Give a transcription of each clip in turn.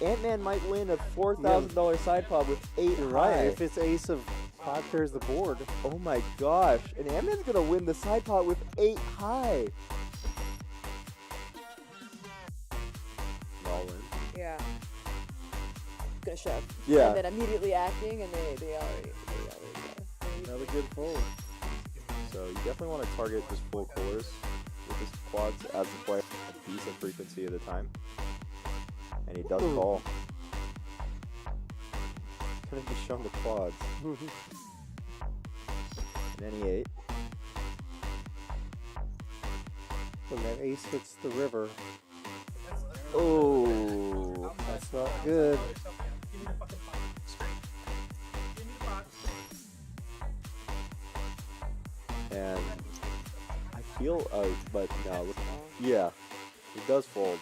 Ant-Man might win a $4,000 side pod with 8 You're high. right. If it's ace of 5 pairs the board. Oh my gosh. And Ant-Man's going to win the side pot with 8 high. All in. Yeah. Gonna shove. Yeah. And then immediately acting, and they already Another good fold. So you definitely want to target just full colors with his quads as the player a decent frequency of the time. And he does call. Couldn't be shown the quads. And then he 8. When that ace hits the river, Oh, that's not good. and I feel, but no, yeah, it does fold.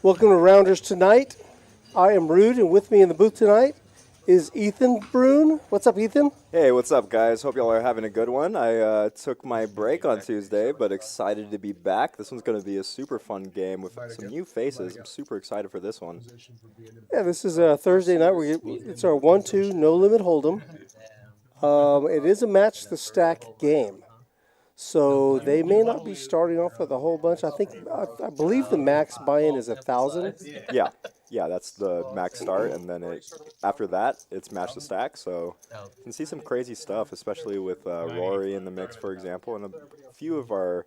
Welcome to Rounders Tonight. I am Rude, and with me in the booth tonight is Ethan Brune. What's up, Ethan? Hey, what's up, guys? Hope y'all are having a good one. I took my break on Tuesday, but excited to be back. This one's going to be a super fun game with some new faces. I'm super excited for this one. Yeah, this is a Thursday night. It's our 1-2 no limit hold'em. It is a match the stack game, so they may not be starting off with a whole bunch. I believe the max buy-in is 1,000. Yeah, that's the max start, and then after that, it's match the stack. So you can see some crazy stuff, especially with Rory in the mix, for example, and a few of our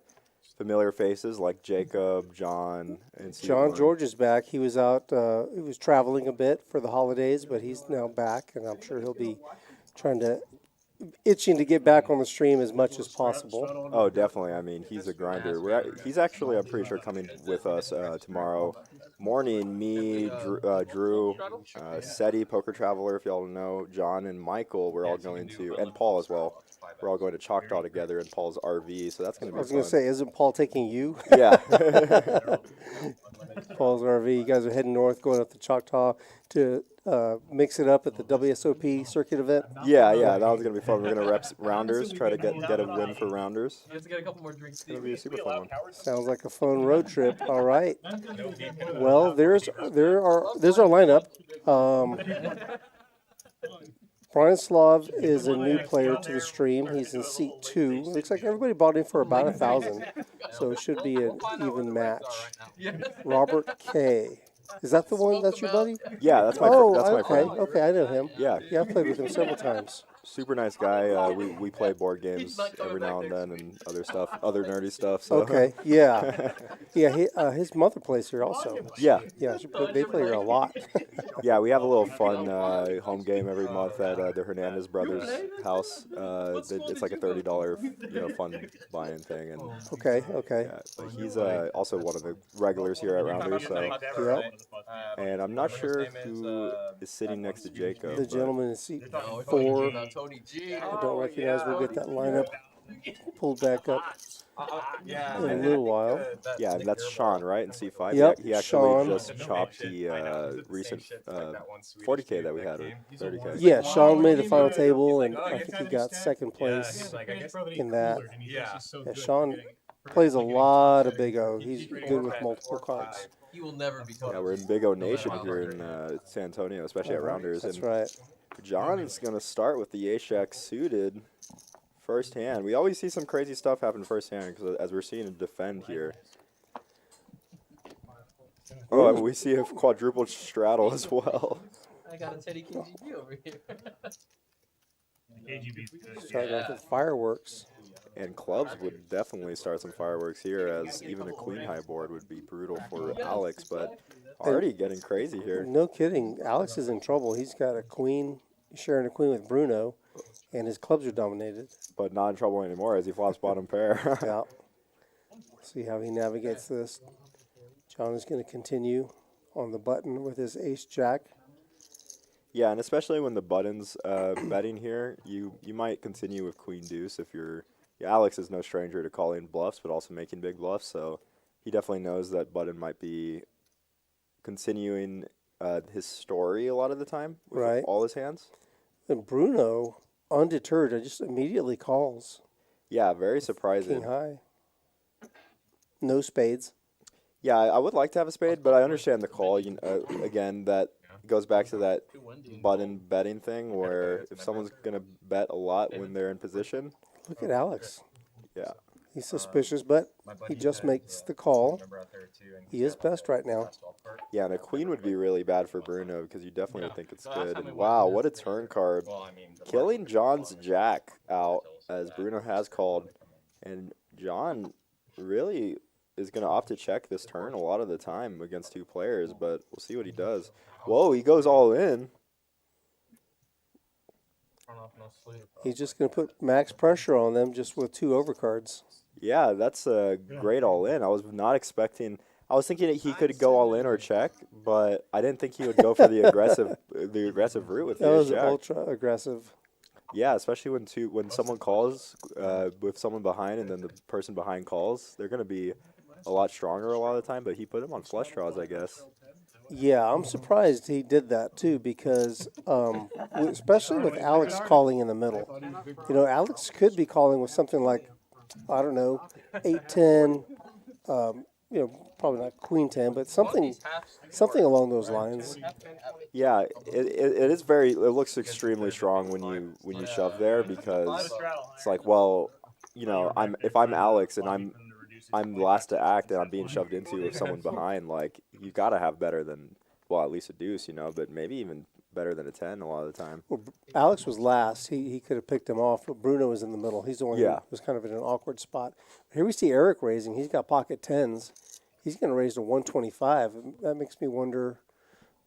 familiar faces like Jacob, John, and John George is back. He was out. He was traveling a bit for the holidays, but he's now back, and I'm sure he'll be itching to get back on the stream as much as possible. Oh, definitely. I mean, he's a grinder. He's actually, I'm pretty sure, coming with us tomorrow morning. Me, Drew, Seti, Poker Traveler, if y'all know, John and Michael, we're all going to, and Paul as well. We're all going to Choctaw together in Paul's RV, so that's going to be fun. I was going to say, isn't Paul taking you? Yeah. Paul's RV. You guys are heading north, going up to Choctaw to mix it up at the WSOP circuit event. Yeah, that was going to be fun. We're going to rep Rounders, try to get a win for Rounders. You have to get a couple more drinks. It's going to be a super fun one. Sounds like a fun road trip. All right. Well, there's our lineup. Brian Slav is a new player to the stream. He's in seat 2. Looks like everybody bought in for about 1,000, so it should be an even match. Robert K. Is that the one? That's your buddy? Yeah, that's my friend. Okay, I know him. Yeah, I've played with him several times. super nice guy. We play board games every now and then and other nerdy stuff. So. Okay, yeah. His mother plays here also. Yeah, they play here a lot. yeah. We have a little fun home game every month at the Hernandez brothers' house. It's like a $30 fun buy-in thing. And Okay. yeah, but he's also one of the regulars here at Rounders. So Yeah. and I'm not sure who is sitting next to Jacob. The gentleman in seat 4. Tony G. I don't recognize. We'll get that lineup pulled back up in a little while. Yeah, that's Sean, right, in C5? Yep, He actually Sean. just chopped the recent 40K that we had, or 30K. Yeah, Sean made the final table, and I think he got second place in that. Yeah, Sean plays a lot of Big O. He's good with multiple cards. He will never be Tony. Yeah, we're in Big O Nation here in San Antonio, especially at Rounders. That's and right. John is going to start with the A-Shack suited first hand. We always see some crazy stuff happen first hand, because as we're seeing him defend here. Oh, and we see a quadruple straddle as well. I got a Teddy KGB over here. Starting off with fireworks. And clubs would definitely start some fireworks here, as even a queen high board would be brutal for Alex, but already getting crazy here. No kidding. Alex is in trouble. He's got a queen, sharing a queen with Bruno, and his clubs are dominated. But not in trouble anymore as he flops bottom pair. Yeah. See how he navigates this. John is going to continue on the button with his ace-jack. Yeah, and especially when the button's betting here, you might continue with queen deuce if you're. Yeah, Alex is no stranger to calling bluffs, but also making big bluffs, so he definitely knows that button might be continuing his story a lot of the time with Right. all his hands. And Bruno, undeterred, just immediately calls Yeah, very king surprising. high. No spades. Yeah, I would like to have a spade, but I understand the call. Again, that goes back to that button betting thing where if someone's gonna bet a lot when they're in position, Look at Alex. yeah, He's suspicious, but he just makes the call. He is best right now. yeah, and a queen would be really bad for Bruno because you definitely would think it's good. And wow, what a turn card! Killing John's jack out as Bruno has called, and John really is going to opt to check this turn a lot of the time against two players, but we'll see what he does. Whoa, he goes all in. He's just going to put max pressure on them just with 2 overcards. Yeah, that's a great all in. I was not expecting. I was thinking that he could go all in or check, but I didn't think he would go for the aggressive route with That the ace was jack. ultra aggressive. Yeah, especially when someone calls with someone behind and then the person behind calls, they're going to be a lot stronger a lot of the time. But he put him on flush draws, I guess. Yeah, I'm surprised he did that too because, especially with Alex calling in the middle. Alex could be calling with something like, I don't know, 8-10, probably not queen 10, but something along those lines. Yeah, it is very. It looks extremely strong when you shove there because it's like, well, if I'm Alex and I'm last to act and I'm being shoved into with someone behind, like you gotta have better than, well, at least a deuce, but maybe even better than a 10 a lot of the time. Well, Alex was last. He could have picked him off, but Bruno was in the middle. He's the one who was kind of in an awkward spot. Here we see Eric raising. He's got pocket 10s. He's going to raise to 125. That makes me wonder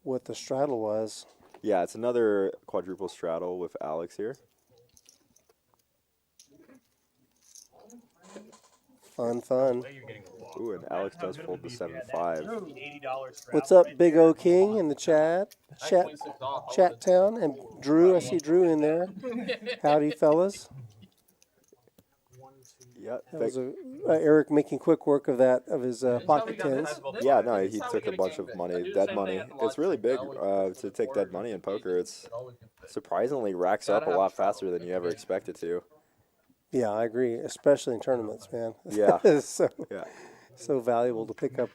what the straddle was. Yeah, it's another quadruple straddle with Alex here. Fun. Ooh, and Alex does fold the 7-5. What's up, Big O King in the chat town, and Drew? I see Drew in there. Howdy, fellas. Yeah, That was Eric making quick work of his pocket 10s. yeah. No, he took a bunch of money, dead money. It's really big to take dead money in poker. It's surprisingly racks up a lot faster than you ever expect it to. Yeah, I agree, especially in tournaments, man. Yeah. Yeah. So valuable to pick up,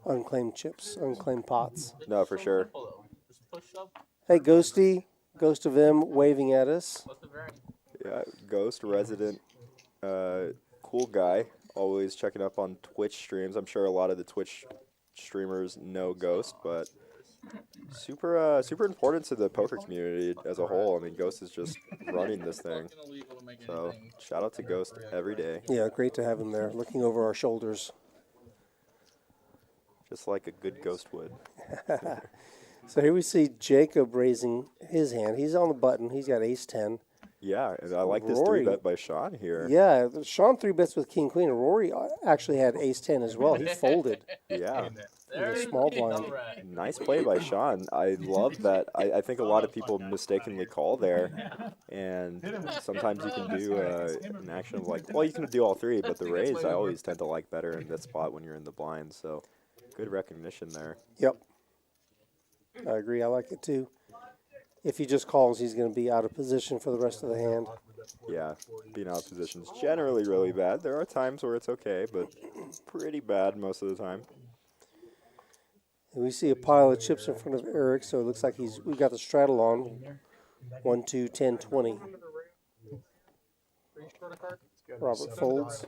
unclaimed chips, unclaimed pots. No, for sure. Hey, Ghosty, Ghost of M waving at us. Yeah, Ghost, resident, cool guy. Always checking up on Twitch streams. I'm sure a lot of the Twitch streamers know Ghost, but super important to the poker community as a whole. I mean, Ghost is just running this thing. So shout out to Ghost every day. Yeah, great to have him there, looking over our shoulders. Just like a good Ghost would. So here we see Jacob raising his hand. He's on the button. He's got ace 10. Yeah, and I like this Rory. 3-bet by Sean here. Yeah, Sean 3-bets with king queen. Rory actually had ace 10 as well. He folded. Yeah. In the small blind. Nice play by Sean. I love that. I think a lot of people mistakenly call there, and sometimes you can do an action of like, well, you can do all three, but the raise I always tend to like better in that spot when you're in the blind. So good recognition there. Yep. I agree. I like it too. If he just calls, he's going to be out of position for the rest of the hand. Yeah, being out of position is generally really bad. There are times where it's okay, but pretty bad most of the time. And we see a pile of chips in front of Eric, so it looks like we got the straddle on. 1, 2, 10, 20. Robert folds.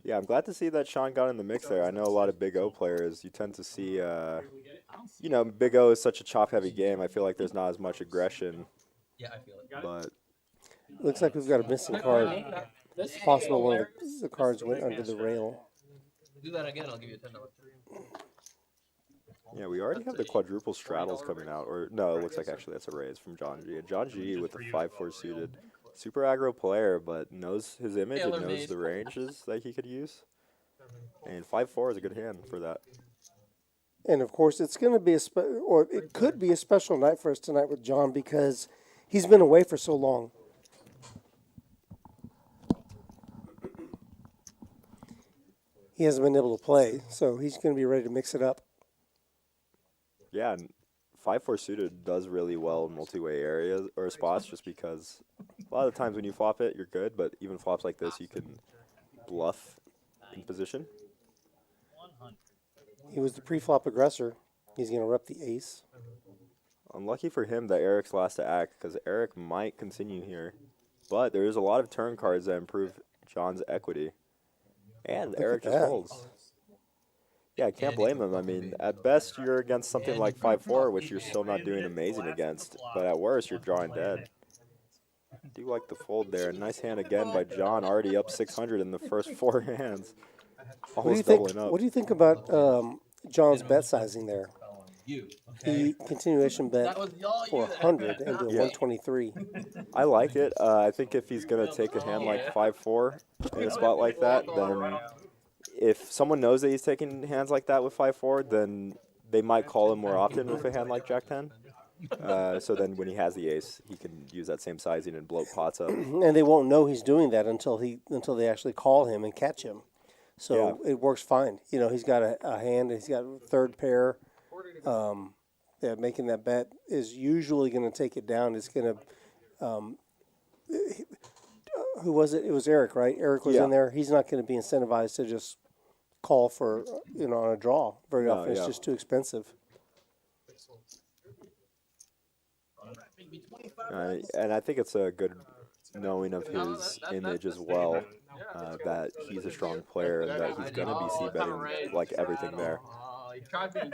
Yeah, I'm glad to see that Sean got in the mix there. I know a lot of Big O players. You tend to see, Big O is such a chop-heavy game. I feel like there's not as much aggression. Yeah, I feel it. But Looks like we've got a missing card. It's possible one of the cards went under the rail. Do that again, I'll give you a $10. yeah, we already have the quadruple straddles coming out. Or no, it looks like actually that's a raise from John G. John G with the 5-4 suited. Super aggro player, but knows his image and knows the ranges that he could use. And 5-4 is a good hand for that. And of course, it's going to be or it could be a special night for us tonight with John because he's been away for so long. He hasn't been able to play, so he's going to be ready to mix it up. Yeah, and 5-4 suited does really well in multi-way areas or spots just because a lot of the times when you flop it, you're good, but even flops like this, you can bluff in position. He was the pre-flop aggressor. He's going to rep the ace. Unlucky for him that Eric's last to act because Eric might continue here. But there is a lot of turn cards that improve John's equity. And Look Eric at just that. folds. Yeah, I can't blame him. I mean, at best, you're against something like 5-4, which you're still not doing amazing against. But at worst, you're drawing dead. Do like the fold there. Nice hand again by John, already up 600 in the first 4 hands. Almost doubling up. What do you think about John's bet sizing there? He continuation bet for 100 into a 123. I like it. I think if he's going to take a hand like 5-4 in a spot like that, then if someone knows that he's taking hands like that with 5-4, then they might call him more often with a hand like Jack-10. So then when he has the ace, he can use that same sizing and bloat pots up. And they won't know he's doing that until they actually call him and catch him. So it works fine. You know, he's got a hand, he's got a third pair. Making that bet is usually going to take it down. It's going to who was it? It was Eric, right? Eric was in there. He's not going to be incentivized to just call for, on a draw very often. It's just too expensive. And I think it's a good knowing of his image as well, that he's a strong player and that he's going to be c-betting like everything there. He tried being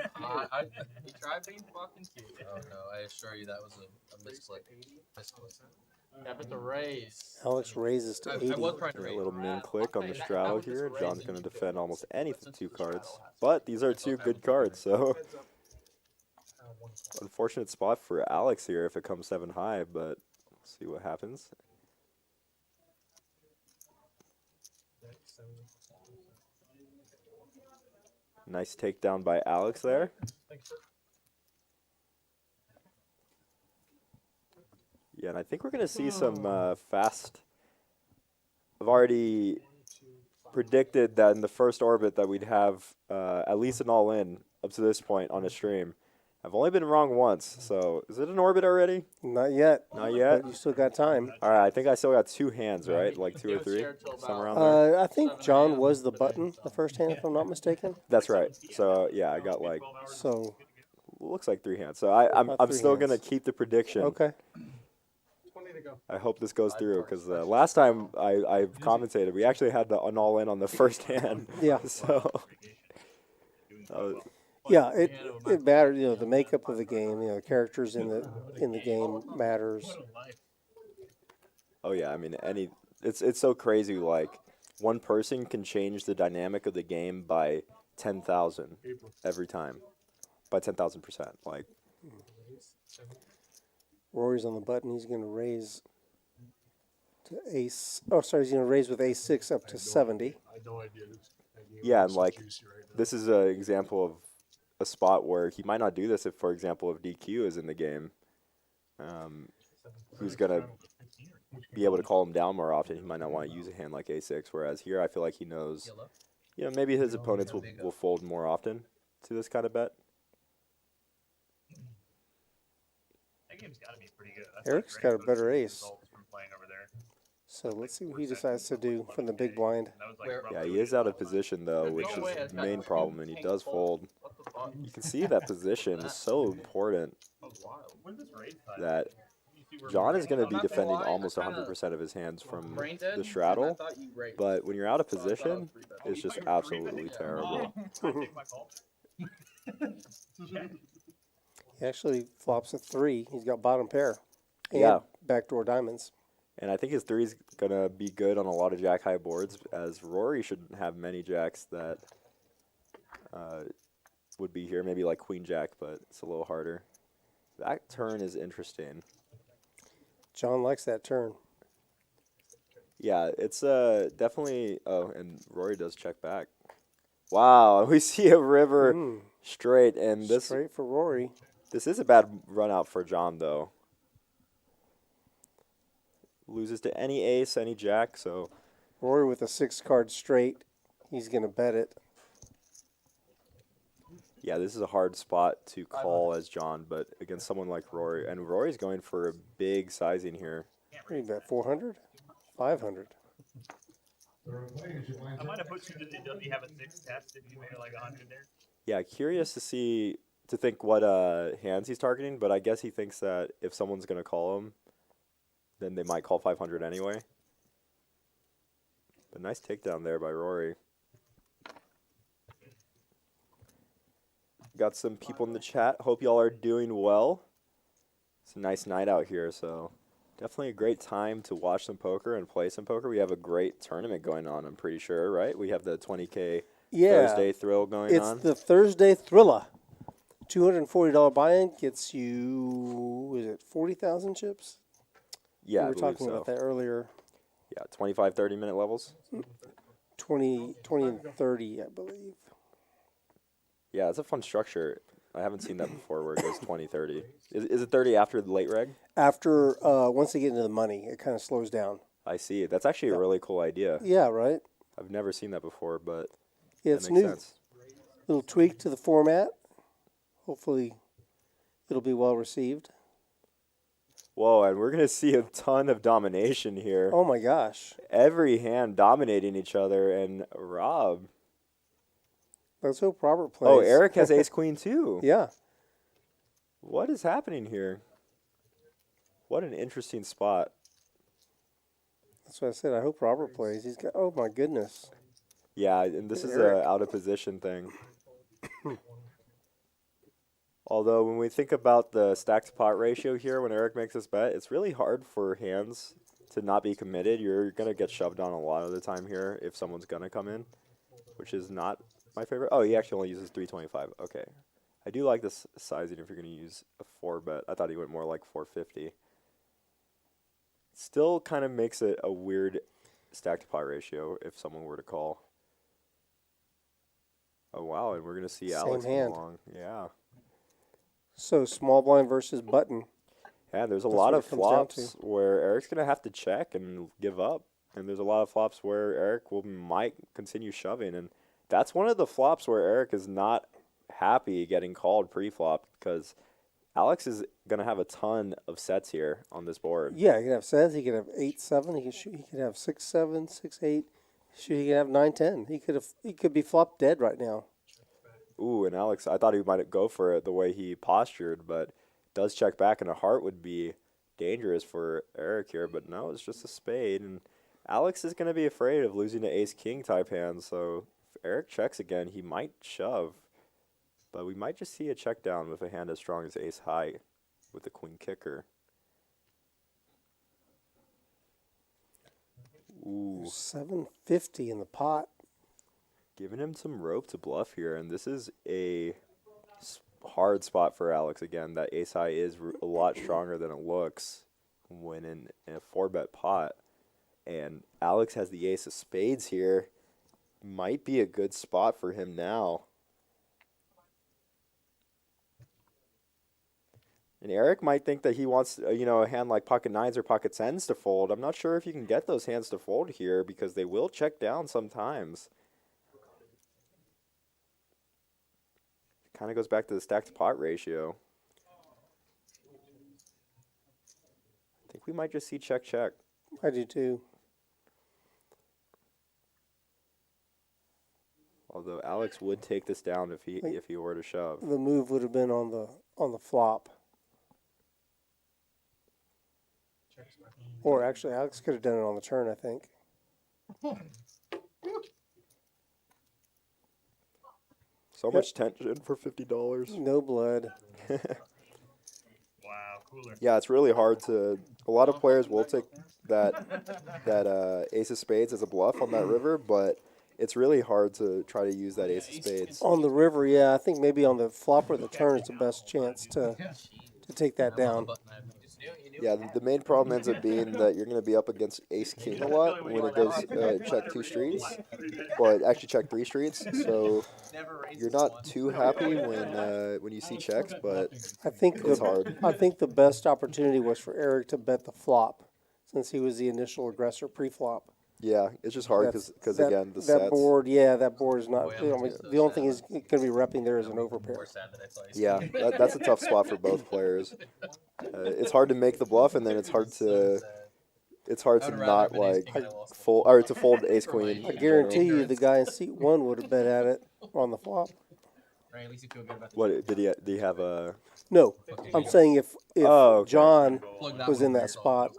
fucking cute. Oh no, I assure you that was a misclick. Yeah, but the raise. Alex raises to 80. A little min click on the straddle here. John's going to defend almost any 2 cards. But these are 2 good cards, so unfortunate spot for Alex here if it comes 7 high, but we'll see what happens. Nice takedown by Alex there. Yeah, and I think we're going to see some fast. I've already predicted that in the first orbit that we'd have at least an all-in up to this point on a stream. I've only been wrong once, so is it an orbit already? Not yet. Not yet? But you still got time. All right, I think I still got 2 hands, right? Like 2 or 3, somewhere around there. I think John was the button the first hand, if I'm not mistaken. That's right. So, yeah, I got like, So looks like 3 hands. So I'm still going to keep the prediction. okay. I hope this goes through because last time I commentated, we actually had an all-in on the first hand. Yeah. So, Yeah, it matters. The makeup of the game. The characters in the game matters. oh yeah, I mean it's so crazy. Like one person can change the dynamic of the game by 10,000 every time, by 10,000%. Like Rory's on the button. He's going to raise to ace. Oh, sorry. He's going to raise with ace 6 up to 70. yeah, and like this is an example of a spot where he might not do this if, for example, if DQ is in the game. Who's going to be able to call him down more often? He might not want to use a hand like A6, whereas here I feel like he knows, maybe his opponents will fold more often to this kind of bet. That game's got to be pretty good. Eric's got a better ace. So let's see what he decides to do from the big blind. Yeah, he is out of position, though, which is the main problem, and he does fold. You can see that position is so important that John is going to be defending almost 100% of his hands from the straddle, but when you're out of position, it's just absolutely terrible. He actually flops a 3. He's got bottom pair. And Yeah. backdoor diamonds. And I think his 3 is going to be good on a lot of jack-high boards, as Rory shouldn't have many jacks that would be here. Maybe like queen-jack, but it's a little harder. That turn is interesting. John likes that turn. Yeah, it's definitely... Oh, and Rory does check back. Wow, we see a river Straight, and this Straight for Rory. this is a bad run out for John, though. Loses to any ace, any jack, so Rory with a 6-card straight. He's going to bet it. yeah, this is a hard spot to call as John, but against someone like Rory, and Rory's going for a big sizing here. What do you bet, 400? 500. I might have put you that does he have a 6 test if you made it like 100 there. Yeah, curious to think what hands he's targeting, but I guess he thinks that if someone's going to call him, then they might call 500 anyway. But nice takedown there by Rory. Got some people in the chat. Hope y'all are doing well. It's a nice night out here, so definitely a great time to watch some poker and play some poker. We have a great tournament going on, I'm pretty sure, right? We have the 20K Thursday thrill going on. It's the Thursday Thriller. $240 buy-in gets you, is it 40,000 chips? Yeah, We were I believe talking so. about that earlier. Yeah, 25, 30-minute levels. 20 and 30, I believe. Yeah, it's a fun structure. I haven't seen that before where it goes 20, 30. Is it 30 after the late reg? After, once they get into the money, it kind of slows down. I see. That's actually a really cool idea. Yeah, right? I've never seen that before, but Yeah, that it's makes new. sense. Little tweak to the format. Hopefully it'll be well received. Whoa, and we're going to see a ton of domination here. Oh my gosh. Every hand dominating each other, and Rob. Let's hope Robert plays. Oh, Eric has ace-queen too. Yeah. What is happening here? What an interesting spot. That's what I said. I hope Robert plays. He's got, oh my goodness. Yeah, and this is Eric. a out-of-position thing. Although when we think about the stacked pot ratio here, when Eric makes this bet, it's really hard for hands to not be committed. You're going to get shoved on a lot of the time here if someone's going to come in, which is not my favorite. Oh, he actually only uses 325. Okay. I do like this sizing if you're going to use a 4-bet. I thought he went more like 450. Still kind of makes it a weird stacked pot ratio if someone were to call. Oh, wow, and we're going to see Same Alex come hand. along. Yeah. So small blind versus button. Yeah, there's a That's lot what of it comes down to. flops where Eric's going to have to check and give up. And there's a lot of flops where Eric might continue shoving. And that's one of the flops where Eric is not happy getting called pre-flop because Alex is going to have a ton of sets here on this board. Yeah, he could have sets. He could have 8-7. He could shoot. He could have 6-7, 6-8. Shoot, he could have 9-10. He could be flop dead right now. Ooh, and Alex, I thought he might go for it the way he postured, but does check back, and a heart would be dangerous for Eric here. But no, it's just a spade, and Alex is going to be afraid of losing to ace-king type hands, so if Eric checks again, he might shove. But we might just see a check down with a hand as strong as ace-high with the queen kicker. Ooh. 750 in the pot. Giving him some rope to bluff here, and this is a hard spot for Alex. Again, that ace-high is a lot stronger than it looks when in a 4-bet pot. And Alex has the ace of spades here. Might be a good spot for him now. And Eric might think that he wants, a hand like pocket nines or pocket tens to fold. I'm not sure if you can get those hands to fold here because they will check down sometimes. Kind of goes back to the stacked pot ratio. I think we might just see check, check. I do too. Although Alex would take this down if he were to shove. The move would have been on the flop. Or actually, Alex could have done it on the turn, I think. So much tension for $50. No blood. Wow, cooler. Yeah, it's really hard to. A lot of players will take that ace of spades as a bluff on that river, but it's really hard to try to use that ace of spades. On the river, yeah, I think maybe on the flop or the turn is the best chance to take that down. Yeah, the main problem ends up being that you're going to be up against Ace King a lot when it goes check 2 streets. Well, actually check 3 streets. So you're not too happy when you see checks, but I think it's hard. I think the best opportunity was for Eric to bet the flop, since he was the initial aggressor pre-flop. Yeah, it's just hard That's- because that- again, the that sets. board, yeah, that board is not. Boy, You know, I'm just so the only sad. thing he's going to be repping there is an overpair. More sad that I saw you. Yeah, that's a tough spot for both players. It's hard to make the bluff, and then it's hard to not like fold or to fold Ace Queen. I in guarantee general. you, the guy in seat 1 would have bet at it on the flop. Right, at least you feel good about the What did he have a? No, I'm saying if Oh, okay. John Plug was one in that here, spot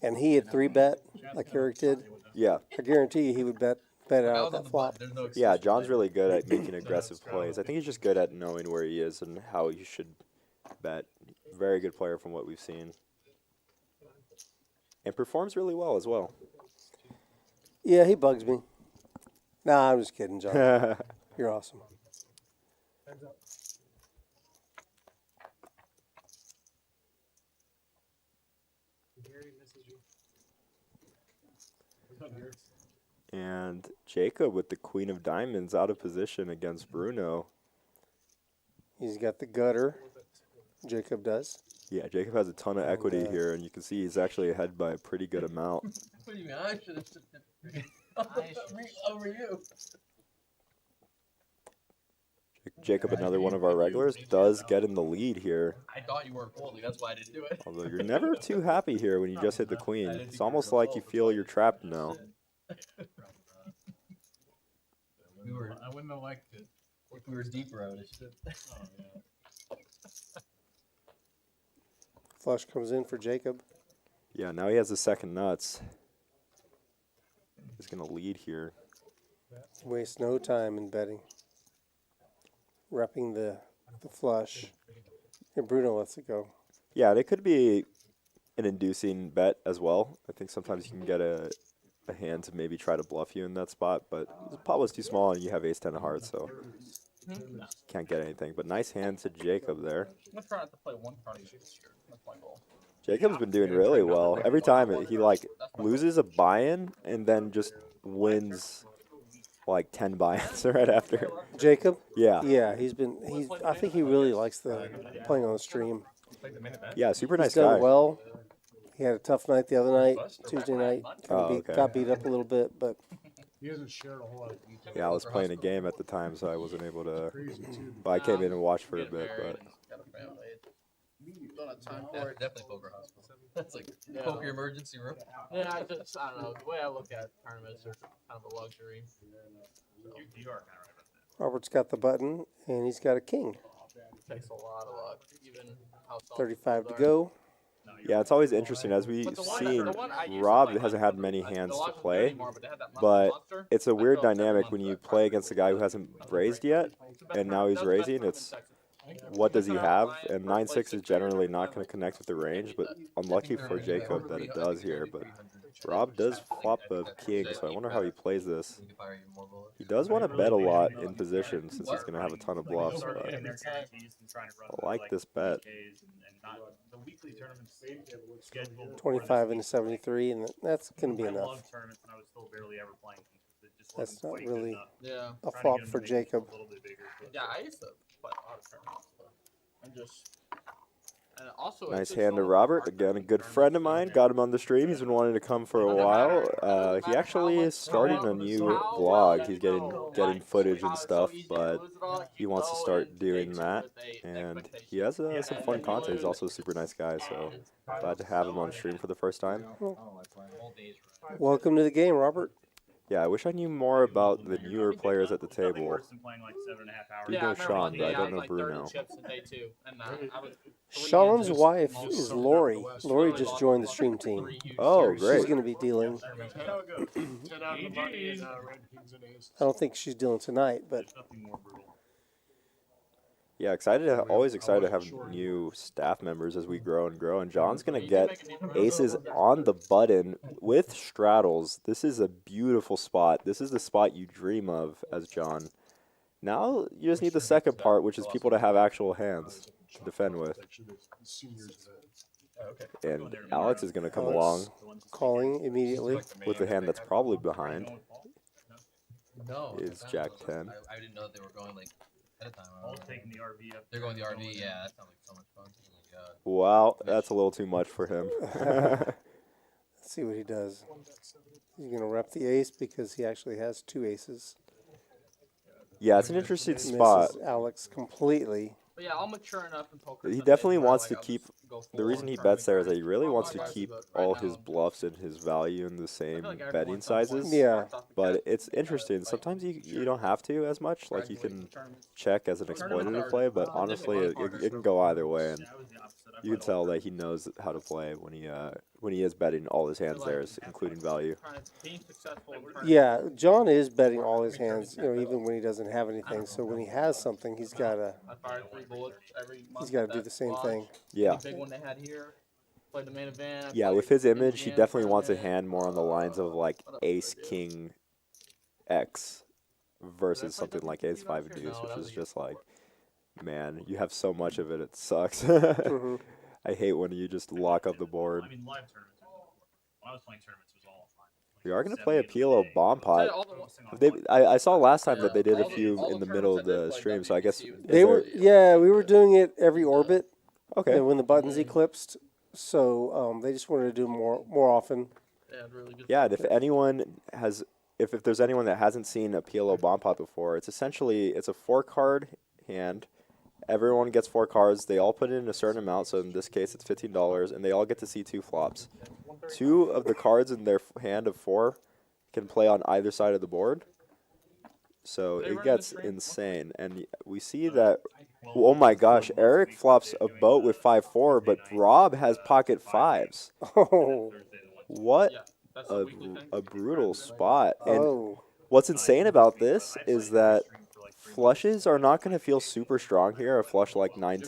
and he had 3-bet like Eric did, Yeah, I guarantee you he would bet That out was on that the flop. button. There's no excuse yeah. for John's that. really good at making aggressive plays. I think he's just good at knowing where he is and how he should bet. Very good player from what we've seen, and performs really well as well. Yeah, he bugs me. Nah, I'm just kidding, John. You're awesome. And Jacob with the Queen of Diamonds out of position against Bruno. He's got the gutter. Jacob does. Yeah, Jacob has a ton of equity yeah. here, and you can see he's actually ahead by a pretty good amount. What do you mean? I should have shipped it over you. Jacob, another one of our regulars, does get in the lead here. I thought you weren't folding. That's why I didn't do it. Although you're never too happy here when you just hit the queen. It's almost like you feel you're trapped now. I wouldn't have liked it. If we were deeper, I would have shipped. Flush comes in for Jacob. Yeah, now he has the second nuts. He's going to lead here. Waste no time in betting. Repping the flush. And Bruno lets it go. Yeah, it could be an inducing bet as well. I think sometimes you can get a hand to maybe try to bluff you in that spot, but the pot was too small and you have ace 10 of hearts, so can't get anything. But nice hand to Jacob there. I'm gonna try not to play one card this year. That's my goal. Jacob's been doing really well. Every time he like loses a buy-in and then just wins like 10 buy-ins right after. Jacob? Yeah. Yeah, I think he really likes the playing on the stream. Yeah, super nice He's done guy. well. He had a tough night the other night, Tuesday night. Okay. Got beat up a little bit, but He hasn't shared a whole lot of details. Yeah, I was playing a game at the time, so I wasn't able to. Well, I came in and watched for a bit, but Got a family. Don't have time for it. Definitely poker hospital. That's like poker emergency room. Yeah, I don't know. The way I look at tournaments are kind of a luxury. You are kind of right about that. Robert's got the button, and he's got a king. Takes a lot of luck, even how solid 35 to people are. go. yeah, it's always interesting as we've But the seen. one I used to Rob like hasn't had many hands the to Lodge wasn't there play, anymore, but they had that but monster. it's a I weird felt every dynamic month when you that play card against a guy who hasn't raised yet, It's the best and now card. he's That was the best raising. time It's in Texas. what does he That's have? why I And played 9-6 is 6 generally years not ago. going to connect with the range, but unlucky for Jacob that it does here. But Rob does flop a king, so I wonder how he plays this. He does want to bet a lot in position since he's going to have a ton of bluffs, Start but getting their guarantees and trying to run I like this bet. PKs and not the weekly tournaments scheduled. 25 into 73, and that's going to be I enough. loved tournaments when I was still barely ever playing them because it just That's wasn't not quite good really enough. Yeah. a Trying to flop get 'em for to make Jacob. a little bit bigger, but- Yeah, I used to play a lot of tournaments, but I'm just. And also, Nice it's hand to so Robert. hard Again, a to good turn friend of this mine. stuff. Got him on the stream. He's been wanting to come for a Doesn't while. matter. Doesn't He matter actually how is much starting a how new well vlog. that He's you getting know, getting footage how and it's so stuff, easy to but lose it all, like he you wants to know, start and doing takes that. with a And expectation. he has some Yeah, fun and content. He's you also a super nice guy, so glad to have him on stream for the first time. Welcome to the game, Robert. Yeah, I wish I knew more about the newer players at the Nothing table. worse than playing like 7.5 hours. You Yeah, know I remember Sean, one but day I I don't was know like Bruno. 30 chips in day 2, and I was three Sean's inches wife small. is Lori. Lori just joined the stream team. Three huge Oh, series. She's great. going to be dealing. That's how it goes. 10 out of the money and red kings and aces. I don't think she's dealing tonight, but There's nothing more brutal. Yeah, always excited to have new staff members as we grow and grow. And John's going to get aces on the button with straddles. This is a beautiful spot. This is the spot you dream of as John. Now you just need the second part, which is people to have actual hands to defend with. Okay. And Alex is going to come Alex. along Calling immediately. with a hand that's probably behind. No. Is it's Jack not. 10. I didn't know they were going like ahead of time. All taking the RV up. They're going the RV. Yeah, that sounds like so much fun. Oh my god. Wow, that's a little too much for him. Let's see what he does. He's going to rep the ace because he actually has 2 aces. Yeah, it's an interesting spot. Misses Alex completely. But yeah, I'll mature enough in poker. He someday definitely where, wants like, to I'll keep. just go The full reason on he tournament bets there is that he grind. really I'm wants not to aggressive, keep but right all now, his bluffs and his value in the I same feel like betting everyone's on sizes. one Yeah. start off the But cat. it's interesting. Sometimes you don't have to as much. Like you can check as an exploitative play, but honestly, it can go either way. And I was the opposite. I you can played all tell that he knows how to play when he is betting all his hands there, including value. Being successful in tournaments. Yeah, John is betting all his hands, even when he doesn't have anything. So when he has something, he's got to I fired 3 bullets every month. do at the that same lodge. thing. Yeah. The big one they had here. Played the main event. I Yeah, played with his in the image, he GM definitely wants a tournament. hand more on the lines of like What else Ace did I do? King X versus play something that like with Ace you 5 last year? Deuce, No, which that is was just like, man, you have so much of it, it sucks. Mhm. I hate when you just lock up the board. I mean, live tournaments. When I was playing tournaments, it was all online. We are going to play a PLO bomb Tell you pot. all the ones- I saw last time that they did a all the- few all in the the middle of tournaments I did the play stream, so I guess WBC was They were, we were doing it every orbit. okay. When the buttons eclipsed. So they just wanted to do more often. Yeah, really good. Yeah, and if anyone has, if there's anyone that hasn't seen a PLO bomb pot before, it's essentially it's a 4-card hand. Everyone gets 4 cards. They all put in a certain amount. So in this case, it's $15, and they all get to see 2 flops. 2 of the cards in their hand of 4 can play on either side of the board. So it gets insane, and we see that. Oh my gosh, Eric flops a boat with 5-4, but Rob has pocket 5s. Oh, What Yeah, that's a a, weekly thing. a brutal spot. And oh. what's insane about this is that flushes are not going to feel super strong here. A flush like 9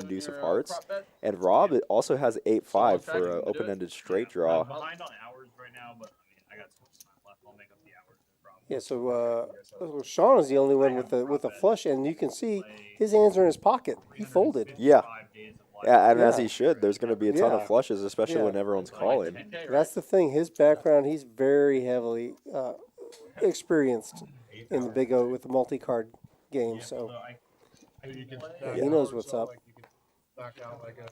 deuce of hearts, and Rob also has 8-5 for an open-ended straight draw. I'm behind on hours right now, but I mean, I got so much time left. I'll make up the hours. No problem. Yeah, so Sean is the only one with a flush, and you can see his hands are in his pocket. He folded. Yeah, 5 days of life. yeah, and as Yeah. he should. There's going to be a ton Yeah. of flushes, especially Yeah. when everyone's calling. That's the thing. His background, he's very heavily experienced in the Big O with the multi-card game. So yeah, he knows what's up. Knock out like a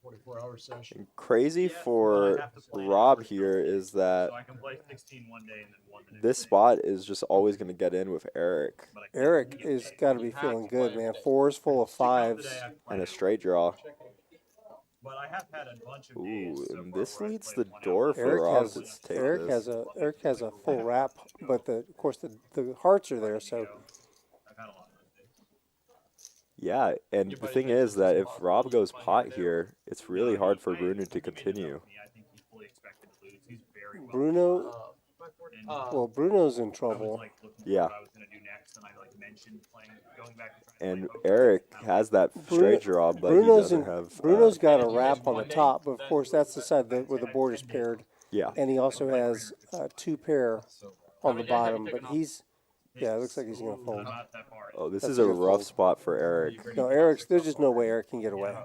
24-hour session. Crazy for Rob here is that So I can play 16 one day and then 1 the next this day. spot is just always going to get in with Eric But I can't Eric get is paid. got to be feeling good, man. 4s full of 5s. Today I have and a played, straight draw. but I have had a bunch of days Ooh, so and far this where I've leads played the 1 door hour. for Eric Rob has to take Eric this. has a full wrap, but of course the hearts are there. So I've had a lot of those days. Yeah, and the thing is that if Rob goes pot here, it's really hard for Bruno to continue. I think he fully expected to lose. He's very well. Bruno, And well, Bruno's in I was trouble. like looking Yeah. at what I was gonna do next, and I like mentioned playing, going back and trying And to play Eric poker. has that straight draw, but he Bruno's doesn't in, have. Bruno's got a wrap on the top, but of course that's the side where the board is paired, Yeah, and he also has 2 pair on the bottom. But it looks like he's gonna fold. Not that far. oh, this That's is a a good rough fold. spot for Eric. No, there's just no way Eric can get away.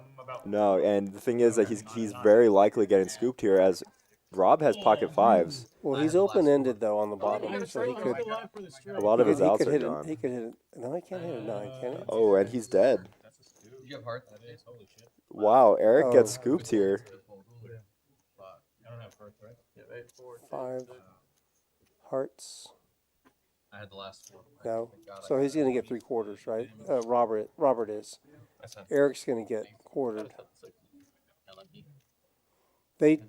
No, and the thing is that he's very likely getting scooped here as Rob has pocket 5s. Well, he's open-ended though on the bottom, so he could A lot of his outs are hit it. gone. He could hit it. No, he can't hit a 9, can he? Oh, and he's dead. You have heart that days? Holy shit. Wow, Eric Oh. gets scooped here. I don't have heart, right? 5 hearts. I had the last one. No. Thank God I So got he's that. going to get 3/4, right? Robert is. That's not- Eric's going to get quartered. I like you.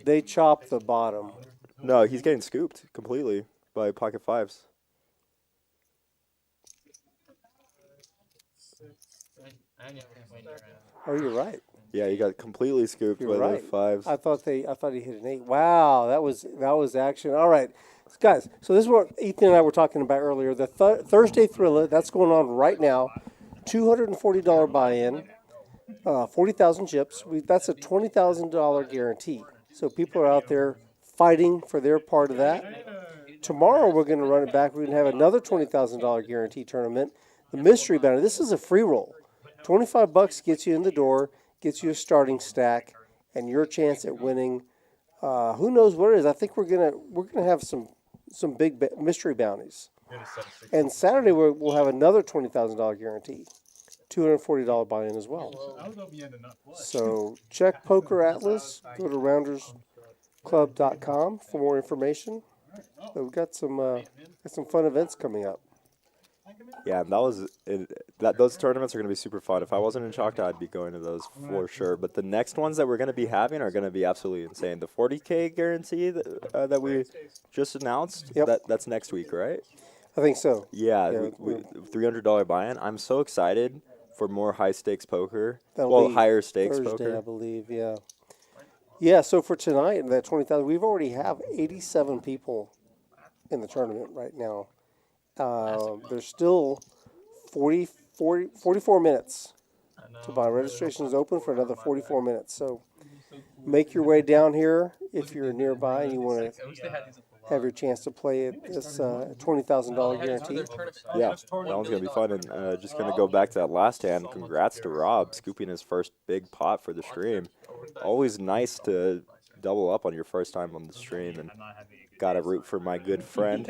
They chop the bottom. No, he's getting scooped completely by pocket 5s. Oh, you're right. Yeah, he got completely scooped You're by right. the 5s. I thought he hit an 8. Wow, that was action. All right, guys. So this is what Ethan and I were talking about earlier. The Thursday Thriller that's going on right now. $240 buy-in, 40,000 chips. That's a $20,000 guarantee. So people are out there fighting for their part of that. Tomorrow we're going to run it back. We're going to have another $20,000 guarantee tournament. The mystery banner. This is a free roll. $25 gets you in the door, gets you a starting stack, and your chance at winning. Who knows what it is? I think we're gonna have some big mystery bounties. And Saturday we'll have another $20,000 guarantee, $240 buy-in as well. So check Pokeratlas. Go to roundersclub.com for more information. But we've got some fun events coming up. Yeah, and those tournaments are going to be super fun. If I wasn't in Choctaw, I'd be going to those for sure. But the next ones that we're going to be having are going to be absolutely insane. The 40K guarantee that we just announced, Yep. that's next week, right? I think so. Yeah, $300 buy-in. I'm so excited for more high-stakes poker. That'll be higher stakes Thursday, poker. I believe. Yeah. Yeah. So for tonight, that 20,000, we've already have 87 people in the tournament right now. There's still 44 minutes to buy. Registration is open for another 44 minutes. So make your way down here if you're nearby and you want to have your chance to play at this $20,000 guarantee. Yeah, that one's going to be fun. And just going to go back to that last hand. Congrats to Rob scooping his first big pot for the stream. Always nice to double up on your first time on the stream. And got to root for my good friend.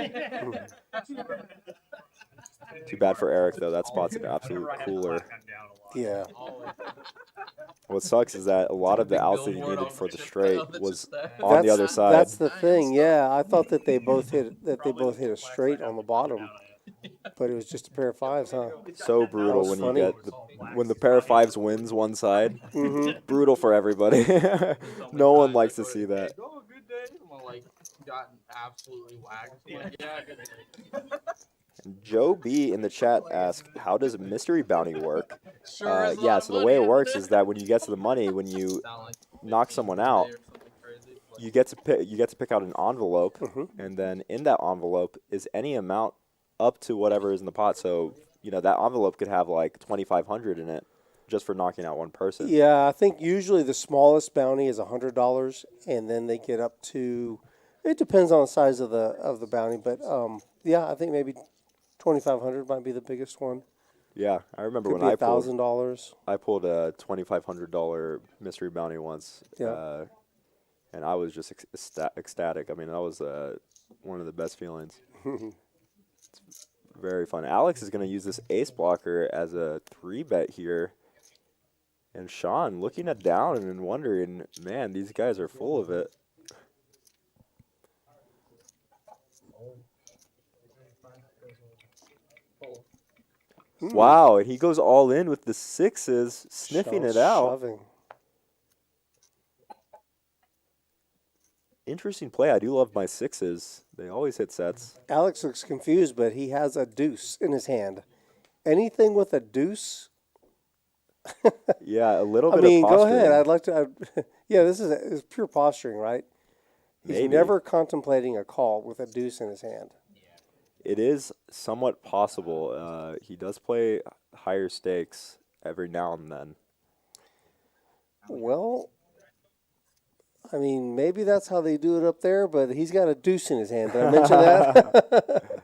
Too bad for Eric, though. That spot's an absolute cooler. Yeah. What sucks is that a lot of the outs that he needed for the straight was on the other side. That's the thing. Yeah, I thought that they both hit a straight on the bottom, but it was just a pair of fives, huh? So brutal was when funny. you get when the pair of fives wins one side. Brutal for everybody. No one likes to see that. Oh, good day. I'm like, gotten absolutely whacked. Like, yeah, good day. Joe B in the chat asked, "How does mystery bounty work?" Yeah, so the way it works is that when you get to the money, when you knock someone out, you get to pick out an envelope, and then in that envelope is any amount up to whatever is in the pot. So that envelope could have like 2,500 in it, just for knocking out one person. Yeah, I think usually the smallest bounty is $100, and then they get up to. It depends on the size of the bounty, but yeah, I think maybe 2,500 might be the biggest one. Yeah, I remember Could when be I pulled $1,000. a $2,500 mystery bounty once. Yeah. And I was just ecstatic. I mean, that was one of the best feelings. It's very fun. Alex is going to use this ace blocker as a 3-bet here. And Sean looking at down and wondering, man, these guys are full of it. Wow, and he goes all in with the sixes, sniffing it out. Shoving. Interesting play. I do love my sixes. They always hit sets. Alex looks confused, but he has a deuce in his hand. Anything with a deuce? Yeah, a little I bit mean, of go posturing. ahead. I'd like to. Yeah, this is pure posturing, right? He's Maybe. never contemplating a call with a deuce in his hand. It is somewhat possible. He does play higher stakes every now and then. Well, I mean, maybe that's how they do it up there, but he's got a deuce in his hand. Did I mention that?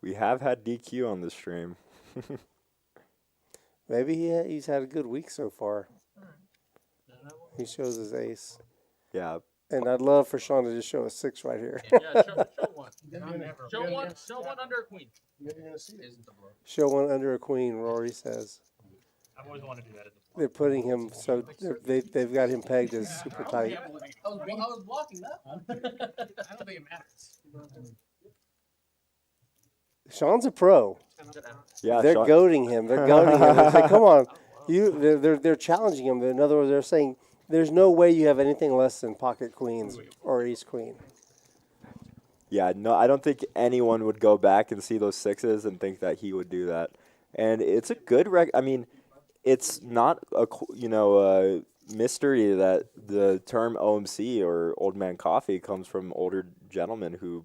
We have had DQ on the stream. Maybe he's had a good week so far. He shows his ace. Yeah. And I'd love for Sean to just show a 6 right here. Yeah, show one. Show one under a queen. Show one under a queen, Rory says. I've always wanted to do that. They're putting him so they've got him pegged as super tight. I was blocking that one. I don't think it matters. Sean's a pro. Yeah, They're Sean- goading him. They're goading him. They say, "Come on, They're challenging him. In other words, they're saying there's no way you have anything less than pocket queens or ace queen. Yeah, no, I don't think anyone would go back and see those sixes and think that he would do that. And it's a good I mean, it's not a mystery that the term OMC or old man coffee comes from older gentlemen who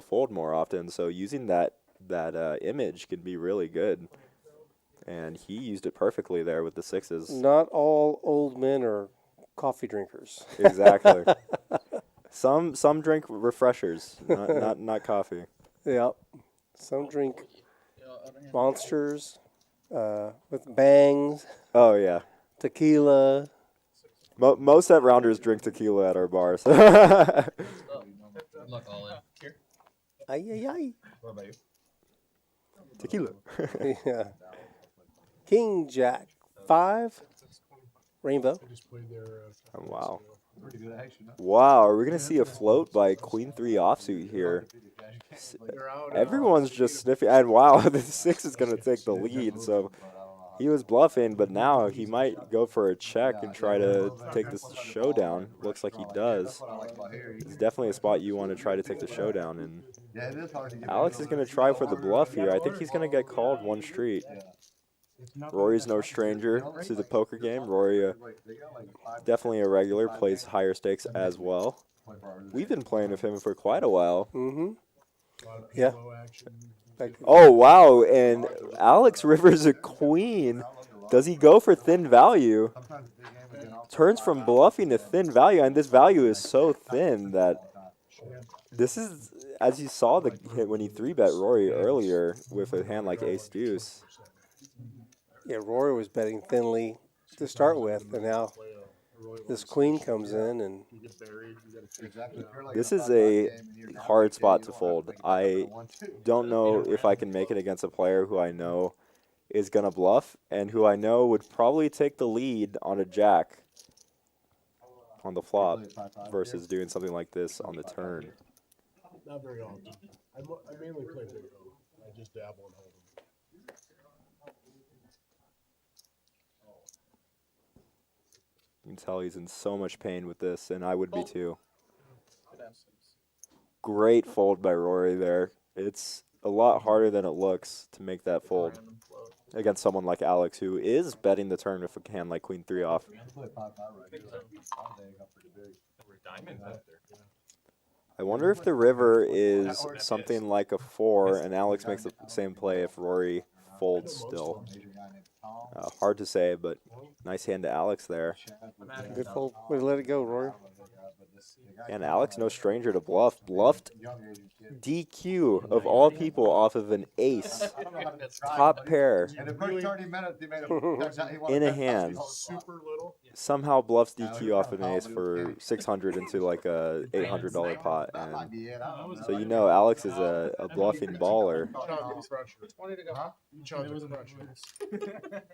fold more often. So using that image can be really good. And he used it perfectly there with the sixes. Not all old men are coffee drinkers. Exactly. Some drink refreshers, not coffee. Yep. Some drink monsters with bangs, Oh yeah. tequila. Most at Rounders drink tequila at our bars. Good luck, all in. Ay, ay, ay. What about you? Tequila. Yeah. King Jack 5. Rainbow. Oh, wow. Pretty good action. Huh? Wow, are we going to see a float by Queen 3 offsuit here? Everyone's just sniffing. And wow, the 6 is going to take the lead. So he was bluffing, but now he might go for a check and try to take this showdown. Looks like he does. It's definitely a spot you want to try to take the showdown. And Alex is going to try for the bluff here. I think he's going to get called one street. Rory's no stranger to the poker game. Rory, definitely a regular, plays higher stakes as well. We've been playing with him for quite a while. Mm-hmm. Yeah. Oh, wow, and Alex Rivers a queen. Does he go for thin value? Turns from bluffing to thin value, and this value is so thin that this is, as you saw the hit when he 3-bet Rory earlier with a hand like ace-deuce. Yeah, Rory was betting thinly to start with, and now this queen comes in, and This is a hard spot to fold. I don't know if I can make it against a player who I know is going to bluff and who I know would probably take the lead on a jack on the flop versus doing something like this on the turn. Not very often. I mainly play big O. I just dabble and hold them. You can tell he's in so much pain with this, and I would be too. Great fold by Rory there. It's a lot harder than it looks to make that fold against someone like Alex, who is betting the turn with a hand like Queen 3 off. I wonder if the river is something like a 4 and Alex makes the same play if Rory folds still. Hard to say, but nice hand to Alex there. good fold. Way to let it go, Rory. And Alex, no stranger to bluff. Bluffed DQ of all people off of an ace. Top pair in a hand. Super little. Somehow bluffs DQ off an ace for 600 into like a $800 pot. And so you know Alex is a bluffing baller. Chaz was pressure.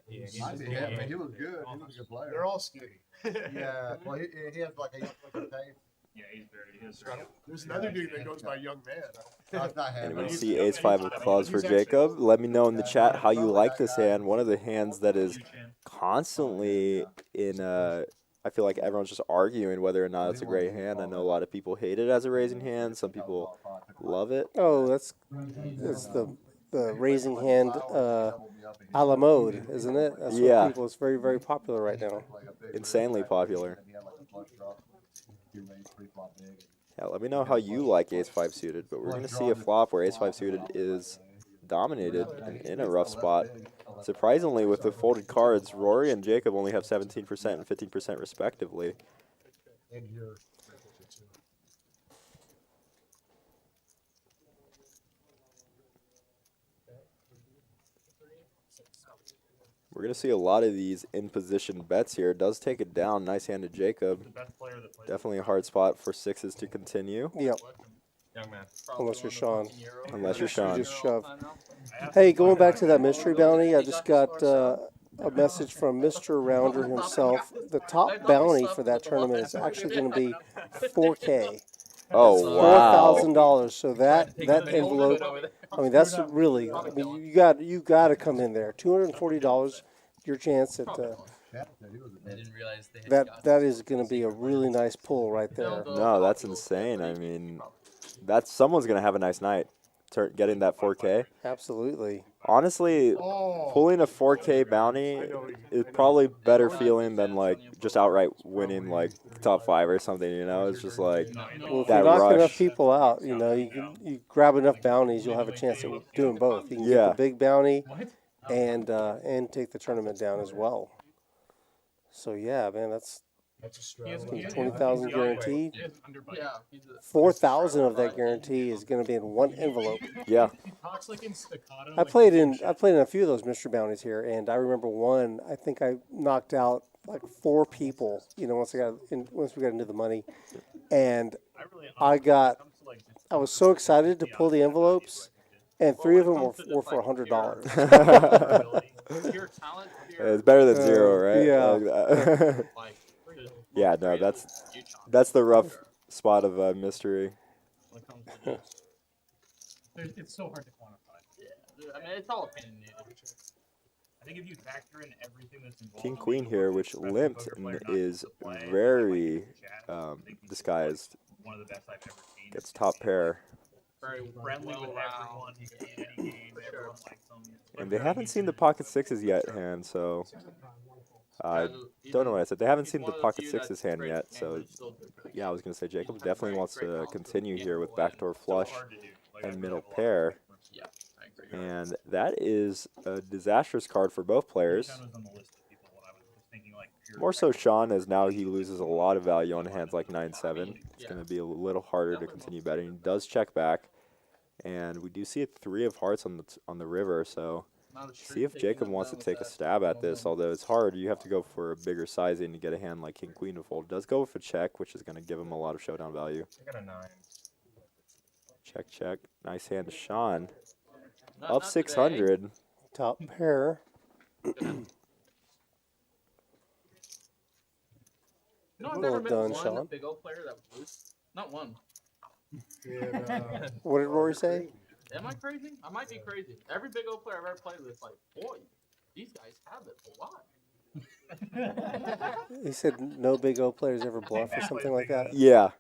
Yeah, I mean, he was good. He was a good player. They're all skinny. Yeah, well, he has like a young looking tape. Yeah, he's very. He's There's another dude that goes by Young Man. No, it's not him. And we see ace-5 of clubs for Jacob. Let me know in the chat how you like this hand. One of the hands that is constantly in I feel like everyone's just arguing whether or not it's a great hand. I know a lot of people hate it as a raising hand. Some people love it. Oh, that's the raising hand a la mode, isn't it? That's Yeah. what people. It's very, very popular right now. Insanely popular. Yeah, let me know how you like ace-5 suited, but we're going to see a flop where ace-5 suited is dominated and in a rough spot. Surprisingly, with the folded cards, Rory and Jacob only have 17% and 15% respectively. And here. We're going to see a lot of these in-position bets here. It does take it down. Nice hand to Jacob. Definitely a hard spot for sixes to continue. Yep. Young man. Unless you're Sean. Unless you're You Sean. just shove. Hey, going back to that mystery bounty, I just got a message from Mr. Rounder himself. The top bounty for that tournament is actually going to be $4K. Oh, wow. $4,000. So that envelope, I mean, that's really, I mean, you got to come in there. $240, your chance at I didn't realize they had that is going to be a really nice pull right there. No, that's insane. I mean, someone's going to have a nice night getting that 4K. Absolutely. Honestly, pulling a 4K bounty is probably better feeling than like just outright winning like top 5 or something, you know? It's just like Well, if that you knock rush. enough people out, you know, you grab enough bounties, you'll have a chance at doing both. You can Yeah. get the big bounty and take the tournament down as well. So yeah, man, that's That's a strategy. 20,000 guaranteed. Yeah. 4,000 of that guarantee is going to be in one envelope. Yeah. Talks like in staccato. I played in a few of those mystery bounties here, and I remember one. I think I knocked out like 4 people. Once we got into the money, and I was so excited to pull the envelopes, and 3 of them were for $100. Pure talent, It's better than 0, right? yeah. like, Yeah, no, that's the rough spot of mystery. When it comes to just, it's so hard to quantify. Yeah, I mean, it's all opinionated. I think if you factor in everything that's involved, King in Queen being here, able to which express a limped poker and player, not is just to play, but very like chat, I think he's disguised. one of the best I've ever seen. Gets top pair. Very Friendly well with round. everyone. He can be in any game. Everyone likes him. And they haven't seen the pocket sixes yet hand, so I don't know what I said. They haven't seen the pocket sixes hand yet, so yeah, I was gonna say Jacob definitely wants to continue here with backdoor flush and middle pair, Yeah, I agree. and that is a disastrous card for both players. More so Sean, as now he loses a lot of value on hands like 9-7. It's going to be a little harder to continue betting. He does check back, and we do see a 3 of hearts on the river, so see if Jacob wants to take a stab at this. Although it's hard, you have to go for a bigger sizing to get a hand like King Queen to fold. Does go with a check, which is going to give him a lot of showdown value. I got a 9. Check, check. Nice hand to Sean. Not Up 600. Top pair. You know, I've Well never met done, one Sean. big old player that would lose. Not one. And, What did Rory say? Am I crazy? I might be crazy. Every big old player I've ever played with, like, boy, these guys have it a lot. He said no big O players ever bluff or something like that. Yeah,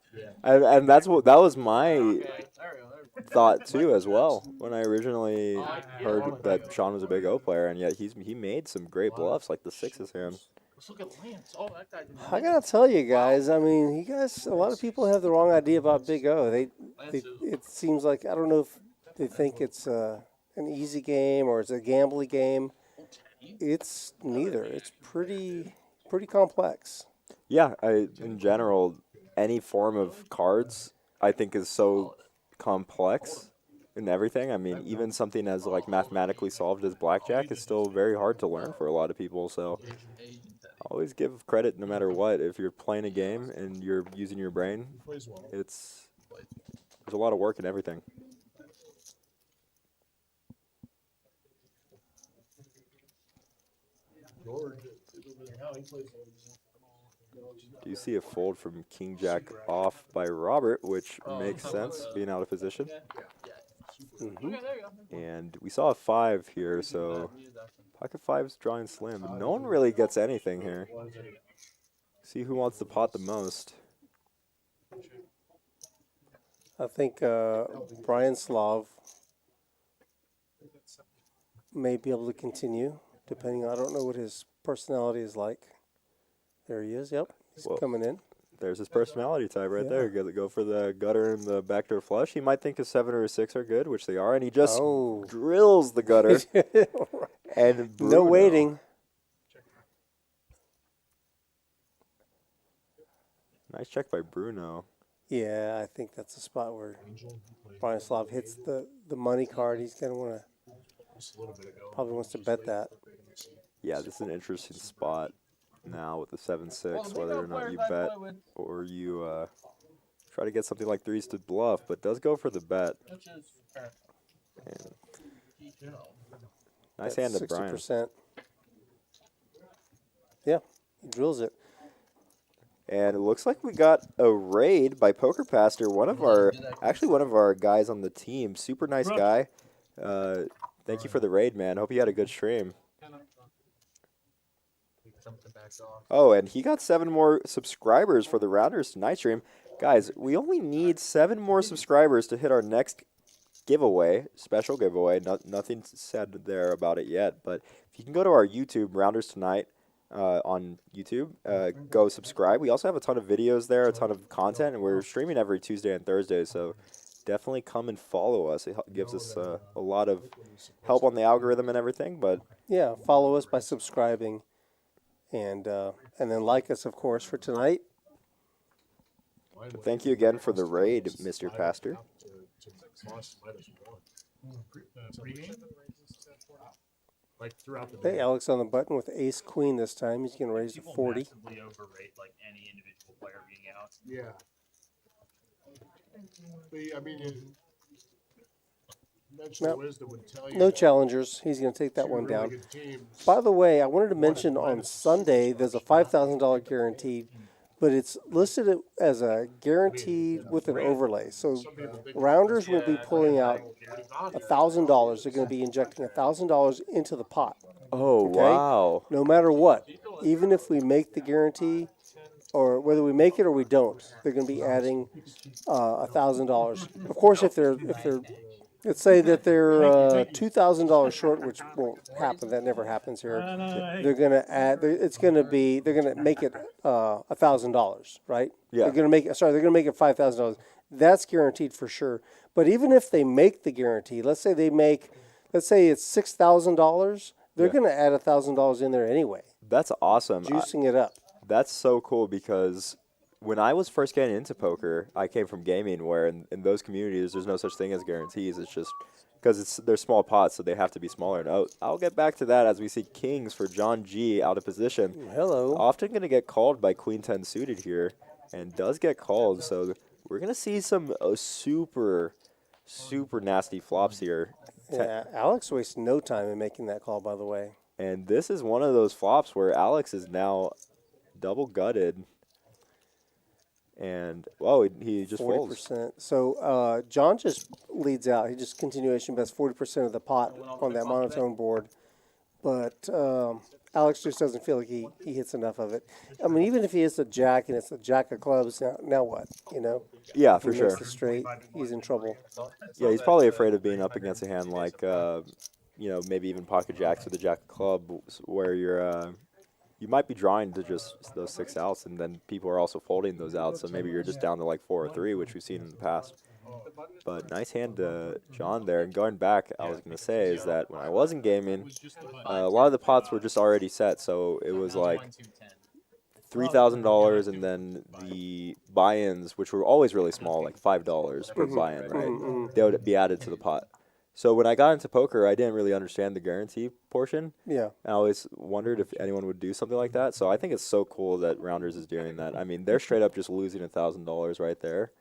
and that was my Okay, there we go. There we go. thought too as well when I originally heard that Sean was a big O player, and yet he made some great bluffs like the sixes hand. Let's look at Lance. Oh, that guy's I gotta tell you guys, I mean, a lot of people have the wrong idea about Big O. It seems like, I don't know if they think it's an easy game or it's a gambly game. It's neither. It's pretty complex. Yeah, in general, any form of cards I think is so complex in everything. I mean, even something as like mathematically solved as blackjack is still very hard to learn for a lot of people. So always give credit no matter what. If you're playing a game and you're using your brain, there's a lot of work in everything. Do you see a fold from King Jack off by Robert, which makes sense, being out of position? Mm-hmm. Okay, there you go. And we saw a 5 here, so pocket 5's drawing slim. But no one really gets anything here. See who wants to pot the most. I think Brian Slav may be able to continue, depending on, I don't know what his personality is like. There he is, yep, he's Whoa. coming in. There's his personality type right Yeah. there. Go for the gutter and the backdoor flush. He might think a 7 or a 6 are good, which they are, and he just drills the gutter. And No Bruno. waiting. Nice check by Bruno. Yeah, I think that's a spot where Brian Slav hits the money card. He's going to want to, probably wants to bet that. Yeah, this is an interesting spot now with the 7-6, whether or not you bet or you try to get something like 3s to bluff, but does go for the bet. Which is fair. And nice hand to Brian. 60%. Yeah, he drills it. And it looks like we got a raid by Poker Pastor, one of our guys on the team. Super nice guy. Thank you for the raid, man. Hope you had a good stream. Oh, and he got 7 more subscribers for the Rounders Tonight stream. Guys, we only need 7 more subscribers to hit our next giveaway, special giveaway. Nothing said there about it yet, but if you can go to our YouTube, Rounders Tonight, on YouTube, go subscribe. We also have a ton of videos there, a ton of content, and we're streaming every Tuesday and Thursday, so definitely come and follow us. It gives us a lot of help on the algorithm and everything, but Yeah, follow us by subscribing, and then like us, of course, for tonight. thank you again for the raid, Mr. Pastor. like throughout the Hey, day. Alex on the button with ace queen this time. He's going to raise to People 40. massively overrate like any individual player being out. Yeah. But, I mean, conventional Nope. wisdom would tell you No that challengers. He's going to take that two one really down. good teams. By the way, I wanted to One mention is on minus Sunday super there's a stars. $5,000 guaranteed, but it's listed as a guaranteed with an overlay. So Some people think rounders will be pulling out it's $1,000. They're going to be injecting $1,000 into the pot. Oh, Okay? wow. No matter what, even if we make the guarantee, or whether we make it or we don't, they're going to be adding $1,000. Of course, if they're let's say that they're $2,000 short, which won't happen. That never happens here. They're going to add. They're going to make it $1,000, right? Yeah. They're going to make it. Sorry, they're going to make it $5,000. That's guaranteed for sure. But even if they make the guarantee, let's say it's $6,000, they're Yeah. going to add $1,000 in there anyway, That's awesome. juicing it up. That's so cool because when I was first getting into poker, I came from gaming where in those communities there's no such thing as guarantees. It's just because they're small pots, so they have to be smaller. And I'll get back to that as we see kings for John G out of position. Hello. Often going to get called by Queen 10 suited here and does get called. So we're going to see some super nasty flops here. Yeah, Alex wasted no time in making that call, by the way. And this is one of those flops where Alex is now double gutted. And, he just folds. 40%. So John just leads out. He just continuation bets 40% of the pot on that monotone board. But Alex just doesn't feel like he hits enough of it. I mean, even if he hits a jack and it's a jack of clubs, now what? You know? Yeah, If for he sure. makes the straight, he's in trouble. Yeah, he's probably afraid of being up against a hand like, maybe even pocket jacks with a jack of clubs where you might be drawing to just those 6 outs, and then people are also folding those outs, so maybe you're just down to like 4 or 3, which we've seen in the past. But nice hand to John there. And going back, I was going to say is that when I wasn't gaming, a lot of the pots were just already set, so it was like $3,000, and then the buy-ins, which were always really small, like $5 per buy-in, right? They would be added to the pot. So when I got into poker, I didn't really understand the guarantee portion. Yeah. I always wondered if anyone would do something like that. So I think it's so cool that Rounders is doing that. I mean, they're straight up just losing $1,000 right there,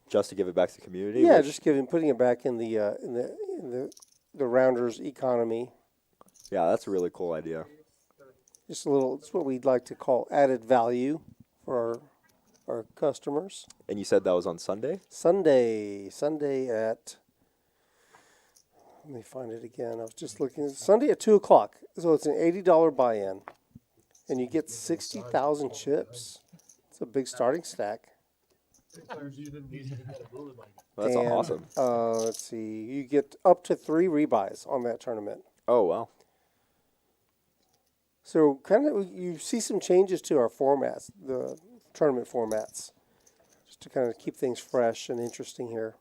just to give it back to the community. Yeah, which- just putting it back in the Rounders economy. yeah, that's a really cool idea. Just a little. It's what we'd like to call added value for our customers. And you said that was on Sunday? Sunday at. Let me find it again. I was just looking. Sunday at 2:00. So it's an $80 buy-in, and you get 60,000 chips. It's a big starting stack. Well, that's And, awesome. Let's see. You get up to 3 rebuys on that tournament. Oh, wow. So kind of you see some changes to our formats, the tournament formats, just to kind of keep things fresh and interesting here.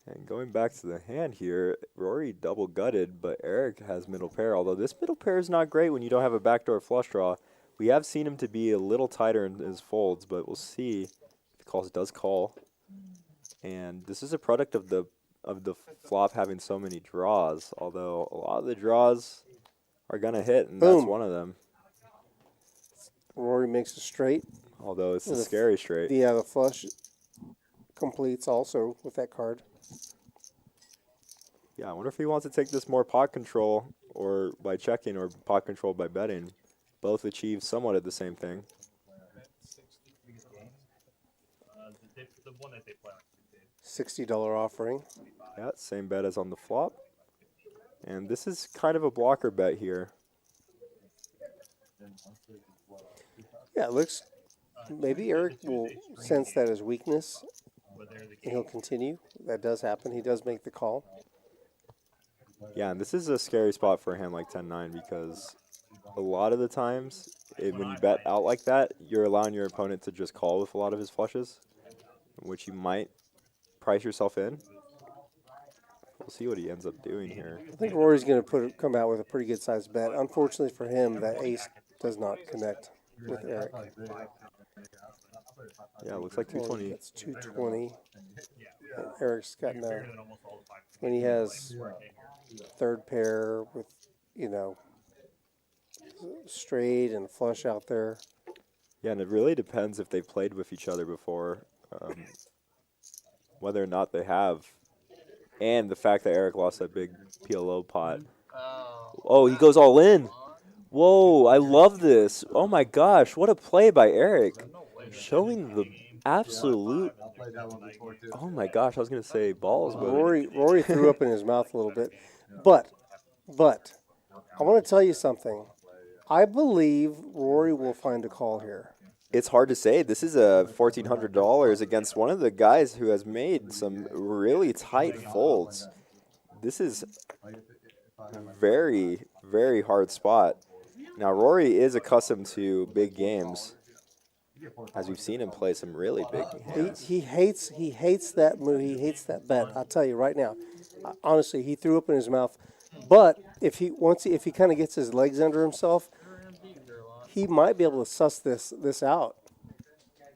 And going back to the hand here, Rory double gutted, but Eric has middle pair. Although this middle pair is not great when you don't have a backdoor flush draw. We have seen him to be a little tighter in his folds, but we'll see if he does call. And this is a product of the flop having so many draws. Although a lot of the draws are gonna hit, and that's Boom. one of them. Rory makes a straight. Although it's a With a scary straight. The flush completes also with that card. Yeah, I wonder if he wants to take this more pot control or by checking or pot control by betting. Both achieve somewhat of the same thing. The one that they play on $60 offering. Yeah, same bet as on the flop. And this is kind of a blocker bet here. Yeah, it looks. Maybe Eric will sense that as weakness, but they're the and he'll continue. That does happen. He does make the call. Yeah, and this is a scary spot for a hand like 10-9 because a lot of the times when you bet out like that, you're allowing your opponent to just call with a lot of his flushes, which you might price yourself in. We'll see what he ends up doing here. I think Rory's going to come out with a pretty good sized bet. Unfortunately for him, that ace does not connect with Eric. Yeah, it looks like 220. That's 220. And Eric's got no. bigger than almost all the 5. When he has third pair with you know, straight and flush out there. Yeah, and it really depends if they've played with each other before, whether or not they have, and the fact that Eric lost that big PLO pot. Oh, he goes all in. Whoa, I love this. Oh my gosh, what a play by Eric. Showing the absolute. Oh my gosh, I was going to say balls, but Rory threw up in his mouth a little bit. But I want to tell you something. I believe Rory will find a call here. it's hard to say. This is a $1,400 against one of the guys who has made some really tight folds. This is very, very hard spot. Now, Rory is accustomed to big games, as we've seen him play some really big hands. He hates that move. He hates that bet. I'll tell you right now. Honestly, he threw up in his mouth. But if he kind of gets his legs under himself, he might be able to suss this out.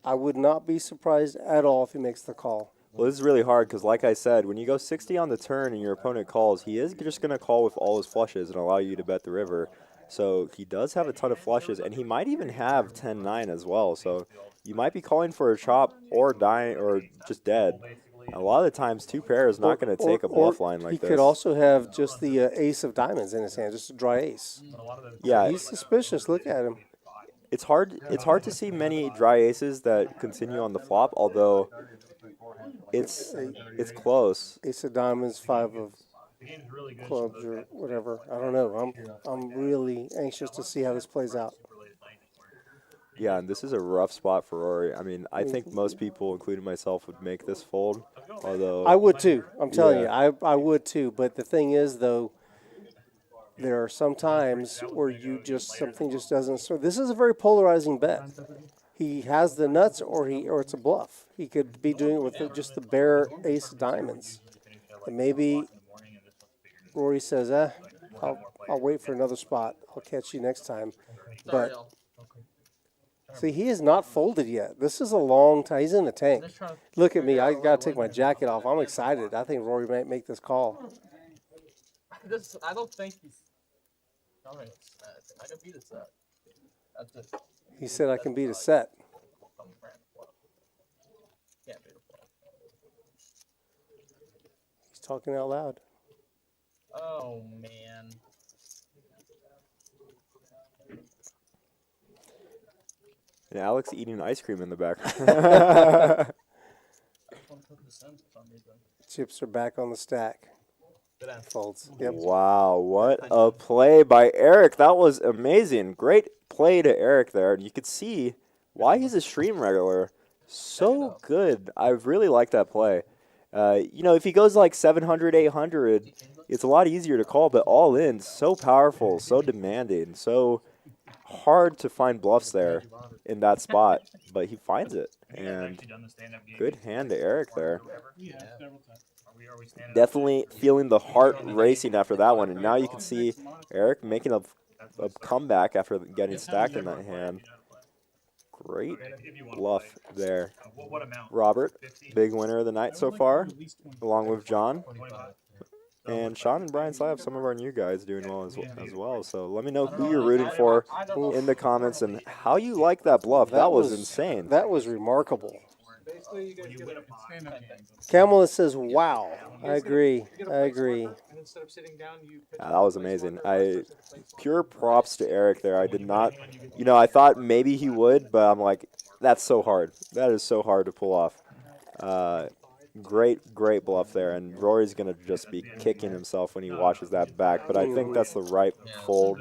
I would not be surprised at all if he makes the call. Well, this is really hard because, like I said, when you go 60 on the turn and your opponent calls, he is just going to call with all his flushes and allow you to bet the river. So he does have a ton of flushes, and he might even have 10-9 as well. So you might be calling for a chop or dying or just dead. A lot of the times, two pair is not going to take a bluff line like he this. could also have just the ace of diamonds in his hand, just a dry ace. Yeah, He's suspicious. Look at him. it's hard to see many dry aces that continue on the flop, although it's close. Ace of diamonds, five of clubs, or whatever. I don't know. I'm really anxious to see how this plays out. Yeah, and this is a rough spot for Rory. I mean, I think most people, including myself, would make this fold, although... I would too. I'm telling Yeah. you, I would too. But the thing is, though, there are some times where something just doesn't. So this is a very polarizing bet. He has the nuts, or it's a bluff. He could be doing it with just the bare ace of diamonds, and maybe Rory says, I'll wait for another spot. I'll catch you next time. But see, he is not folded yet. This is a long time. He's in the tank. Look at me. I got to take my jacket off. I'm excited. I think Rory might make this call. I don't think he's coming set. I can beat a set. That's it. He said I can beat a set. Can't beat a flop. He's talking out loud. Oh man. And Alex eating ice cream in the background. Chips are back on the stack. Folds. Yep. Wow, what a play by Eric. That was amazing. Great play to Eric there. And you could see why he's a stream regular. So good. I really like that play. If he goes like 700, 800, it's a lot easier to call, but all in, so powerful, so demanding, so hard to find bluffs there in that spot, but he finds it. And good hand to Eric there. Definitely feeling the heart racing after that one. And now you can see Eric making a comeback after getting stacked in that hand. Great bluff there. Robert, big winner of the night so far, along with John. And Sean and Brian still have some of our new guys doing well as well. So let me know who you're rooting for in the comments and how you like that bluff. That was insane. That was remarkable. Kamala says, wow. I agree. That was amazing. Pure props to Eric there. I did not, I thought maybe he would, but I'm like, that's so hard. That is so hard to pull off. Great bluff there, and Rory's going to just be kicking himself when he watches that back, but I think that's the right fold.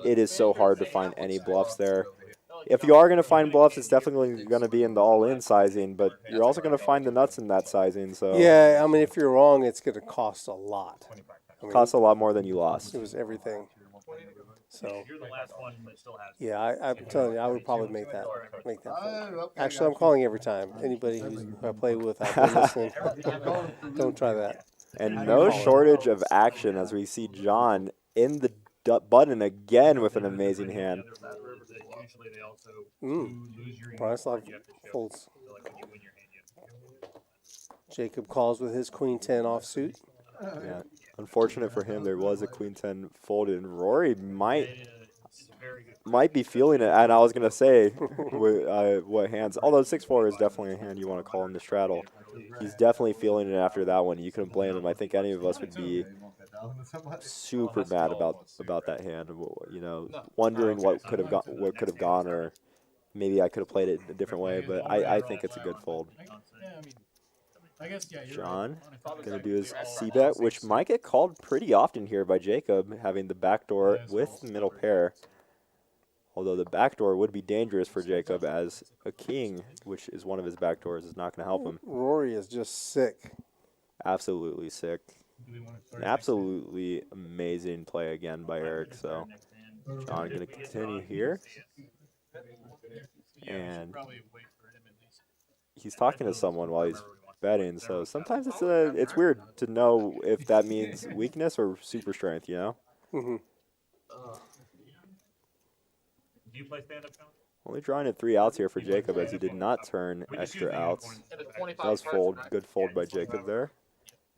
It is so hard to find any bluffs there. If you are going to find bluffs, it's definitely going to be in the all-in sizing, but you're also going to find the nuts in that sizing. So yeah, I mean, if you're wrong, it's going to cost a lot. Costs a lot more than you lost. It was everything. So yeah, I'm telling you, I would probably make that fold. Actually, I'm calling every time. Anybody who I play with, I've been listening. Don't try that. And no shortage of action as we see John in the button again with an amazing hand. Bronislav folds. Jacob calls with his queen 10 offsuit. Yeah. Unfortunate for him, there was a queen 10 folded, and Rory It's very good. might be feeling it. And I was gonna say, what hands? Although 6-4 is definitely a hand you want to call him to straddle. He's definitely feeling it after that one. You couldn't blame him. I think any of us would be super mad about that hand. You know, wondering what could have gone, or maybe I could have played it a different way. But I think it's a good fold. Yeah, I mean, I guess, yeah, you're John right. gonna do his c-bet, which might get called pretty often here by Jacob, having the backdoor with the middle pair. Although the backdoor would be dangerous for Jacob, as a king, which is one of his backdoors, is not going to help him. Rory is just sick. Absolutely sick. An absolutely amazing play again by Eric. So John going to continue here. And he's talking to someone while he's betting. So sometimes it's weird to know if that means weakness or super strength, you know? Mm-hmm. Do you play stand-up, John? Only drawing at 3 outs here for Jacob, as he did not turn extra outs. Does fold. Good fold by Jacob there.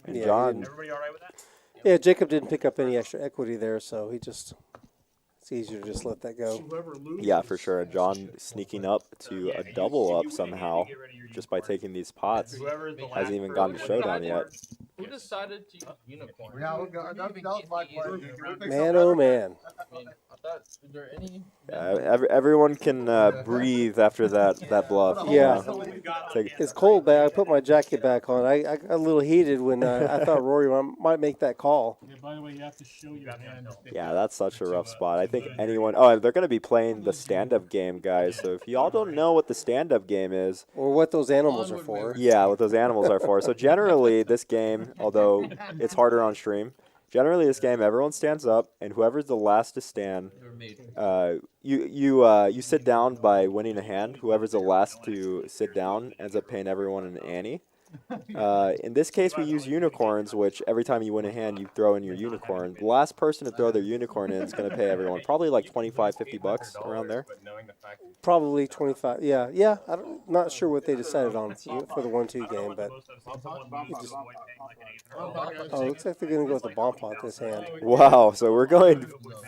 And Yeah, John, Everybody all right with that? Yeah, Jacob didn't pick up any extra equity there, so it's easier to just let that go. Whoever loses. yeah, for sure. And John sneaking up to a double up somehow just by taking these pots. Whoever's the last Hasn't even gotten to showdown yet. Who decided to use unicorn? Yeah, that was my question. Man, oh man. I mean, I thought, is there any? Everyone can breathe after that bluff. you Yeah. know? Take- It's cold back. I put my jacket back on. I got a little heated when I thought Rory might make that call. Yeah, by the way, you have to show your hand. Yeah, that's such a rough spot. I think anyone. Oh, and they're going to be playing the stand-up game, guys. So if y'all don't know what the stand-up game is, Or what those animals are for. yeah, what those animals are for. So generally, this game, although it's harder on stream, generally this game, everyone stands up, and whoever's the last to stand, you sit down by winning a hand. Whoever's the last to sit down ends up paying everyone an ante. In this case, we use unicorns, which every time you win a hand, you throw in your unicorn. The last person to throw their unicorn in is going to pay everyone probably like 25, 50 bucks around there. Probably 25. Yeah. Not sure what they decided on for the 1-2 game, but oh, looks like they're gonna go with the bomb pot this hand. Wow, so we're going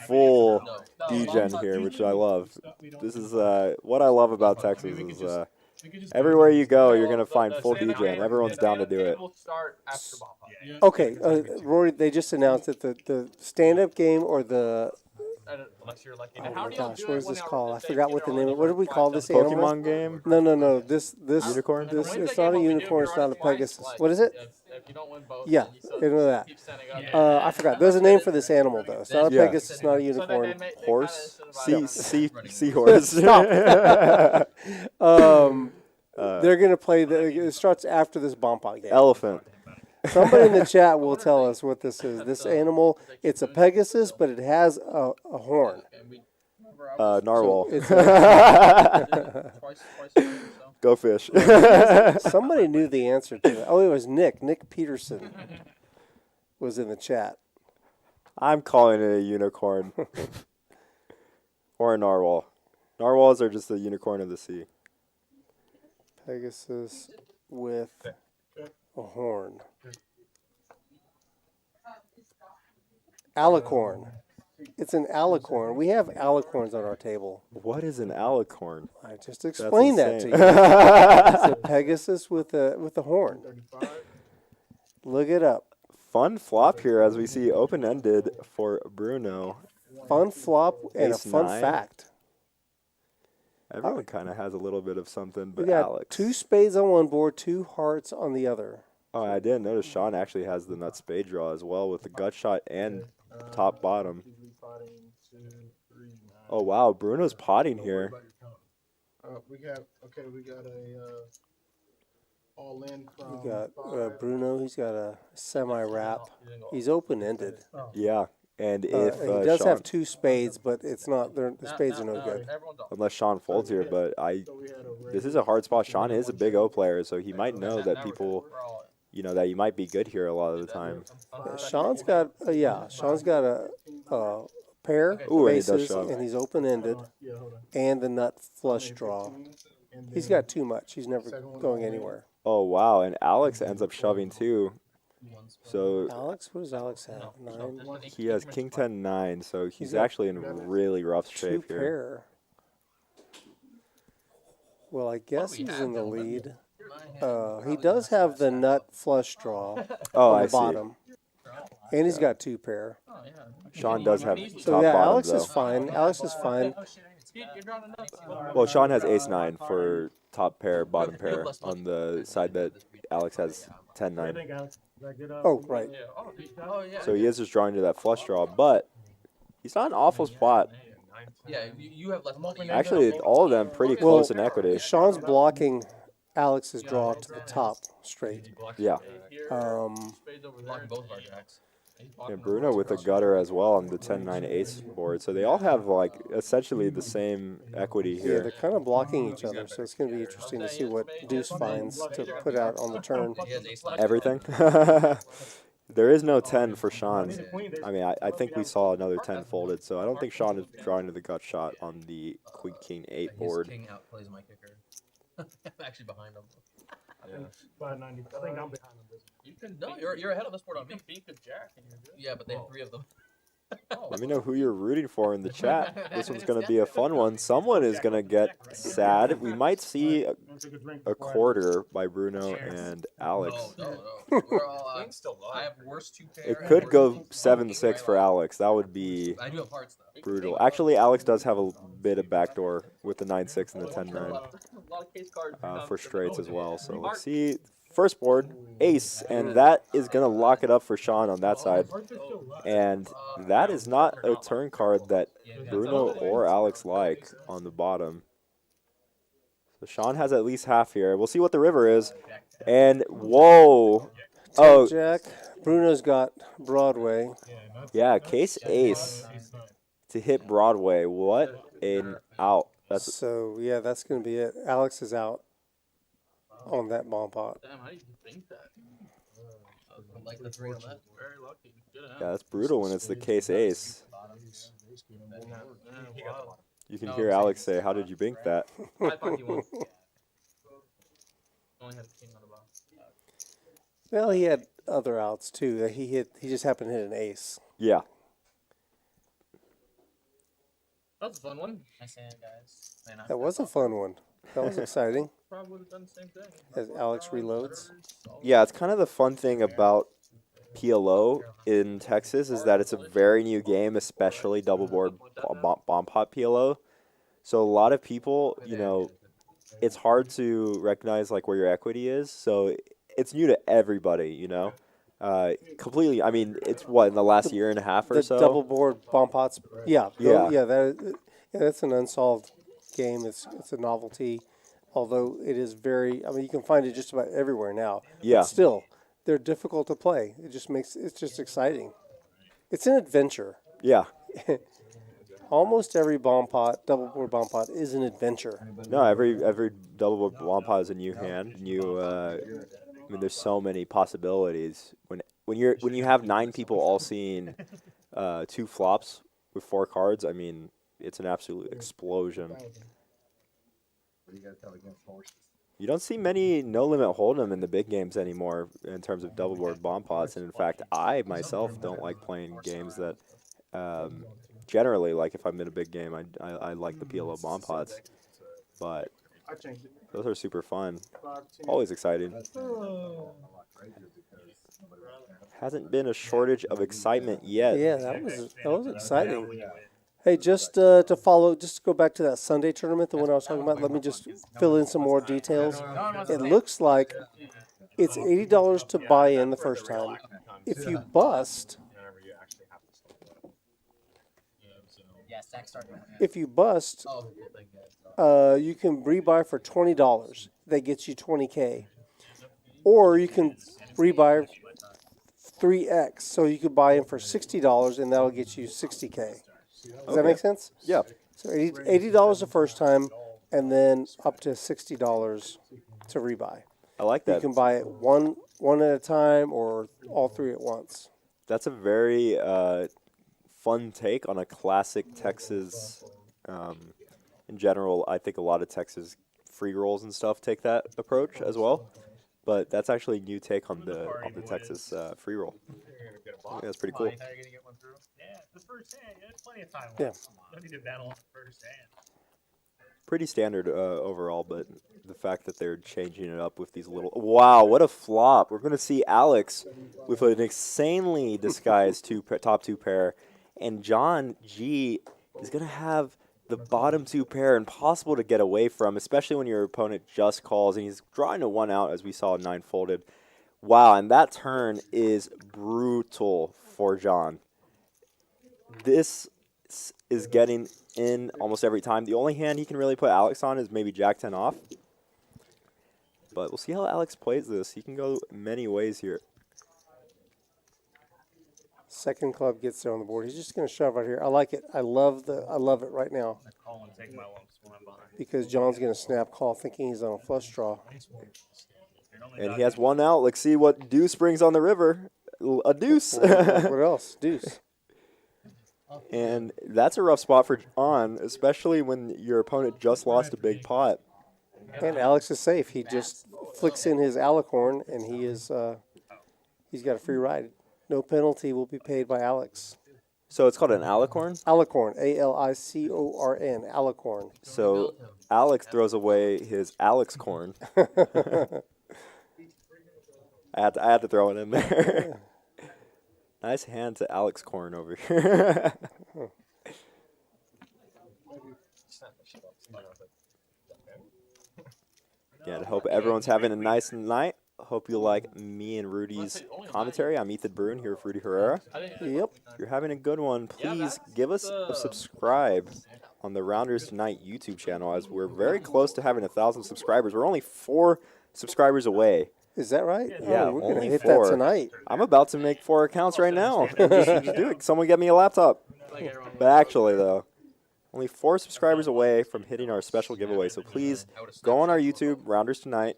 full degen here, which I love. This is what I love about Texas is everywhere you go, you're gonna find full degen. Everyone's down to do it. We'll start after bomb pot. Okay, Rory, they just announced that the stand-up game or the Unless you're lucky. oh Now, how my do y'all gosh, do what it is when this y'all- called? I if they forgot get what the on name. the What did we call this animal? Pokemon game? No. This Unicorn? This Win the it's game, not a what we do, unicorn. if It's you're not a on twice, Pegasus. like, What is it? If you don't win both, Yeah, then you I know that. keep sending up. I forgot. There's a name for this animal though. It's not a Yeah. Pegasus. It's not a unicorn. Horse? Seahorse. Stop. They're gonna play. It starts after this bomb pot game. Elephant. Somebody in the chat will tell us what this is. This animal, it's a Pegasus, but it has a horn. Narwhal. It's Go fish. somebody knew the answer to that. Oh, it was Nick. Nick Peterson was in the chat. I'm calling it a unicorn. Or a narwhal. Narwhals are just the unicorn of the sea. Pegasus with a horn. Alicorn. It's an alicorn. We have alicorns on our table. What is an alicorn? I just explained that to you. insane. It's a Pegasus with a horn. Look it up. Fun flop here as we see open-ended for Bruno. Fun flop and a Ace fun nine. fact. Everyone kind of has a little bit of something, We but got Alex. 2 spades on one board, 2 hearts on the other. Oh, I didn't notice Sean actually has the nut spade draw as well with the gut shot and top bottom. Oh, wow. Bruno's potting here. We got a all in from. We got Bruno. He's got a semi-wrap. He's open-ended. Yeah. And He if does Sean, have 2 spades, but it's not. The spades are no good. unless Sean folds here, but this is a hard spot. Sean is a big O player, so he might know that people, that you might be good here a lot of the time. Sean's got Sean's got a pair Ooh, of and he does aces, shove. and he's open-ended, and the nut flush draw. He's got too much. He's never going anywhere. Oh, wow. And Alex ends up shoving too. So Alex, what does Alex have? 9. he has king 10 9, so he's got actually in really rough 2 shape here. pair. Well, I guess he's in the lead. He does have the nut flush draw Oh, on I the see. bottom. And he's got 2 pair. Sean does have So top yeah, bottom Alex though. is fine. Alex is fine. Well, Sean has ace 9 for top pair, bottom pair on the side that Alex has 10 9. Oh, right. So he is just drawing to that flush draw, but he's not an awful spot. Yeah, you have less money. Actually, all of them pretty close in equity. Sean's blocking Alex's draw to the top straight. Yeah. Blocking both of our jacks. And Bruno with a gutter as well on the 10-9 ace board. So they all have like essentially the same equity Yeah, here. they're kind of blocking each other, so it's going to be interesting to see what Deuce finds to put out on the turn. He has ace nine. Everything. There is no 10 for Sean. I mean, I think we saw another 10 folded, so I don't think Sean is drawing to the gut shot on the Queen King 8 His board. king outplays my kicker. I'm actually behind him. I think I'm behind on this. You can no, you're ahead of this board on me. Beat the jack and you're good. Yeah, but they have 3 of them. Let me know who you're rooting for in the chat. This one's going to be a fun one. Someone is going to get sad. We might see a quarter by Bruno and Alex. No. We're all, I have worst 2 pair. It could go 7-6 for Alex. That would be I do have hearts though. brutal. Actually, Alex does have a bit of backdoor with the 9-6 and the 10-9 for straights as well. So let's see. First board, ace, and that is going to lock it up for Sean on that side. And that is not a turn card that Bruno or Alex like on the bottom. So Sean has at least half here. We'll see what the river is. And, whoa. Oh, Jack. Bruno's got Broadway. yeah, case ace to hit Broadway. What an out. That's So, yeah, that's going to be it. Alex is out on that bomb pot. Damn, how do you think that? I like the 3 on that. Very lucky. Good yeah, that's brutal when it's the case ace. wow. You can hear Alex say, "How did you bink that?" I thought he won. Only had a king on the bottom. Well, he had other outs too. He just happened to hit an ace. Yeah. That's a fun one. Nice hand, guys. Man, That was a fun one. That was exciting. Probably would have done the same thing. As Alex reloads. Yeah, it's kind of the fun thing about PLO in Texas is that it's a very new game, especially double board bomb pot PLO. So a lot of people, you know, it's hard to recognize like where your equity is. So it's new to everybody, you know. Completely. I mean, it's what in the last year and a half or The so. double board bomb pots. Yeah. Yeah. That's an unsolved game. It's a novelty. Although it is very, I mean, you can find it just about everywhere now. Yeah. But still, they're difficult to play. It's just exciting. It's an adventure. Yeah. Almost every bomb pot, double board bomb pot, is an adventure. No, every double board bomb pot is a new hand. New. I mean, there's so many possibilities when you have 9 people all seeing 2 flops with 4 cards. I mean, it's an absolute explosion. You don't see many no limit hold'em in the big games anymore in terms of double board bomb pots, and in fact, I myself don't like playing games that generally, like if I'm in a big game, I like the PLO bomb pots, but those are super fun, always exciting. Hasn't been a shortage of excitement yet. Yeah, that was exciting. Hey, just to go back to that Sunday tournament, the one I was talking about, let me just fill in some more details. It looks like it's $80 to buy in the first time. If you bust, you can rebuy for $20. That gets you $20K. Or you can rebuy 3X, so you could buy in for $60, and that'll get you $60K. Does that make sense? Yeah. So $80 the first time, and then up to $60 to rebuy. I like that. You can buy it one at a time or all 3 at once. That's a very fun take on a classic Texas. In general, I think a lot of Texas free rolls and stuff take that approach as well. but that's actually a new take on the Texas free roll. You're gonna get a I box. think that's pretty Come cool. on, you thought you were gonna get one through? Yeah, the first hand. There's plenty of time. Yeah. Left. Come on. Don't need to battle on the first hand. Pretty standard overall, but the fact that they're changing it up with these little... Wow, what a flop. We're going to see Alex with an insanely disguised top two pair, and John G is going to have the bottom two pair impossible to get away from, especially when your opponent just calls, and he's drawing a 1 out, as we saw 9 folded. Wow, and that turn is brutal for John. This is getting in almost every time. The only hand he can really put Alex on is maybe Jack 10 off. But we'll see how Alex plays this. He can go many ways here. Second club gets there on the board. He's just going to shove right here. I like it. I love it right now I call and take my lumps when I'm behind. because John's going to snap call thinking he's on a flush draw. And he has 1 out. Let's see what deuce brings on the river. A deuce. What else? Deuce. And that's a rough spot for John, especially when your opponent just lost a big pot. And Alex is safe. He just flicks in his alicorn, and he's got a free ride. No penalty will be paid by Alex. So it's called an alicorn? Alicorn, A-L-I-C-O-R-N, alicorn. So Alex throws away his Alex corn. I had to throw it in there. Nice hand to Alex corn over here. Yeah, I hope everyone's having a nice night. Hope you like me and Rudy's commentary. I'm Ethan Bruin here with Rudy Herrera. Yep. If you're having a good one, please give us a subscribe on the Rounders Tonight YouTube channel, as we're very close to having 1,000 subscribers. We're only 4 subscribers away. Is that right? Yeah, Oh, we're going to only hit 4. that tonight. I'm about to make 4 accounts right now. Just do it. Someone get me a laptop. But actually, though, only 4 subscribers away from hitting our special giveaway. So please go on our YouTube, Rounders Tonight,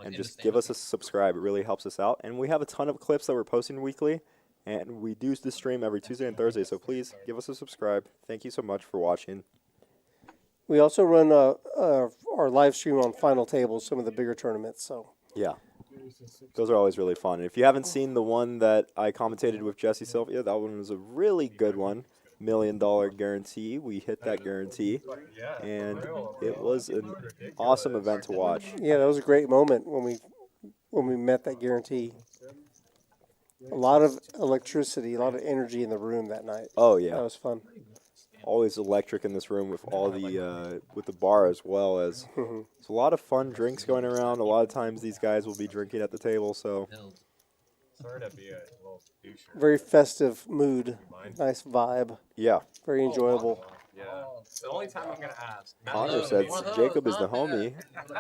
and just give us a subscribe. It really helps us out. And we have a ton of clips that we're posting weekly. And we do the stream every Tuesday and Thursday. So please give us a subscribe. Thank you so much for watching. We also run our live stream on Final Tables, some of the bigger tournaments. So Yeah. Those are always really fun. And if you haven't seen the one that I commentated with Jesse Sylvia, that one was a really good one. $1 million guarantee. We hit that guarantee, and it was an awesome event to watch. yeah, that was a great moment when we met that guarantee. A lot of electricity, a lot of energy in the room that night. Oh That yeah, was fun. always electric in this room with all the with the bar as well as. It's a lot of fun drinks going around. A lot of times these guys will be drinking at the table, so Sorry to be a little doucher. Very festive mood. Nice vibe. yeah. Very enjoyable. Yeah. The only time I'm gonna ask. Connor says Jacob is the homie.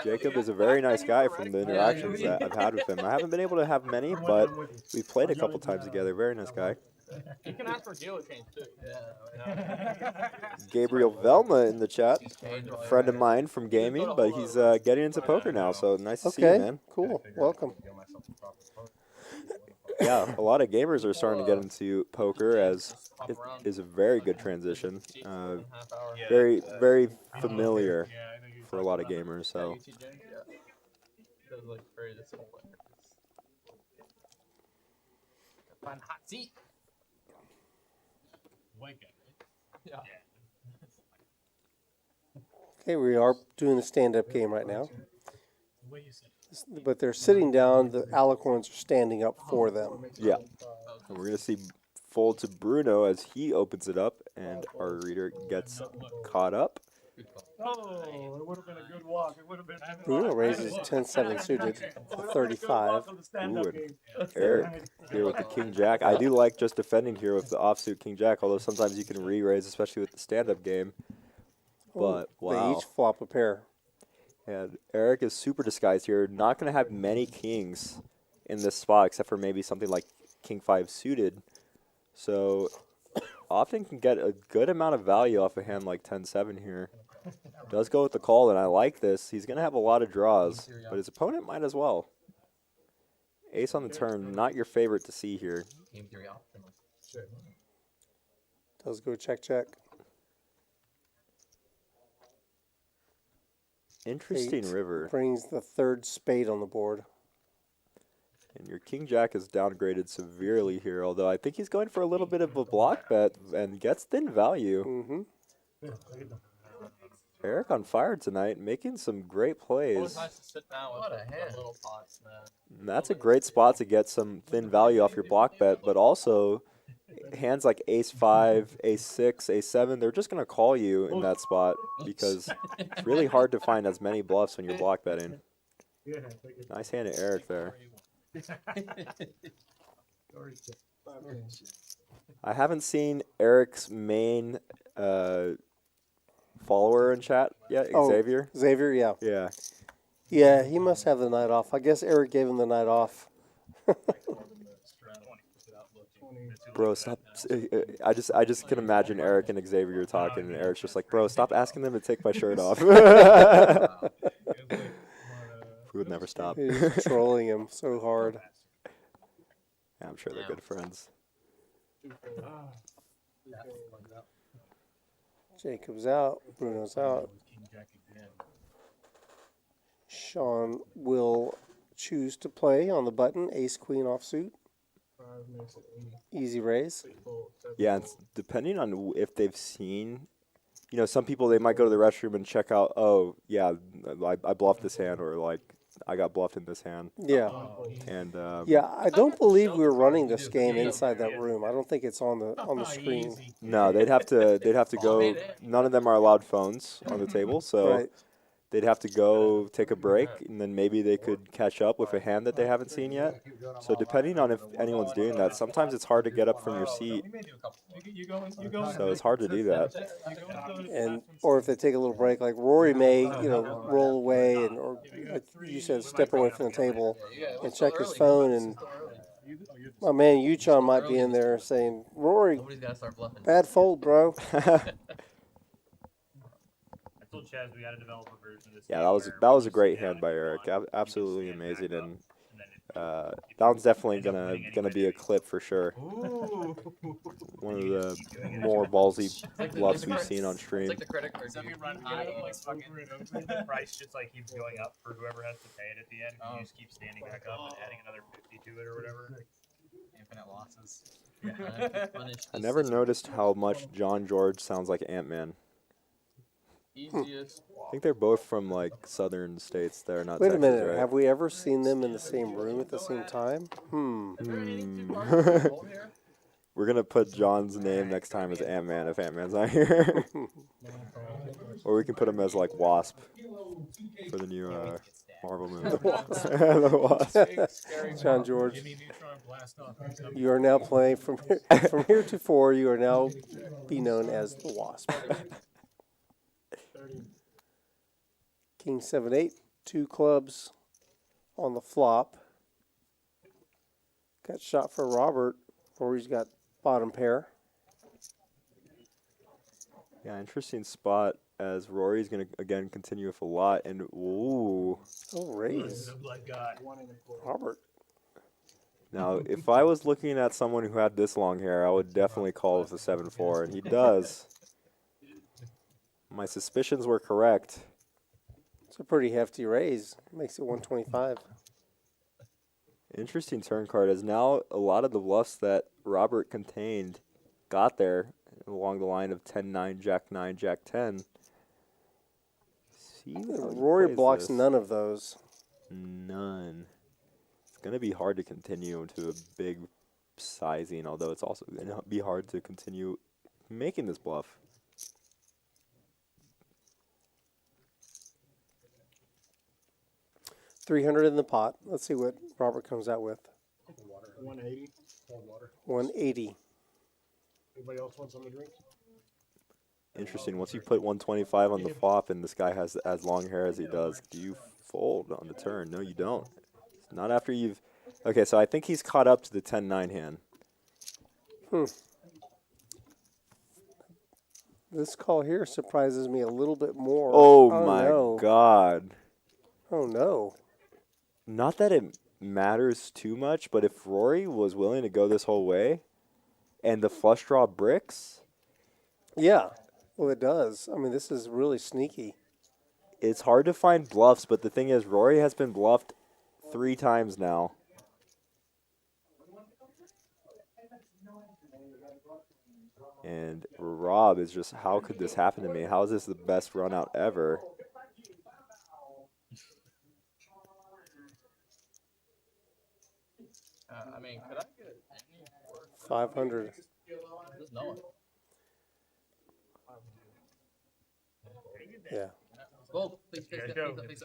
Jacob is a very nice guy from the interactions that I've had with him. I haven't been able to have many, but we've played a couple times together. Very nice guy. You can ask for dealer change too. Yeah. Gabriel Velma in the chat, friend of mine from gaming, but he's getting into poker now, so nice to see you, Okay, man. cool. Welcome. Yeah, a lot of gamers are starting to get into poker, as it is a very good transition. Very, very familiar Yeah, I know you. for a lot of gamers, so. That was like very disappointing. Find a hot seat. White guy, right? Yeah. Okay, we are doing the stand-up game right now. The way you said it. But they're sitting down. The alicorns are standing up for them. Yeah. And we're going to see fold to Bruno as he opens it up, and our reader gets caught up. Oh, it would have been a good walk. It would have been. Bruno raises 10-7 suited to 35. Ooh, and Eric here with the King Jack. I do like just defending here with the offsuit King Jack, although sometimes you can re-raise, especially with the stand-up game. But, They wow. each flop a pair. And Eric is super disguised here. Not going to have many kings in this spot, except for maybe something like King 5 suited. So often can get a good amount of value off a hand like 10-7 here. Does go with the call, and I like this. He's going to have a lot of draws, but his opponent might as well. Ace on the turn, not your favorite to see here. Does go check, check. Interesting 8 river. brings the third spade on the board. And your king jack is downgraded severely here, although I think he's going for a little bit of a block bet and gets thin value. Mm-hmm. Eric on fire tonight, making some great Always plays. nice to sit down with What a the hand. little pots, man. And that's a great spot to get some thin value off your block bet, but also hands like ace 5, ace 6, ace 7, they're just going to call you in that spot because it's really hard to find as many bluffs when you're block betting. Nice hand to Eric there. I haven't seen Eric's main follower in chat yet, Oh. Xavier. Xavier, yeah. Yeah. Yeah, he must have the night off. I guess Eric gave him the night off. Bro, stop. I just can imagine Eric and Xavier talking, and Eric's just like, bro, stop asking them to take my shirt off. We would never stop. He's trolling him so hard. Yeah, I'm sure they're good friends. Jacob's out. Bruno's out. Sean will choose to play on the button. Ace Queen offsuit. Easy raise. Yeah, it's depending on if they've seen, some people, they might go to the restroom and check out, oh, yeah, I bluffed this hand, or like, I got bluffed in this hand. Yeah. And Yeah, I don't believe we're running this game inside that room. I don't think it's on the screen. no, they'd have to go. None of them are allowed phones on the table, so Right. they'd have to go take a break, and then maybe they could catch up with a hand that they haven't seen yet. So depending on if anyone's doing that, sometimes it's hard to get up from your seat. So it's hard to do that. And or if they take a little break, like Rory may, roll away and or like you said, step away from the table and check his phone, and my man Yuchon might be in there saying, Rory, Nobody's got to start bluffing. bad fold, bro. I told Chaz we got to develop a version of this. Yeah, game that where was we a great stand hand by on the Eric. front, Absolutely you can amazing, stand back and up, then that one's definitely gonna be a clip for sure. Ooh. One of the more ballsy bluffs we've seen on It's stream. like the credit card. So if you run I into it, like is fucking the price just like keeps going up for whoever has to pay it at the end. And you just keep standing back up and adding another 50 to it or whatever. Infinite losses. I never noticed how much John George sounds like Ant-Man. Easiest. I think they're both from like southern states. They're not Wait a Texas, minute, right? have we ever seen them in the same room at the same time? We're gonna put John's name next time as Ant-Man if Ant-Man's not here. Or we can put him as like Wasp for the new Marvel movie. The Wasp. John George, you are now playing from here to 4. You are now be known as the Wasp. King 7-8, 2 clubs on the flop. Got shot for Robert. Rory's got bottom pair. Yeah, interesting spot as Rory's gonna again continue with a lot, and ooh. Oh, raise. Robert. Now, if I was looking at someone who had this long hair, I would definitely call with a 7-4, and he does. My suspicions were correct. It's a pretty hefty raise. Makes it 125. Interesting turn card, as now a lot of the bluffs that Robert contained got there along the line of 10-9, Jack-9, Jack-10. See how he Rory plays blocks this. none of those. None. It's going to be hard to continue into a big sizing, although it's also going to be hard to continue making this bluff. $300 in the pot. Let's see what Robert comes out with. 180. Cold water. 180. Anybody else want something to drink? Interesting. Once you put 125 on the flop and this guy has as long hair as he does, do you fold on the turn? No, you don't. Not after you've... Okay, so I think he's caught up to the 10-9 hand. This call here surprises me a little bit more. Oh my no. God. Oh, no. Not that it matters too much, but if Rory was willing to go this whole way and the flush draw bricks, Yeah. Well, it does. I mean, this is really sneaky. it's hard to find bluffs, but the thing is, Rory has been bluffed 3 times now. And Rob is just, how could this happen to me? How is this the best run out ever? I mean, could I get any more? 500. Just no one. Yeah. Go, please, please, Yeah, please, go. please, please.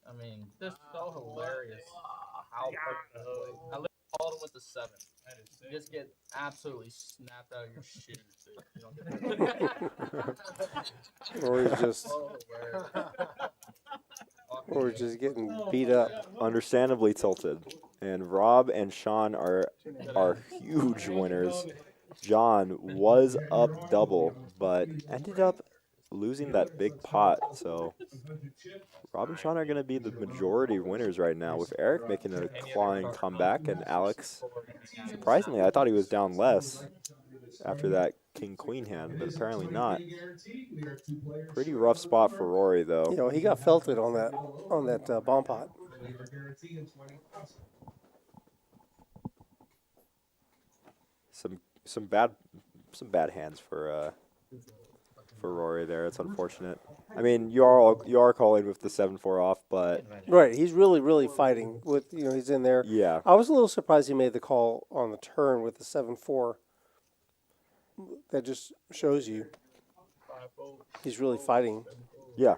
I mean, this is so hilarious. How I literally called him with the 7. You just get absolutely snapped out of your shoes, dude. You don't get Rory's just, so hilarious. Rory's just getting beat up. Understandably tilted. And Rob and Sean are huge winners. John was up double, but ended up losing that big pot. So Rob and Sean are going to be the majority winners right now, with Eric making a clawing comeback and Alex, surprisingly, I thought he was down less after that king-queen hand, but apparently not. Pretty rough spot for Rory, though. You know, he got felted on that bomb pot. Some bad hands for Rory there. It's unfortunate. I mean, you are calling with the 7-4 off, but Right, he's really fighting with, you know, he's in there. yeah, I was a little surprised he made the call on the turn with the 7-4. That just shows you he's really fighting. yeah.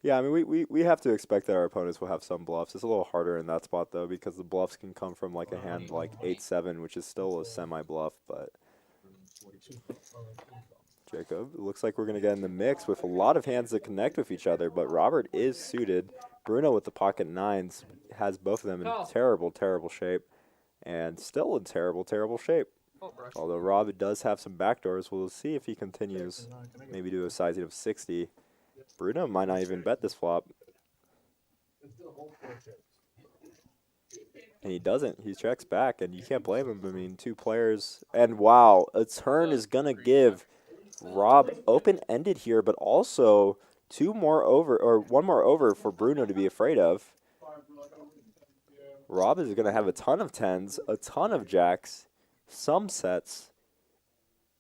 Yeah, I mean, we have to expect that our opponents will have some bluffs. It's a little harder in that spot, though, because the bluffs can come from, like, a hand like 8-7, which is still a semi-bluff, but Jacob, it looks like we're going to get in the mix with a lot of hands that connect with each other, but Robert is suited. Bruno with the pocket 9s has both of them in terrible shape, and still in terrible shape. Although Rob does have some backdoors, we'll see if he continues. Maybe do a sizing of 60. Bruno might not even bet this flop. And he doesn't. He checks back, and you can't blame him. I mean, 2 players. And wow, a turn is going to give Rob open-ended here, but also 2 more over, or 1 more over for Bruno to be afraid of. Rob is going to have a ton of 10s, a ton of jacks, some sets,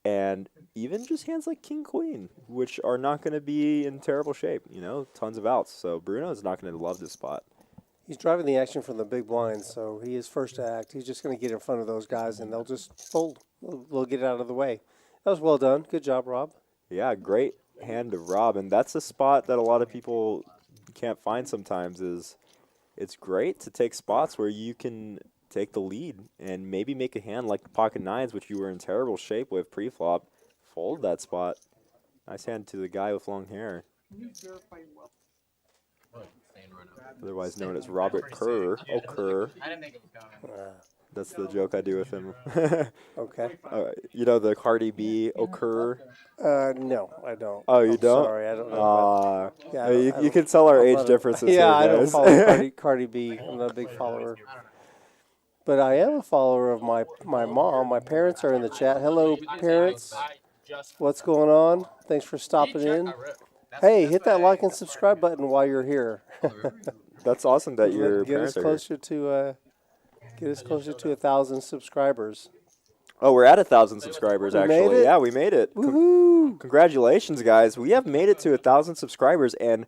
and even just hands like King Queen, which are not going to be in terrible shape. You know, tons of outs. So Bruno is not going to love this spot. He's driving the action from the big blinds, so he is first to act. He's just going to get in front of those guys, and they'll just fold. They'll get it out of the way. That was well done. Good job, Rob. Yeah, great hand of Rob, and that's a spot that a lot of people can't find sometimes. Is it's great to take spots where you can take the lead and maybe make a hand like the pocket 9s, which you were in terrible shape with pre-flop. Fold that spot. Nice hand to the guy with long hair, otherwise known as Robert Kerr. Oh, Kerr. I didn't think it was going. That's the joke I do with him. Okay. You know the Cardi B occur? No, I don't. Oh, you I'm don't? Sorry, I don't know. Yeah, you can tell our age differences here, I don't guys. follow Cardi B. I'm not a big follower. But I am a follower of my mom. My parents are in the chat. Hello, parents. What's going on? Thanks for stopping in. Hey, hit that like and subscribe button while you're here. That's awesome that your Get us parents are here. closer to get us closer to 1,000 subscribers. Oh, we're at 1,000 subscribers, We actually. made it? Yeah, we made it. Woohoo! Congratulations, guys. We have made it to 1,000 subscribers, and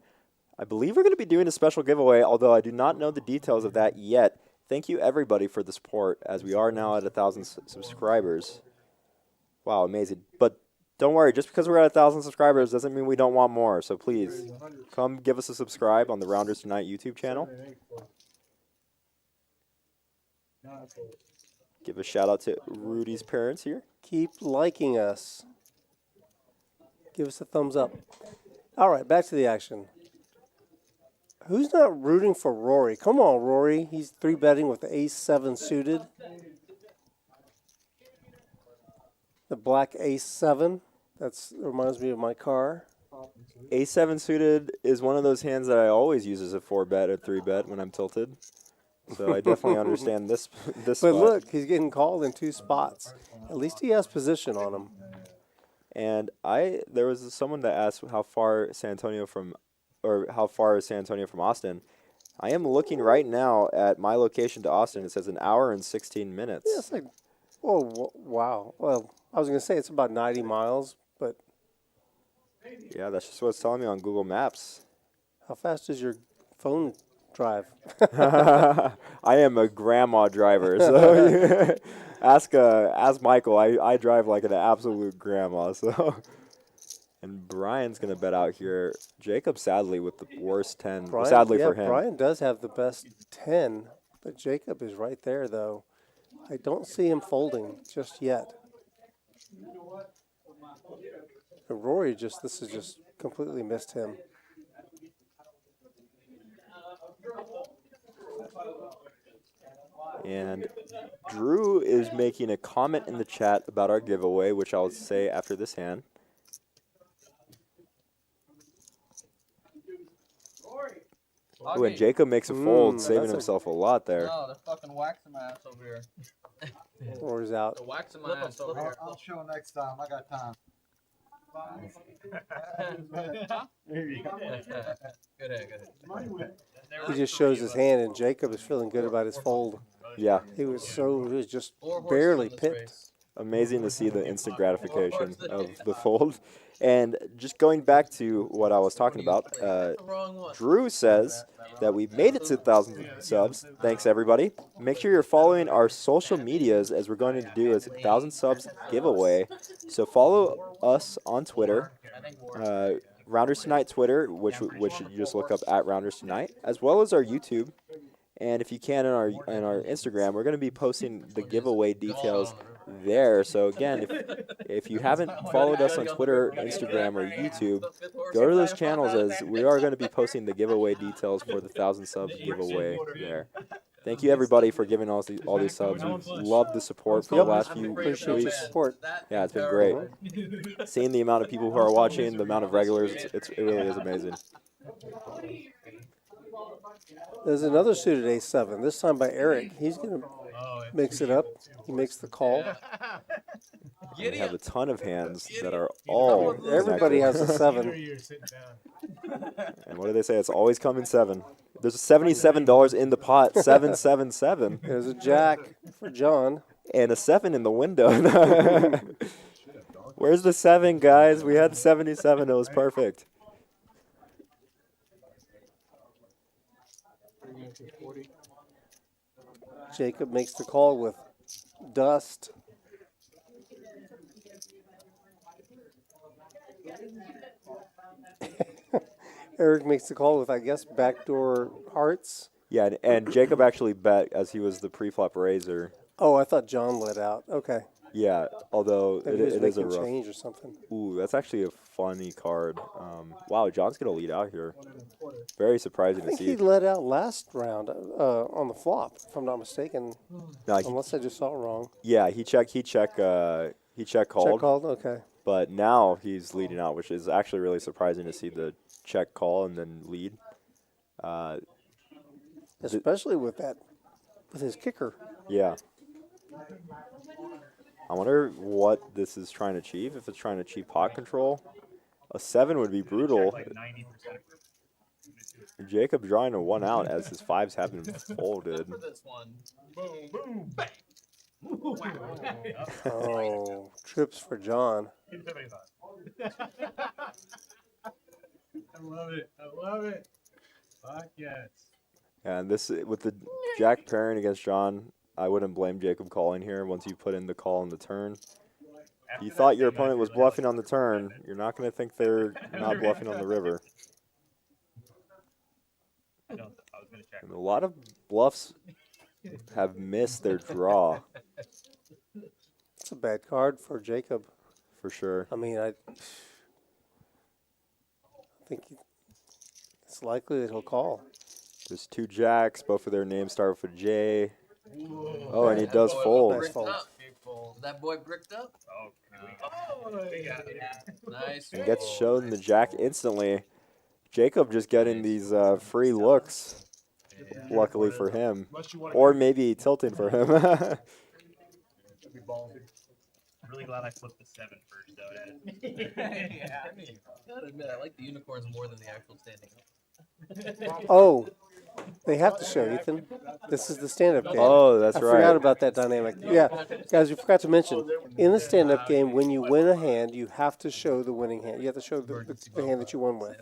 I believe we're going to be doing a special giveaway, although I do not know the details of that yet. Thank you, everybody, for the support, as we are now at 1,000 subscribers. Wow, amazing. But don't worry, just because we're at 1,000 subscribers doesn't mean we don't want more. So please, come give us a subscribe on the Rounders Tonight YouTube channel. Give a shout out to Rudy's parents here. Keep liking us. Give us a thumbs up. All right, back to the action. Who's not rooting for Rory? Come on, Rory. He's 3-betting with the ace-7 suited. The black ace-7. That reminds me of my car. A7 suited is one of those hands that I always use as a 4-bet or 3-bet when I'm tilted. So I definitely understand this But spot. look, he's getting called in 2 spots. At least he has position on him. And there was someone that asked how far is San Antonio from Austin. I am looking right now at my location to Austin. It says an hour and 16 minutes. Yeah, it's like, oh, wow. Well, I was going to say it's about 90 miles, but Yeah, that's just what it's telling me on Google Maps. how fast does your phone drive? I am a grandma driver, so ask Michael. I drive like an absolute grandma. So, and Brian's gonna bet out here. Jacob, sadly, with the worst 10. Brian, Sadly yeah, for him. Brian does have the best 10, but Jacob is right there, though. I don't see him folding just yet. And Rory this has just completely missed him. And Drew is making a comment in the chat about our giveaway, which I'll say after this hand. Ooh, and Jacob makes a fold, saving that's himself a lot there. No, they're fucking waxing my ass over here. Rory's out. They're waxing my ass over here. I'll show next time. I got time. Good head. He just shows his hand, and Jacob is feeling good about his fold. Yeah, He was just Four horses barely in this pipped. race. amazing to see the instant gratification of the fold. And just going back to what I was talking about, Wrong one. Drew says that we've made it to 1,000 subs. Thanks, everybody. Make sure you're following our social medias as we're going to do a 1,000 subs giveaway. So follow us on Twitter, Rounders Tonight Twitter, which you just look up at Rounders Tonight, as well as our YouTube. And if you can, on our Instagram, we're going to be posting the giveaway details there. So again, if you haven't followed us on Twitter, Instagram, or YouTube, go to those channels as we are going to be posting the giveaway details for the 1,000 subs giveaway there. Thank you everybody for giving all these subs. We've loved the support for the last few Appreciate your weeks. support. Yeah, it's been great. Seeing the amount of people who are watching, the amount of regulars, it really is amazing. There's another suited A7, this time by Eric. He's going to mix it up. He makes the call. We have a ton of hands that are all Everybody connected. has a 7. And what do they say? It's always coming 7. There's $77 in the pot. 777. There's a jack for John. And a 7 in the window. Where's the 7, guys? We had 77. It was perfect. Jacob makes the call with dust. Eric makes the call with, I guess, backdoor hearts. Yeah, and Jacob actually bet as he was the pre-flop raiser. Oh, I thought John let out. Okay. Yeah, although Maybe he was it is a making rough. change or something. Ooh, that's actually a funny card. Wow, John's going to lead out here. Very surprising I to think see. he let out last round on the flop, if I'm not mistaken. No, Unless I just saw it wrong. yeah, he check called. Check called? Okay. But now he's leading out, which is actually really surprising to see the check call and then lead. Especially with his kicker. Yeah. I wonder what this is trying to achieve. If it's trying to achieve pot control, a 7 would be brutal. Like 90% of Jacob drawing a 1 out as his 5s have been folded. For this one. boom, boom, bang. Oh, trips for John. I love it. I love it. Fuck yes. And this, with the Jack pairing against John, I wouldn't blame Jacob calling here once you put in the call on the turn. If you thought your opponent was bluffing on the turn, you're not going to think they're not bluffing on the river. I was gonna check. And a lot of bluffs have missed their draw, It's a bad card for Jacob. for sure. I mean, I think it's likely that he'll call. There's 2 Jacks, both of their names start with a J. Oh, and he does fold. Nice fold. That boy bricked up. Oh, Nice. And gets shown the Jack instantly. Jacob just getting these free looks, luckily for him. Or maybe tilting for him. really glad I flipped the 7 first, though. Yeah. I gotta admit, I like the unicorns more than the actual standing up. Oh, They have to show, Ethan. This is the stand-up game. Oh, that's I right. forgot about that dynamic. Yeah, guys, we forgot to mention, in the stand-up game, when you win a hand, you have to show the winning hand. You have to show the hand that you won with.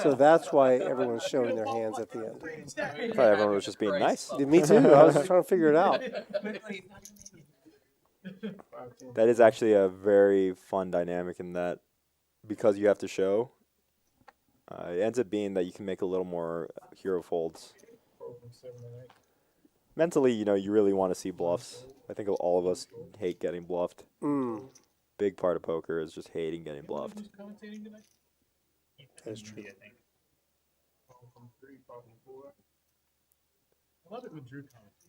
So that's why everyone's showing their hands at the end. I thought everyone was just being nice. Me too. I was just trying to figure it out. That is actually a very fun dynamic in that because you have to show, it ends up being that you can make a little more hero folds. Mentally, you really want to see bluffs. I think all of us hate getting bluffed. Big part of poker is just hating getting bluffed. That is true. I think. I love it when Drew comes.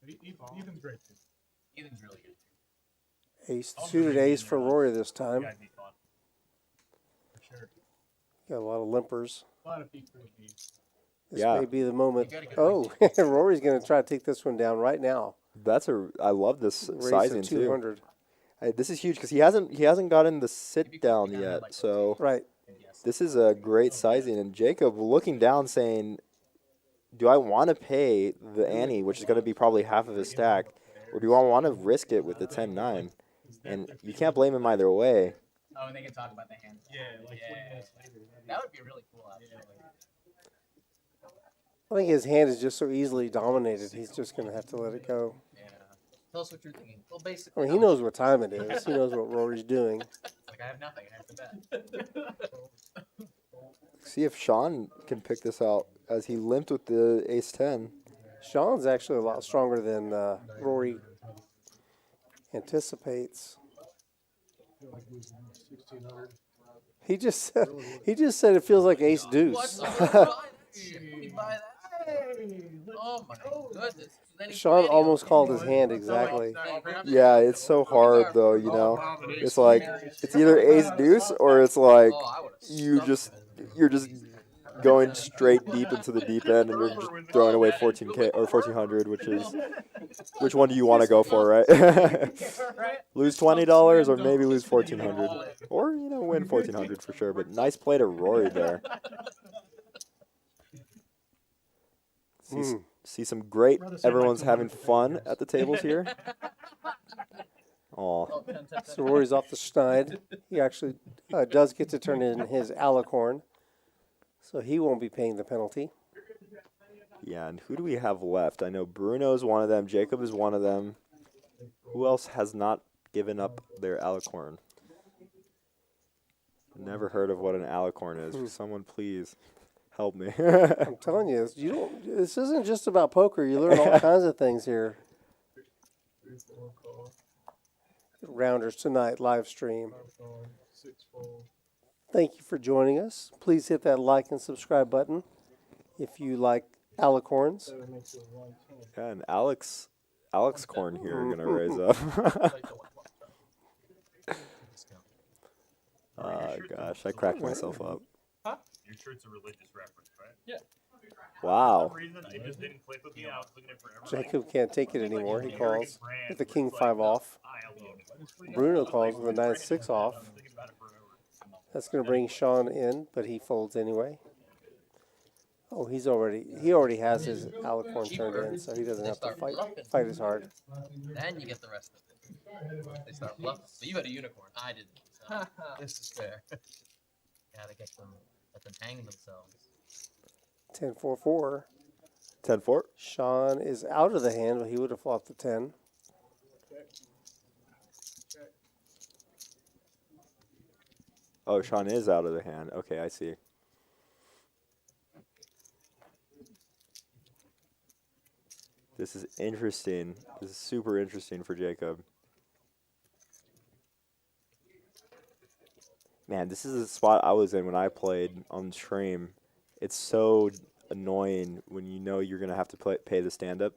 Ethan's great too. Ethan's really good. Ace, suited ace for Rory this time. Yeah, it'd be fun. For sure. Got a lot of limpers. A lot of people need. This Yeah. may be the moment. You gotta get Oh, Rory's going to try to take this one down right now. I love this Raise sizing to too. 200. This is huge because he hasn't gotten the sit down yet. So Right. this is a great sizing. And Jacob looking down saying, do I want to pay the ante, which is going to be probably half of his stack, or do I want to risk it with the 10-9? And you can't blame him either way. Oh, and they can talk about the hand. Yeah, like 20 minutes later. That would be really cool, actually. I think his hand is just so easily dominated, he's just going to have to let it go. Yeah. Tell us what you're thinking. Well, I basically, mean, he knows what time it is. He knows what Rory's doing. Like, I have nothing. I have to bet. See if Sean can pick this out as he limped with the ace-10. Sean's actually a lot stronger than Rory anticipates. I feel like losing 1,600. He just said it feels like ace deuce. What? Buy that shit. We buy that. Oh my goodness. Then he Sean played it. almost called his hand exactly. Yeah, it's so hard though, It's like it's either ace deuce or it's like Oh, I would've you're just going straight deep into the deep end and you're just throwing away 14K or 1400, which one do you want to go for, right? Lose $20 or maybe lose 1400, or win 1400 for sure. But nice play to Rory there. See some great. Everyone's having fun at the tables here. Oh, So Rory's off the schneid. He actually does get to turn in his alicorn, so he won't be paying the penalty. yeah. And who do we have left? I know Bruno's one of them. Jacob is one of them. Who else has not given up their alicorn? Never heard of what an alicorn is. Someone please help me. I'm telling you, this isn't just about poker. You learn all kinds of things here. Rounders tonight live stream. 6-fold. Thank you for joining us. Please hit that like and subscribe button if you like alicorns. So it makes it 110. Yeah, and Alex Corn here are gonna raise up. Gosh, I cracked myself up. You're sure it's a religious reference, right? Yeah. For Wow. some reason, it just didn't click with me. I was looking at it forever. Jacob can't take it anymore. He calls with the king 5 off. I love it. Bruno calls with the 9-6 off. Thinking about it forever. That's going to bring Sean in, but he folds anyway. Oh, he already has his alicorn turned in, so he doesn't have to fight as hard. Then you get the rest of it. They start bluffing. So you had a unicorn. I didn't. So this is fair. Gotta let them hang themselves. 10-4-4. 10-4. Sean is out of the hand, but he would have flopped the 10. Oh, Sean is out of the hand. Okay, I see. This is interesting. This is super interesting for Jacob. Man, this is the spot I was in when I played on stream. It's so annoying when you know you're going to have to pay the stand-up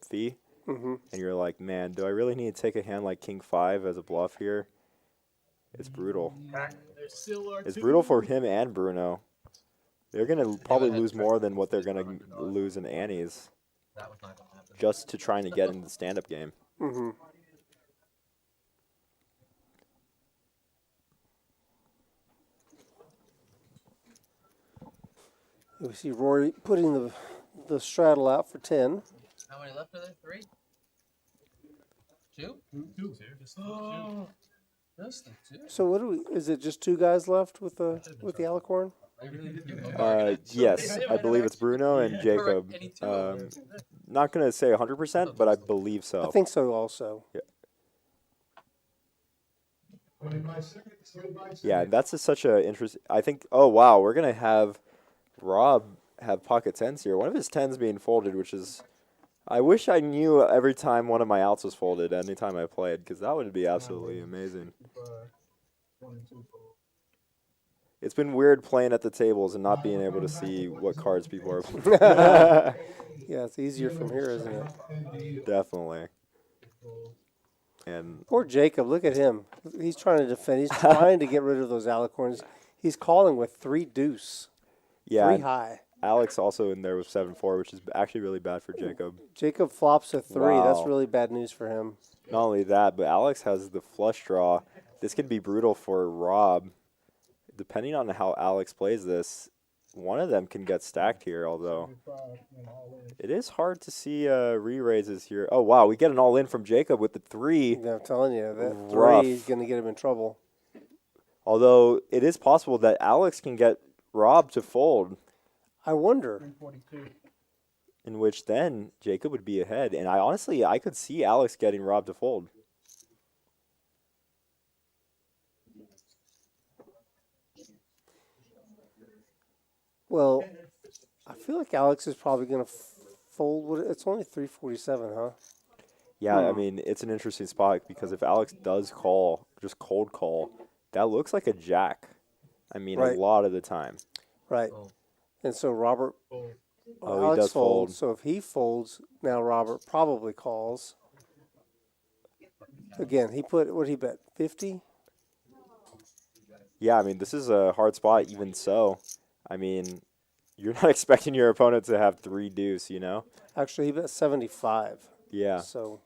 fee. Mm-hmm. And you're like, man, do I really need to take a hand like King 5 as a bluff here? It's brutal. It's brutal for him and Bruno. They're going to probably lose more than what they're going to lose in antes That was not gonna happen. just to trying to get in the stand-up game. Mm-hmm. We see Rory putting the straddle out for 10. How many left are there? 3? 2? Two. Just two. Just the 2. So what do we? Is it just 2 guys left with the alicorn? Yes, I believe it's Bruno and Jacob. Not gonna say 100%, but I believe so. I think so also. Yeah. Yeah, that's such a interest. I think. Oh wow, we're gonna have Rob have pocket tens here. One of his tens being folded, which is. I wish I knew every time one of my outs was folded anytime I played, because that would be absolutely amazing. It's been weird playing at the tables and not being able to see what cards people are playing. Yeah, it's easier from here, isn't it? Definitely. And Poor Jacob, look at him. He's trying to defend. He's trying to get rid of those alicorns. He's calling with 3 deuce. yeah, 3 high. Alex also in there with 7-4, which is actually really bad for Jacob. Jacob flops a 3. Wow. That's really bad news for him. Not only that, but Alex has the flush draw. This can be brutal for Rob. Depending on how Alex plays this, one of them can get stacked here, although it is hard to see re-raises here. Oh, wow, we get an all-in from Jacob with the 3. Yeah, I'm telling you, that Rough. 3 is going to get him in trouble. Although it is possible that Alex can get Rob to fold, I wonder. in which then Jacob would be ahead. And I could see Alex getting Rob to fold. Well, I feel like Alex is probably going to fold. It's only 347, huh? Yeah, I mean, it's an interesting spot because if Alex does call, just cold call, that looks like a jack. I mean, Right. a lot of the time. Right. And so Robert, Oh, Alex he does fold. folds. So if he folds, now Robert probably calls. Again, he put, what did he bet, 50? Yeah, I mean, this is a hard spot even so. I mean, you're not expecting your opponent to have 3 deuce, you know? Actually, he bet 75. Yeah. So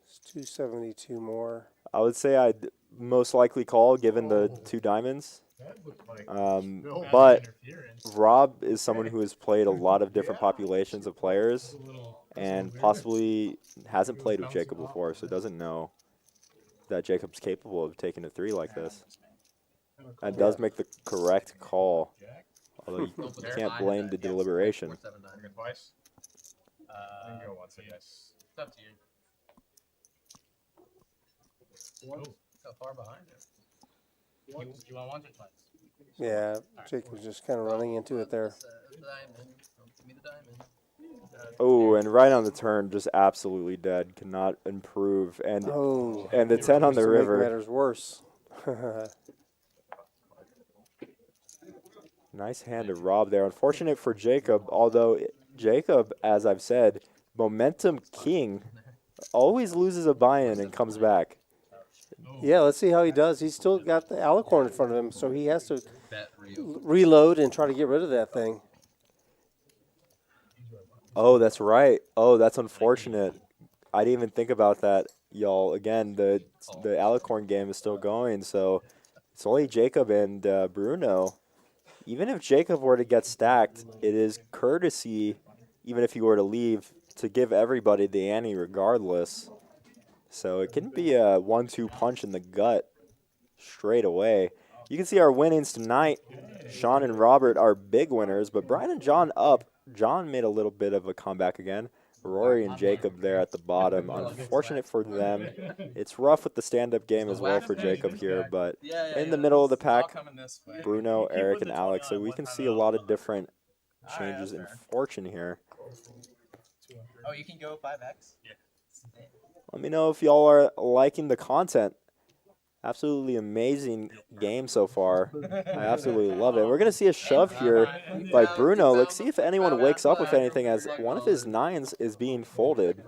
it's 272 more. I would say I'd most likely call given the 2 diamonds. But Rob is someone who has played a lot of different populations of players and possibly hasn't played with Jacob before, so doesn't know that Jacob's capable of taking a 3 like this. And does make the correct call, although you can't blame the deliberation. Twice. Go once, I guess. It's up to you. How far behind it? You want once or twice? Yeah, Jacob's just kind of running into it there. Diamond. Give me the diamond. Oh, and right on the turn, just absolutely dead. Cannot improve. And Oh, and the 10 on the to make river. matters worse. Nice hand of Rob there. Unfortunate for Jacob, although Jacob, as I've said, momentum king, always loses a buy-in and comes back. Yeah, let's see how he does. He's still got the alicorn in front of him, so he has to Bet real. reload and try to get rid of that thing. Oh, that's right. Oh, that's unfortunate. I didn't even think about that, y'all. Again, the Alicorn game is still going, so it's only Jacob and Bruno. Even if Jacob were to get stacked, it is courtesy, even if he were to leave, to give everybody the ante regardless. So it can be a 1-2 punch in the gut straight away. You can see our winnings tonight. Sean and Robert are big winners, but Brian and John up. John made a little bit of a comeback again. Rory and Jacob there at the bottom. Unfortunate for them. It's rough with the stand-up game as well for Jacob here, but in the middle of the pack, Bruno, Eric, and Alex. So we can see a lot of different changes in fortune here. Oh, you can go 5x? Yeah. Let me know if y'all are liking the content. Absolutely amazing game so far. I absolutely love it. We're going to see a shove here by Bruno. Let's see if anyone wakes up with anything as one of his 9s is being folded.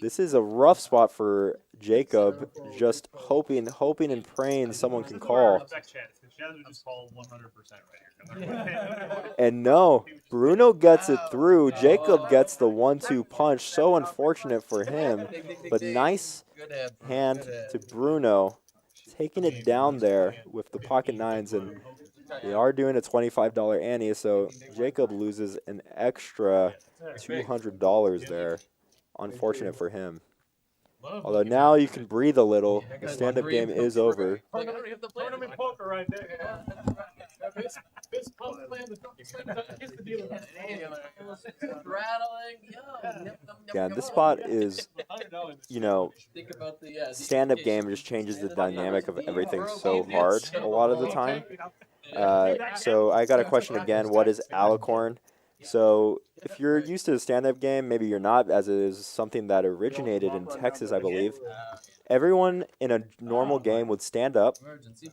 This is a rough spot for Jacob, just hoping and praying someone can call. Chaz would just call 100% right here. And no, Bruno gets it through. Jacob gets the 1-2 punch. So unfortunate for him, but nice hand to Bruno, taking it down there with the pocket 9s. And They are doing a $25 ante, so Jacob loses an extra $200 there. Unfortunate for him. Although now you can breathe a little. The stand-up game is over. Tournament poker right there. This pump plan, the dealer. Yeah, this spot is, you know, Think about the stand-up game just changes the dynamic of everything so hard a lot of the time. So I got a question again. What is alicorn? So if you're used to the stand-up game, maybe you're not, as it is something that originated in Texas, I believe. Everyone in a normal game would stand up,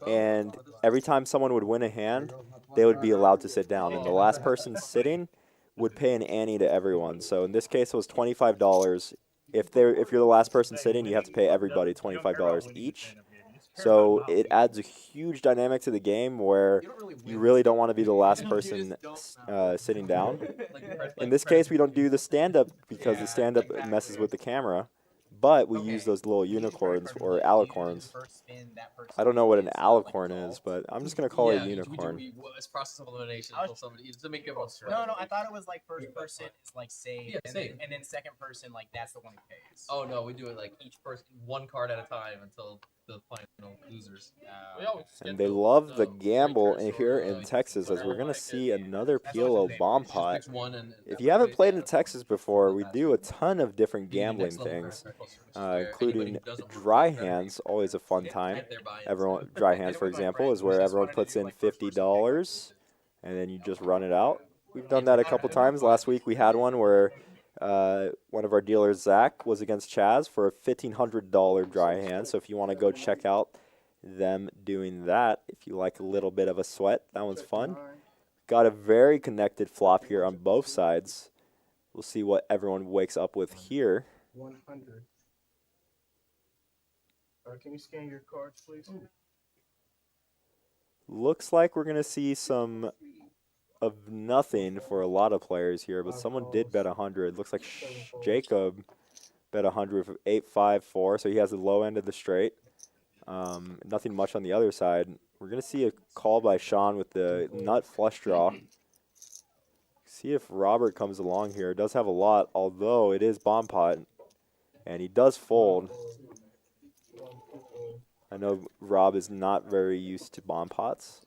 and every time someone would win a hand, they would be allowed to sit down. And the last person sitting would pay an ante to everyone. So in this case, it was $25. If you're the last person sitting, you have to pay everybody $25 each. So it adds a huge dynamic to the game where you really don't want to be the last person sitting down. In this case, we don't do the stand-up because the stand-up messes with the camera, but we use those little unicorns or alicorns. I don't know what an alicorn is, but I'm just going to call it a unicorn. It's process of elimination until somebody to make it more No, I thought it was like first person is like save, Yeah, save. and then second person like that's the one who pays. Oh no, we do it like each person, one card at a time until the final losers. And they love the gamble here in Texas, as we're going to see another PLO bomb pot. If you haven't played in Texas before, we do a ton of different gambling things, including dry hands, always a fun time. Dry hands, for example, is where everyone puts in $50, and then you just run it out. We've done that a couple times. Last week we had one where one of our dealers, Zach, was against Chaz for a $1,500 dry hand. So if you want to go check out them doing that, if you like a little bit of a sweat, that one's fun. Got a very connected flop here on both sides. We'll see what everyone wakes up with here. 100. Can you scan your cards, please? Looks like we're going to see some of nothing for a lot of players here, but someone did bet 100. Looks like Jacob bet 100 for 8-5-4, so he has the low end of the straight. Nothing much on the other side. We're going to see a call by Sean with the nut flush draw. See if Robert comes along here. Does have a lot, although it is bomb pot, and he does fold. I know Rob is not very used to bomb pots.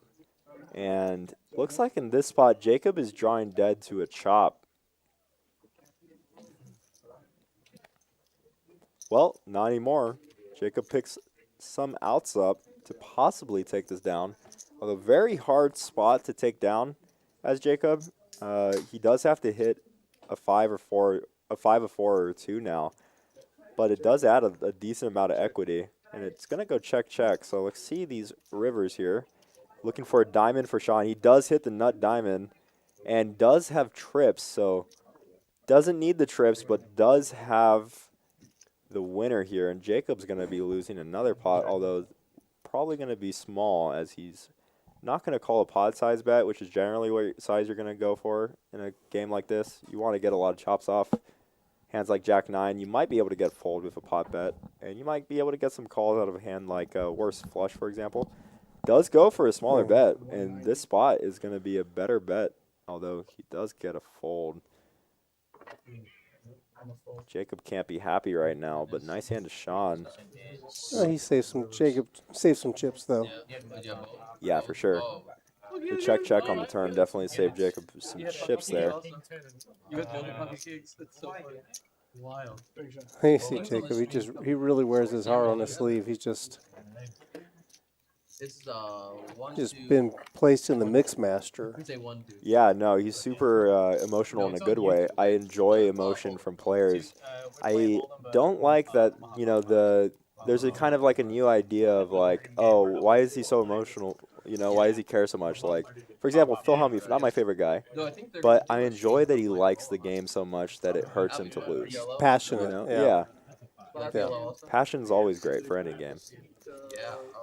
And looks like in this spot, Jacob is drawing dead to a chop. Well, not anymore. Jacob picks some outs up to possibly take this down. Although very hard spot to take down as Jacob. He does have to hit a 5 or 4 or 2 now. But it does add a decent amount of equity. And it's going to go check. So let's see these rivers here. Looking for a diamond for Sean. He does hit the nut diamond and does have trips. So doesn't need the trips, but does have the winner here. And Jacob's going to be losing another pot, although probably going to be small, as he's not going to call a pot size bet, which is generally what size you're going to go for in a game like this. You want to get a lot of chops off. Hands like Jack 9, you might be able to get fold with a pot bet. And you might be able to get some calls out of a hand like worse flush, for example. Does go for a smaller bet, and this spot is going to be a better bet, although he does get a fold. Jacob can't be happy right now, but nice hand to Sean. He saved some. Jacob saved some chips though. Yeah, for sure. The check on the turn definitely saved Jacob some chips there. Wild. You see Jacob. He really wears his heart on his sleeve. He's just been placed in the mix master. Yeah, no, he's super emotional in a good way. I enjoy emotion from players. I don't like that, there's a kind of like a new idea of like, oh, why is he so emotional? Why does he care so much? Like, for example, Phil Helmuth, not my favorite guy, but I enjoy that he likes the game so much that it hurts him to lose. Passionate. Yeah. Passion's always great for any game.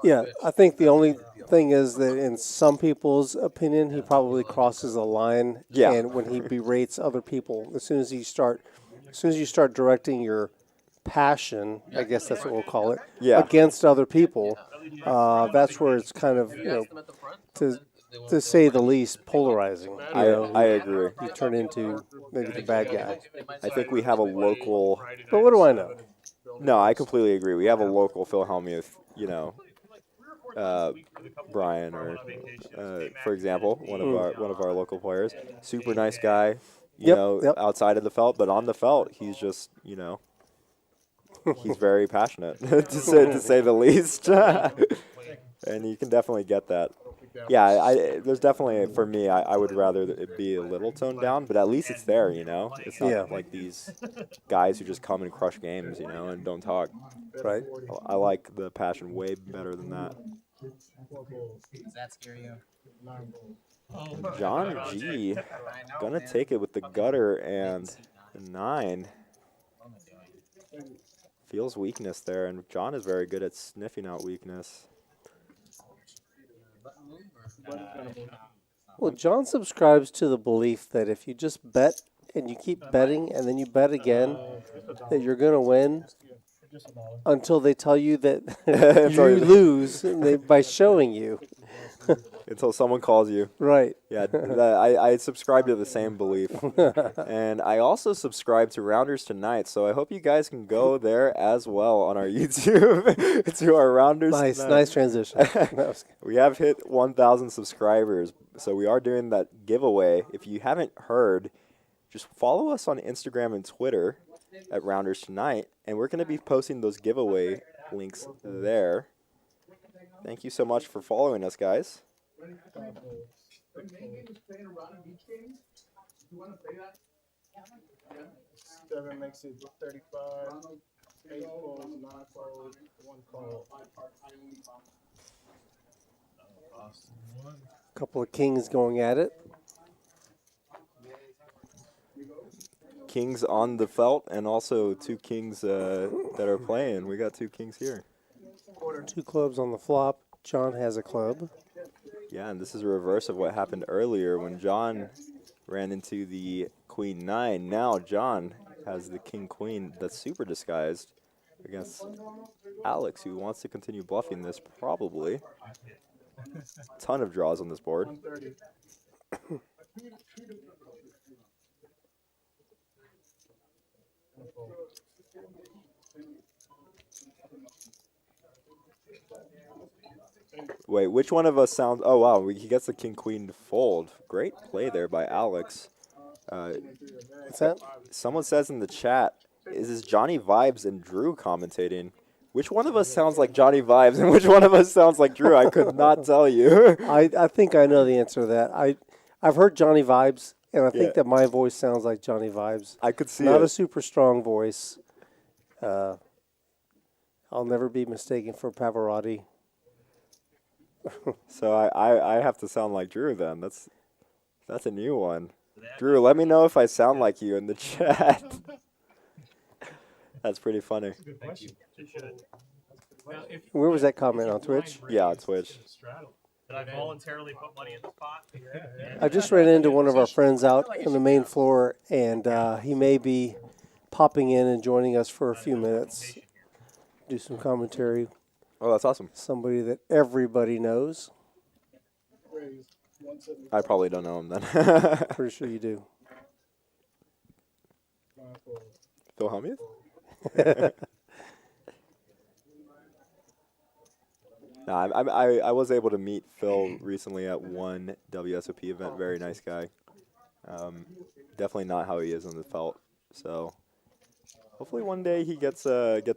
Yeah, I think the only thing is that in some people's opinion, he probably crosses a line. Yeah. And when he berates other people, as soon as you start directing your passion, I guess that's what we'll call it, Yeah. against other people, that's where it's kind of, to say the least, polarizing. You know, I agree. you turn into maybe the bad guy. I think we have a local. But what do I know? No, I completely agree. We have a local Phil Hellmuth, you know, Brian, or for example, one of our local players. Super nice guy, you know, outside of the felt, but on the felt, he's just, you know, he's very passionate to say the least. And you can definitely get that. Yeah, there's definitely, for me, I would rather it be a little toned down, but at least it's there, you know? It's not like these guys who just come and crush games, you know, and don't talk. Right. I like the passion way better than that. Does that scare you? John G. Gonna take it with the gutter and 9. Feels weakness there, and John is very good at sniffing out weakness. Well, John subscribes to the belief that if you just bet and you keep betting and then you bet again, that you're going to win until they tell you that you lose by showing you. Until someone calls you. Right. Yeah, I subscribe to the same belief. And I also subscribe to Rounders Tonight, so I hope you guys can go there as well on our YouTube to our Rounders Tonight. Nice transition. We have hit 1,000 subscribers, so we are doing that giveaway. If you haven't heard, just follow us on Instagram and Twitter at Rounders Tonight, and we're going to be posting those giveaway links there. Thank you so much for following us, guys. 7 makes it 35. 8 calls, 9 calls, 1 call. A couple of kings going at it. Kings on the felt, and also 2 kings that are playing. We got 2 kings here. 2 clubs on the flop. John has a club. Yeah, and this is a reverse of what happened earlier when John ran into the queen 9. Now John has the king queen that's super disguised against Alex, who wants to continue bluffing this probably. Ton of draws on this board. Wait, which one of us sounds... Oh, wow, he gets the king-queen to fold. Great play there by Alex. What's that? Someone says in the chat, is this Johnny Vibes and Drew commentating? Which one of us sounds like Johnny Vibes and which one of us sounds like Drew? I could not tell you. I think I know the answer to that. I've heard Johnny Vibes, and I think that my voice sounds like Johnny Vibes. I could see Not a super strong voice. I'll never be mistaken for Pavarotti. So I have to sound like Drew then. That's a new one. Drew, let me know if I sound like you in the chat. That's pretty funny. Where was that comment, on Twitch? Yeah, on Twitch. Did I voluntarily put money in the pot? I just ran into one of our friends out on the main floor, and he may be popping in and joining us for a few minutes. Do some commentary. Oh, that's awesome. Somebody that everybody knows. I probably don't know him then. Pretty sure you do. Phil Hellmuth? No, I was able to meet Phil recently at one WSOP event. Very nice guy. Definitely not how he is on the felt. So hopefully one day he gets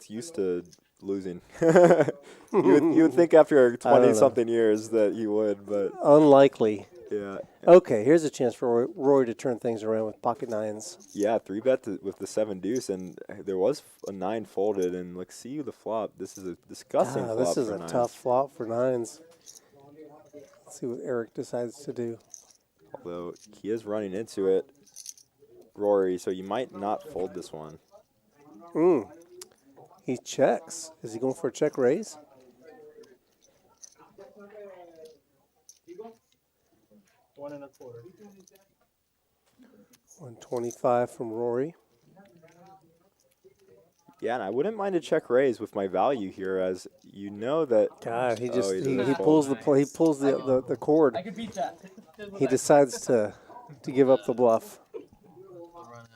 used to losing. you would think after 20-something years that he would, but unlikely. Yeah. Okay, here's a chance for Roy to turn things around with pocket 9s. Yeah, 3-bet with the 7 deuce, and there was a 9 folded, and let's see the flop. This is a disgusting flop. This is for a 9s. tough flop for 9s. Let's see what Eric decides to do. Although he is running into it, Rory, so you might not fold this one. He checks. Is he going for a check raise? One and a quarter. 125 from Rory. Yeah, and I wouldn't mind a check raise with my value here, as you know that. God, he Oh, just he he, doesn't he fold. pulls the cord. I could beat that. He decides to give up the bluff. Run out.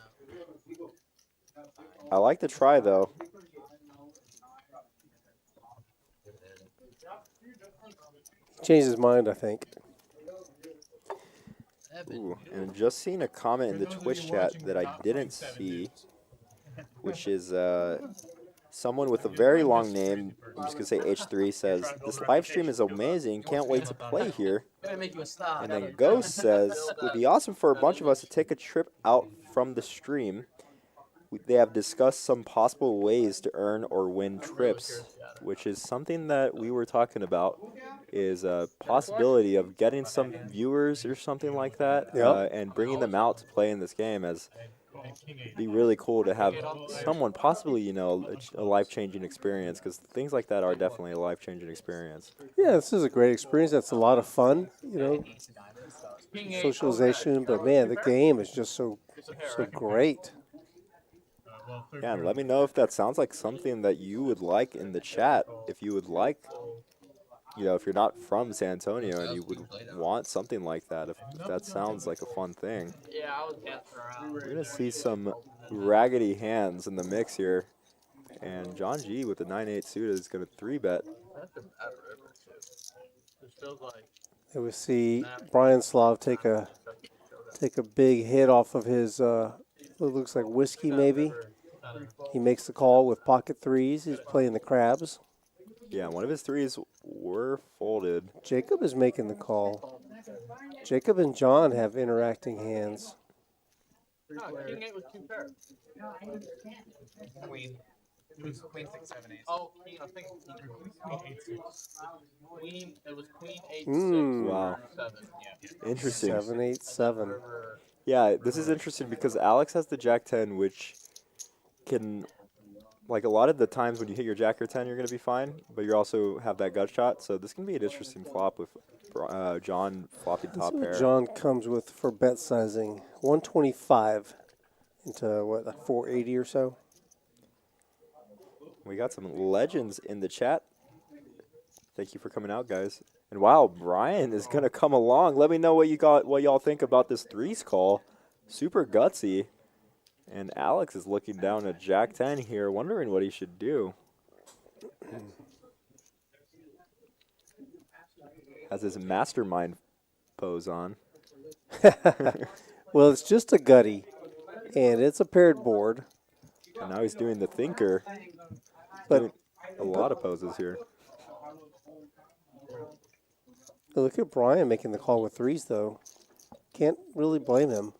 I like to try though. Changed his mind, I think. Ooh, and just seen a comment in the Twitch chat that I didn't see, which is someone with a very long name. I'm just gonna say H3 says this live stream is amazing. Can't wait to play here. Gonna make you a stop. And then Ghost says it would be awesome for a bunch of us to take a trip out from the stream. They have discussed some possible ways to earn or win trips, which is something that we were talking about, is a possibility of getting some viewers or something like that, Yep. and bringing them out to play in this game, as it'd be really cool to have someone possibly, you know, a life-changing experience, because things like that are definitely a life-changing experience. Yeah, this is a great experience. That's a lot of fun, you know, socialization. But man, the game is just so great. Yeah, and let me know if that sounds like something that you would like in the chat. If you would like, you know, if you're not from San Antonio and you would want something like that, if that sounds like a fun thing. Yeah, I was dancing around. We're going to see some raggedy hands in the mix here. And John G with the 9-8 suited is going to 3-bet. That's a bad river, too. This feels like And we see Brian Slav take a big hit off of his what looks like whiskey maybe. He makes the call with pocket threes. He's playing the crabs. Yeah, one of his threes were folded. Jacob is making the call. Jacob and John have interacting hands. King 8 was 2 pairs. Queen. It was queen 6, 7, 8. Oh, King, I think Queen 8, 6. Queen, it was Queen 8, 6. Wow. 7. Yeah. Interesting. 7-8-7. Yeah, this is interesting because Alex has the Jack 10, which can, like, a lot of the times when you hit your Jack or 10, you're going to be fine, but you also have that gut shot. So this can be an interesting flop with John flopping top pair. John comes with for bet sizing 125 into what, like 480 or so. We got some legends in the chat. Thank you for coming out, guys. And wow, Brian is gonna come along. Let me know what y'all think about this threes call. Super gutsy. And Alex is looking down at Jack 10 here, wondering what he should do. Has his mastermind pose on. Well, it's just a gutty, and it's a paired board. And now he's doing the thinker. But Doing a lot of poses here. look at Brian making the call with threes, though. Can't really blame him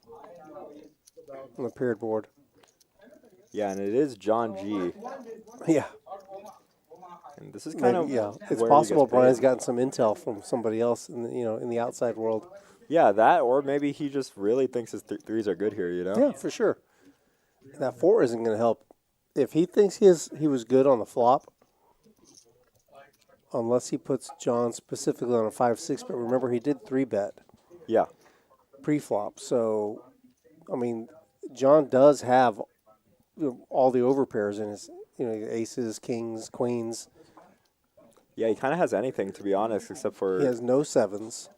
on the paired board. Yeah, and it is John G. Yeah. And this is kind of yeah. It's where he possible gets paid. Brian's gotten some intel from somebody else in the outside world. Yeah, that, or maybe he just really thinks his threes are good here, you know? Yeah, for sure. That 4 isn't going to help. If he thinks he was good on the flop, unless he puts John specifically on a 5-6, but remember he did 3-bet Yeah. pre-flop. So, I mean, John does have all the overpairs in his, aces, kings, queens. Yeah, he kind of has anything, to be honest, except for... He has no 7s.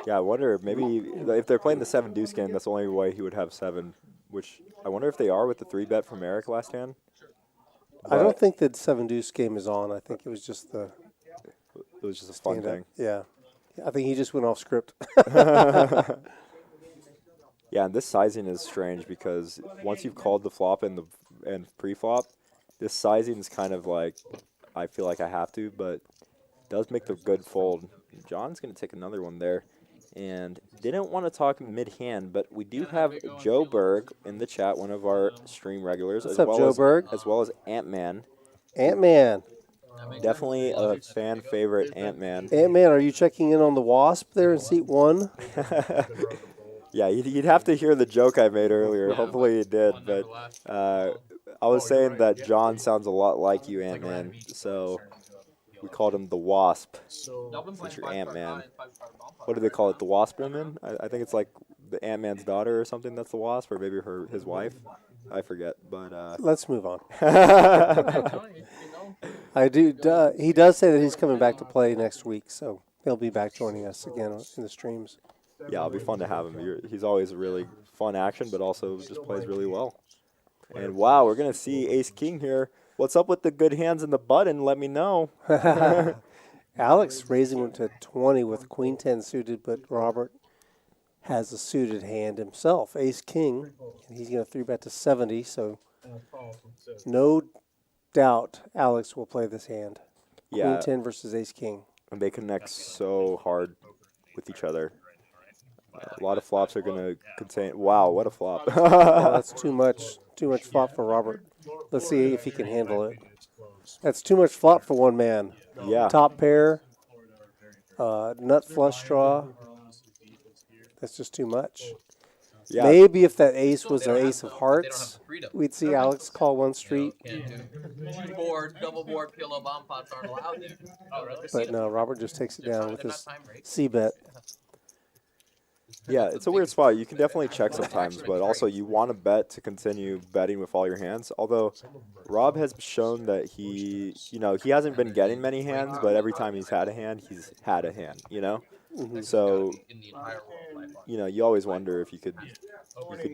Yeah, I wonder if maybe if they're playing the 7 deuce game, that's the only way he would have 7, which I wonder if they are with the 3-bet from Eric last hand. I don't think that 7 deuce game is on. I think it was just the It was just a fun stand-up. thing. Yeah. I think he just went off script. Yeah, and this sizing is strange because once you've called the flop and pre-flop, this sizing is kind of like, I feel like I have to, but it does make the good fold. John's going to take another one there. And didn't want to talk mid-hand, but we do have Joe Berg in the chat, one of our stream regulars. What's up, Joe Berg? As well as Ant-Man. Ant-Man. Definitely a fan favorite, Ant-Man. Ant-Man, are you checking in on the Wasp there in seat 1? Yeah, you'd have to hear the joke I made earlier. Hopefully you did, but I was saying that John sounds a lot like you, Ant-Man, so we called him the Wasp, since you're Ant-Man. What do they call it, the Wasp woman? I think it's like the Ant-Man's daughter or something that's the Wasp, or maybe his wife. I forget, but Let's move on. I'm telling you, you know. I do. He does say that he's coming back to play next week, so he'll be back joining us again in the streams. yeah, it'll be fun to have him. He's always a really fun action, but also just plays really well. And wow, we're gonna see Ace King here. What's up with the good hands and the button? Let me know. Alex raising him to 20 with Queen 10 suited, but Robert has a suited hand himself, Ace King, and he's going to 3-bet to 70, so no doubt Alex will play this hand. Queen Yeah, 10 versus Ace King. and they connect so hard with each other. A lot of flops are gonna contain. Wow, what a flop! Oh, that's too much flop for Robert. Let's see if he can handle it. That's too much flop for one man. Yeah, Top pair, nut flush draw. That's just too much. yeah. Maybe if that ace was They an don't ace have of the- hearts, they don't have the we'd see Alex call one street. freedom. Can't do. Board, double board, PLO bomb pots aren't allowed. Dude. Oh, really? But no, Robert just takes it down with They're not his time rate. C-bet. Yeah, it's a weird spot. You can definitely check sometimes, but also you want to bet to continue betting with all your hands. Although Rob has shown that he hasn't been getting many hands, but every time he's had a hand, So, In the entire world, by far. you always wonder if you could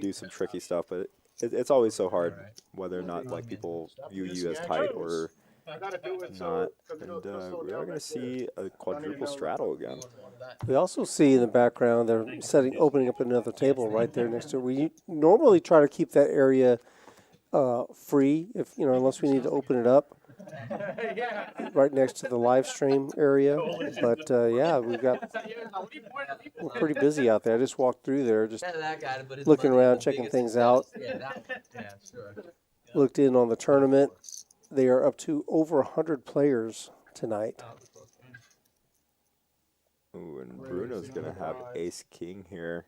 do some tricky stuff, but it's always so hard whether or not like people view you as tight or not. And we are going to see a quadruple straddle again. We also see in the background they're opening up another table right there next to it. We normally try to keep that area free, unless we need to open it up, right next to the live stream area. But yeah, we're pretty busy out there. I just walked through there, just That guy, but his looking money is around, the checking biggest things success. out. Yeah, that one. Yeah, sure. Looked in on the tournament. They are up to over 100 players tonight. Ooh, and Bruno's going to have ace king here.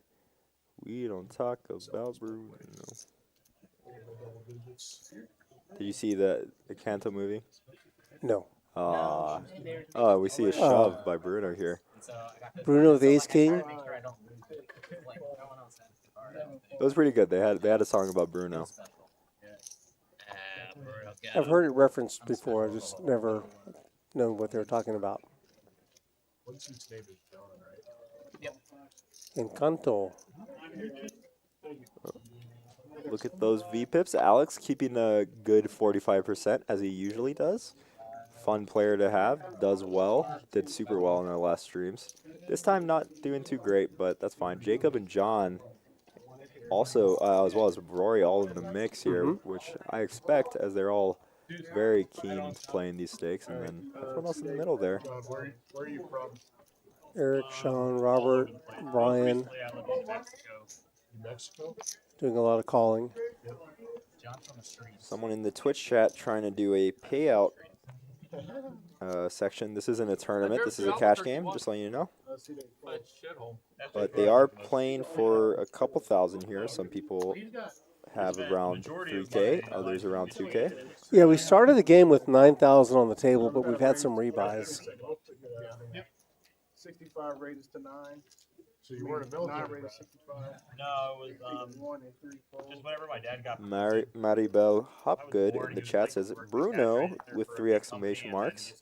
We don't talk about Bruno. Did you see the Kanto movie? No. Oh, we see a shove by Bruno here. Bruno with ace king. It was pretty good. They had a song about Bruno. I've heard it referenced before. I just never known what they were talking about. Encanto. Look at those V-pips. Alex keeping a good 45% as he usually does. Fun player to have. Does well. Did super well in our last streams. This time not doing too great, but that's fine. Jacob and John also, as well as Rory, all in the mix here, which I expect as they're all very keen to playing these stakes. And then everyone else in the middle there. Where are you from? Eric, Sean, Robert, Brian, Recently, I lived in Mexico. Mexico? doing a lot of calling. Someone in the Twitch chat trying to do a payout section. This isn't a tournament. This is a cash game, just letting you know. But they are playing for a couple thousand here. Some people have around 3K, others around 2K. Yeah, we started the game with 9,000 on the table, but we've had some rebuys. 65 rated to 9. So you weren't a military 9 rated brat. 65. No, it was 1 and 3 fold. just whenever my dad got Maribel Hopgood in the chat says Bruno with 3 exclamation marks.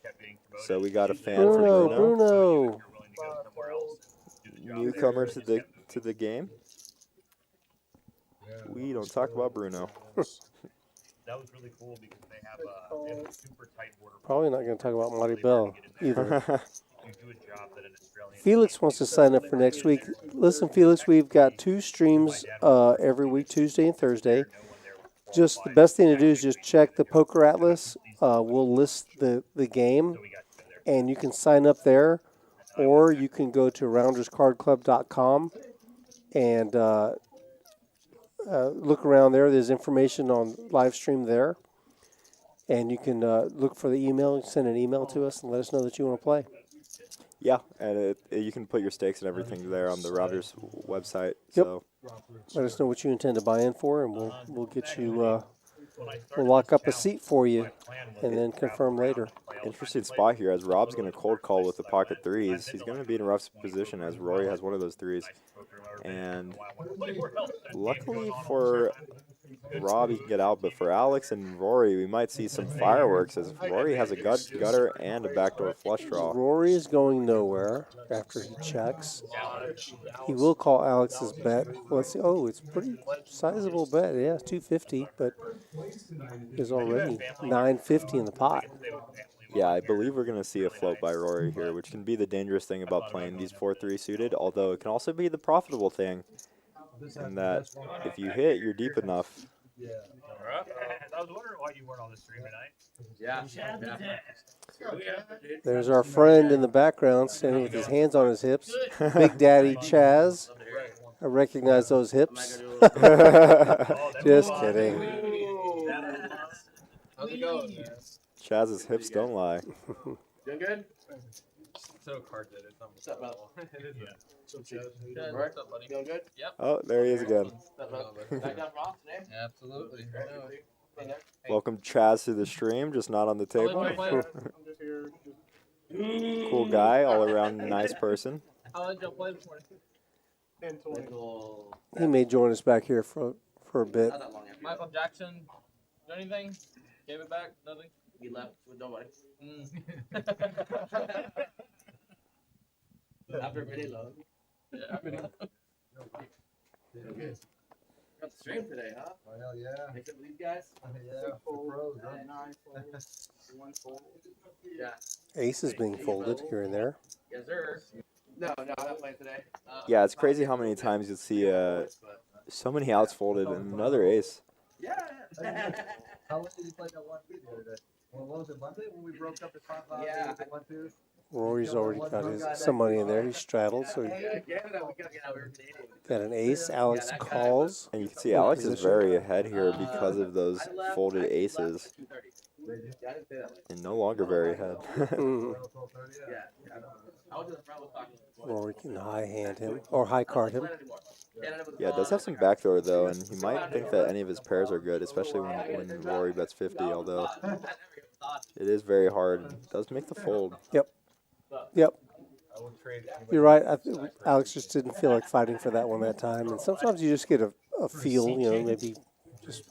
So we got a fan for Bruno, Bruno. Bruno. Newcomer to the game. We don't talk about Bruno. That was really cool because they have a super tight border. Probably not going to talk about Maribel either. You do a job that an Australian. Felix wants to sign up for next week. Listen, Felix, we've got 2 streams every week, Tuesday and Thursday. Just the best thing to do is just check the Pokeratlas. We'll list the game, and you can sign up there, or you can go to rounderscardclub.com and look around there. There's information on live stream there, and you can look for the email and send an email to us and let us know that you want to play. Yeah, and you can put your stakes and everything there on the Routers website. Yep. So Let us know what you intend to buy in for, and we'll get you. We'll lock up a seat for you, and then confirm later. interesting spot here as Rob's going to cold call with the pocket threes. He's going to be in a rough position as Rory has one of those threes. And luckily for Rob, he can get out, but for Alex and Rory, we might see some fireworks as Rory has a gutter and a backdoor flush draw. Rory is going nowhere after he checks. He will call Alex's bet. Let's see. Oh, it's pretty sizable bet. Yeah, 250, but there's already 950 in the pot. Yeah, I believe we're going to see a float by Rory here, which can be the dangerous thing about playing these 4-3 suited, although it can also be the profitable thing in that if you hit, you're deep enough. I was wondering why you weren't on the stream tonight. There's our friend in the background standing with his hands on his hips. Big Daddy Chaz. I recognize those hips. Just kidding. How's it going? Chaz's hips don't lie. Doing good? So card did it. What's up, brother? Chaz, Right? what's up, buddy? Feeling good? Yep. Oh, there he is again. What's up, brother? Back down from off today? Absolutely. Hey there. Welcome Chaz to the stream, just not on the table. I'm just here. Cool guy, all around nice person. How did you play this morning? 10, 20. Michael. He may join us back here for a bit. Not that long after Michael Jackson, do anything? Gave it back? Nothing? we left with nobody. After video load. Yeah, I mean, Got the stream today, huh? Oh, hell yeah. Mix up with these guys? Six fold, 9 fold, 1 fold. Yeah. Ace is being folded here and there. Yes, sir. No, I'm not playing today. Yeah, it's crazy how many times you'll see so many outs folded and another ace. Yeah. How long did you play that 1-2 the other day? Well, what was it, Monday when we broke up the 5-5? Yeah. 1-2? Rory's already got some money in there. He's straddled, so he Yeah, Canada, we gotta get out. We were Canadian. got an ace. Alex calls. And you can see Alex is very ahead here because of those folded aces, Yeah, I didn't say that. and no longer very ahead. Mhm. Yeah. I was in the front with talking. Rory can high hand him or high card him. Yeah, it does have some backdoor though, and he might think that any of his pairs are good, especially when Rory bets 50, although it is very hard. It does make the fold. Yep. You're right. Alex just didn't feel like fighting for that one that time. And sometimes you just get a feel, maybe just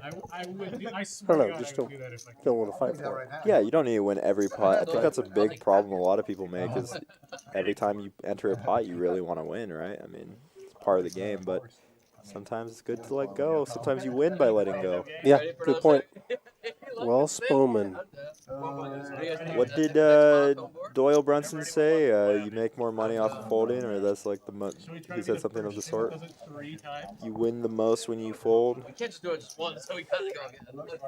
I would do, I I swear don't to know, God, just I would don't do that if I could. don't want to fight for it. Yeah, you don't need to win every pot. I think that's a big problem a lot of people make is every time you enter a pot, you really want to win, right? I mean, it's part of the game, but sometimes it's good to let go. Sometimes you win by letting go. Yeah, good point. Well spoken. What did Doyle Brunson say? You make more money off of folding, or that's like he said something of the sort. Does it 3 times? You win the most when you fold. we can't just do it just once, so we gotta go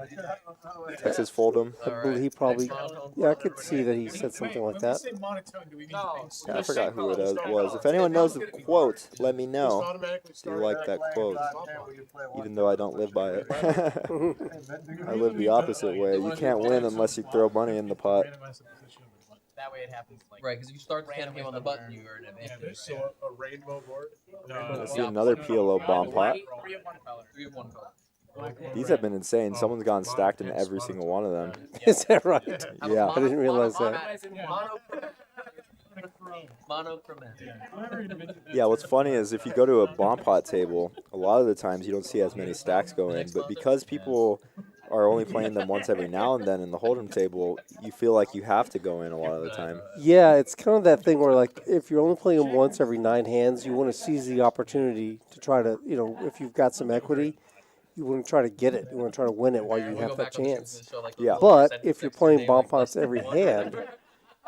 again. Texas Fold'em. I believe he probably. Yeah, I could see that he said something like that. When we say monotone, do we mean No. things? Yeah, I forgot who it was. If anyone knows the quote, let me know. Automatically Do you start like back that like quote? that. Even though I don't live by it. I live the opposite way. You can't win unless you throw money in the pot. Randomize the position of the button. That way it happens like Right, because if you start the hand game on the button, you earn Yeah, advantage. there's so a rainbow board. Let's see another PLO bomb pot. 3 of 1 color. 3 of 1 color. These have been insane. Someone's gotten stacked in every single one of them. Is that right? Yeah. I didn't realize that. Monochromatic. Yeah, what's funny is if you go to a bomb pot table, a lot of the times you don't see as many stacks go in, but because people are only playing them once every now and then in the hold'em table, you feel like you have to go in a lot of the time. Yeah, it's kind of that thing where, like, if you're only playing them once every 9 hands, you want to seize the opportunity to try to, if you've got some equity, you want to try to get it. You want to try to win it while you have that chance. Yeah. But if you're playing bomb pots every hand,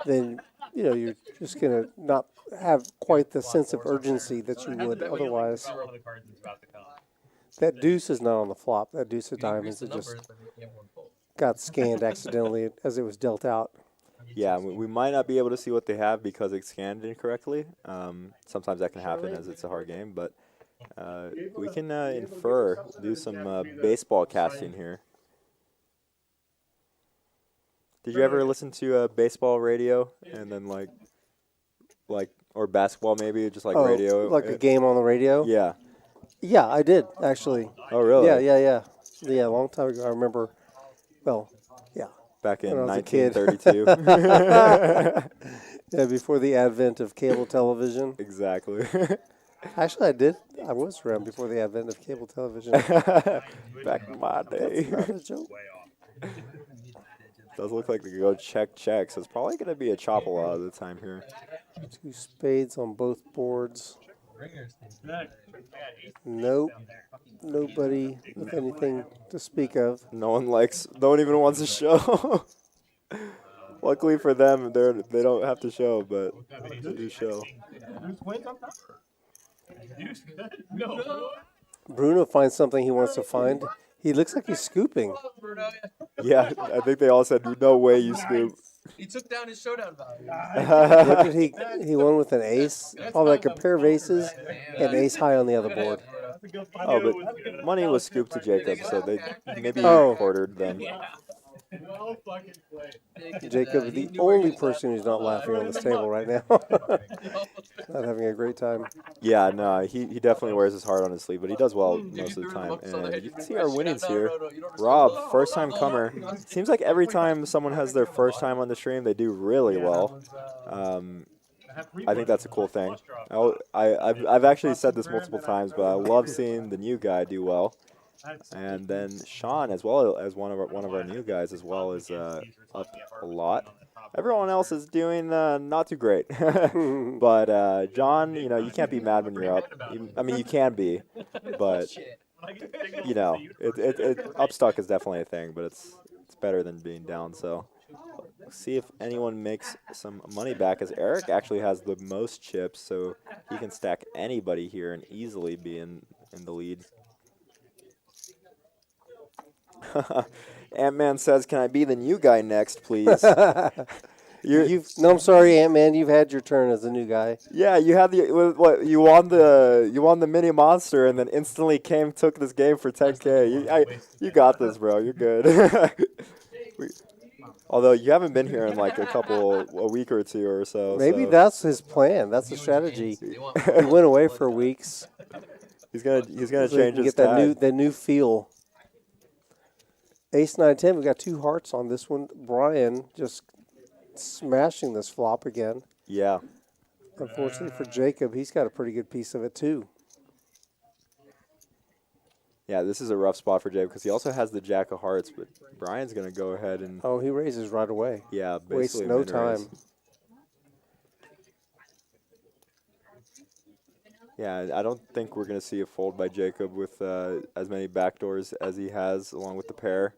then you're just gonna not have quite the sense of urgency that you would otherwise. One of the cards is about to come. That deuce is not on the flop. That deuce of diamonds that just got scanned accidentally as it was dealt out. Yeah, we might not be able to see what they have because it's scanned incorrectly. Sometimes that can happen as it's a hard game, but we can infer, do some baseball casting here. Did you ever listen to baseball radio and then like or basketball maybe, just like radio? Like a game on the radio? Yeah. Yeah, I did actually. Oh, really? Yeah, a long time ago. I remember. Well, yeah. Back in when I was a kid. 1932. Yeah, before the advent of cable television. Exactly. Actually, I did. I was around before the advent of cable television. Back in my day. Not a joke. Way off. Does look like they could go check, so it's probably going to be a chop a lot of the time here. 2 spades on both boards. Nope. Nobody with anything to speak of. No one even wants to show. Luckily for them, they don't have to show, but they do show. No. Bruno finds something he wants to find. He looks like he's scooping. Yeah, I think they all said, no way you scoop. He took down his showdown value. What did he won with an ace? Probably like a pair of aces and ace high on the other board. Oh, but money was scooped to Jacob, so they maybe quartered them. Well fucking played. Jacob, the only person who's not laughing on this table right now. Not having a great time. Yeah, no, he definitely wears his heart on his sleeve, but he does well most of the time. And you can see our winnings here. Rob, first time comer. Seems like every time someone has their first time on the stream, they do really well. I think that's a cool thing. I've actually said this multiple times, but I love seeing the new guy do well. And then Sean, as well as one of our new guys, as well, is up a lot. Everyone else is doing not too great. But John, you can't be mad when you're up. I mean, you can be, but upstuck is definitely a thing. But it's better than being down. So let's see if anyone makes some money back, as Eric actually has the most chips, so he can stack anybody here and easily be in the lead. Ant-Man says, "Can I be the new guy next, please?" No, I'm sorry, Ant-Man. You've had your turn as the new guy. Yeah, you had you won the mini monster, and then instantly took this game for 10K. You got this, bro. You're good. Although you haven't been here in like a week or two or so. Maybe that's his plan. That's the strategy. He went away for weeks. He's gonna So change his get that new feel. Ace 9 10. We got 2 hearts on this one. Brian just smashing this flop again. Yeah. Unfortunately for Jacob, he's got a pretty good piece of it too. Yeah, this is a rough spot for Jacob because he also has the Jack of Hearts, but Brian's gonna go ahead and he raises right away. Yeah, wastes basically no min raise. time. Yeah, I don't think we're going to see a fold by Jacob with as many backdoors as he has, along with the pair.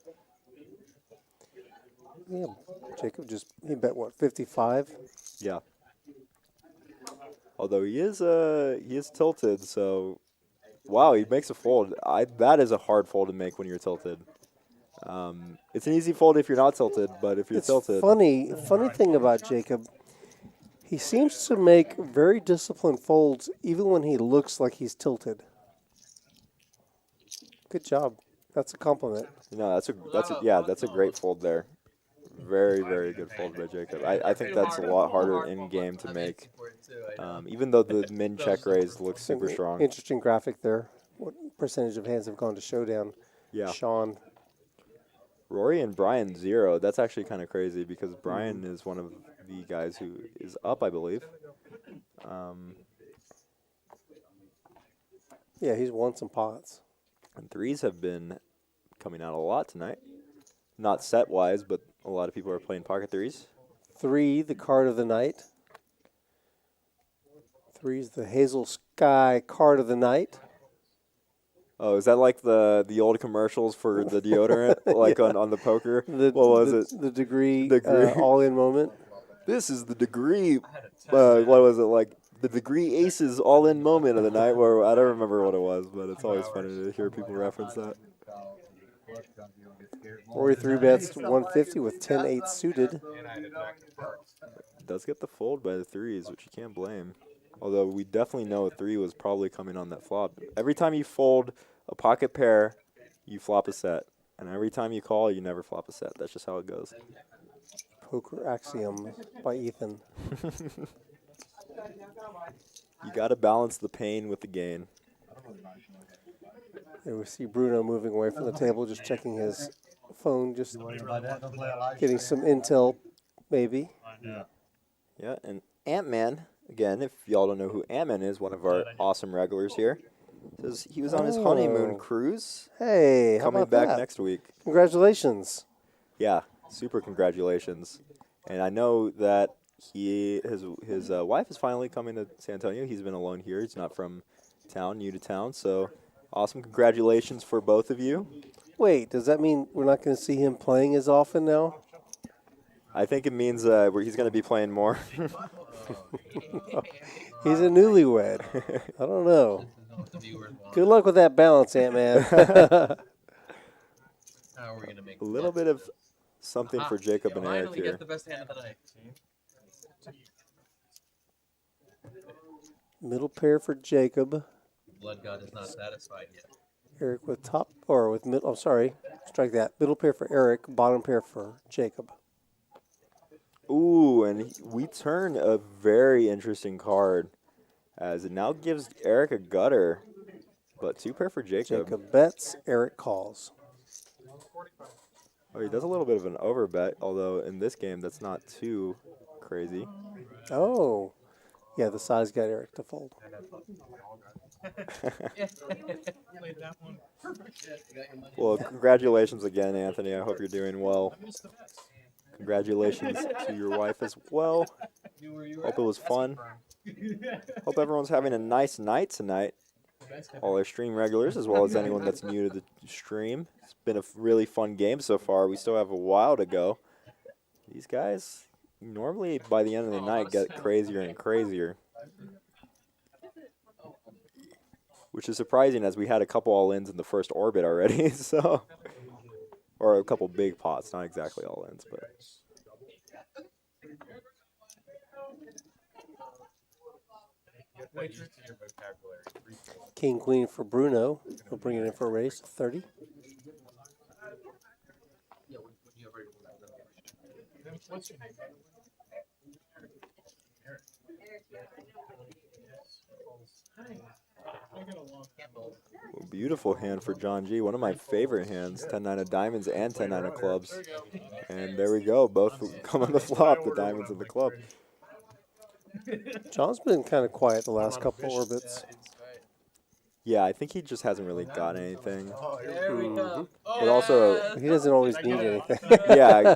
Yeah, Jacob he bet what, 55? Yeah. Although he is tilted, so wow, he makes a fold. That is a hard fold to make when you're tilted. It's an easy fold if you're not tilted, but if you're tilted, funny thing about Jacob. He seems to make very disciplined folds even when he looks like he's tilted. Good job. That's a compliment. No, that's a great fold there. Very, very good fold by Jacob. I think that's a lot harder in game to make. Even though the min check raise looks super strong. Interesting graphic there. What percentage of hands have gone to showdown? Yeah. Sean. Rory and Brian 0. That's actually kind of crazy because Brian is one of the guys who is up, I believe. Yeah, he's won some pots. And threes have been coming out a lot tonight. Not set-wise, but a lot of people are playing pocket threes. 3, the card of the night. 3's the Hazel Sky card of the night. Oh, is that like the old commercials for the deodorant, like Yeah. on the poker? What was it? The degree. Degree. All-in moment. This is the degree. What was it like? The degree aces all-in moment of the night. Where I don't remember what it was, but it's always funny to hear people reference that. Rory 3-bets 150 with 10-8 suited. Does get the fold by the threes, which you can't blame. Although we definitely know a 3 was probably coming on that flop. Every time you fold a pocket pair, you flop a set. And every time you call, you never flop a set. That's just how it goes. Poker Axiom by Ethan. You got to balance the pain with the gain. And we see Bruno moving away from the table, just checking his phone, just getting some intel, maybe. Yeah, and Ant-Man Again, if y'all don't know who Ammon is, one of our awesome regulars here, says he was on his honeymoon Oh. cruise, Hey, how coming about back that? next week. Congratulations. Yeah, super congratulations. And I know that his wife is finally coming to San Antonio. He's been alone here. He's not from town, new to town. So awesome. Congratulations for both of you. Wait, does that mean we're not going to see him playing as often now? I think it means he's going to be playing more. He's a newlywed. I don't know. Good luck with that balance, Ant-Man. How are we gonna make A little bit of something for Jacob and Eric finally here. get the best hand of the night. Middle pair for Jacob. Blood God is not satisfied yet. Eric with top, or with middle, strike that. Middle pair for Eric, bottom pair for Jacob. Ooh, and we turn a very interesting card, as it now gives Eric a gutter, but 2 pair for Jacob. Jacob bets, Eric calls. Oh, he does a little bit of an overbet, although in this game that's not too crazy. Oh, yeah, the size got Eric to fold. Well, congratulations again, Anthony. I hope you're doing well. Congratulations to your wife as well. Hope it was fun. Hope everyone's having a nice night tonight. All our stream regulars, as well as anyone that's new to the stream. It's been a really fun game so far. We still have a while to go. These guys normally by the end of the night get crazier and crazier, which is surprising as we had a couple all-ins in the first orbit already. So, or a couple big pots, not exactly all-ins, but. King, queen for Bruno. He'll bring it in for a raise, 30. What's your name? Well, beautiful hand for John G. One of my favorite hands, 10-9 of diamonds and 10-9 of clubs. And there we go, both come on the flop, the diamonds and the club. John's been kind of quiet the last couple orbits. Yeah, I think he just hasn't really got anything. There we go. But also, He doesn't always need anything. yeah,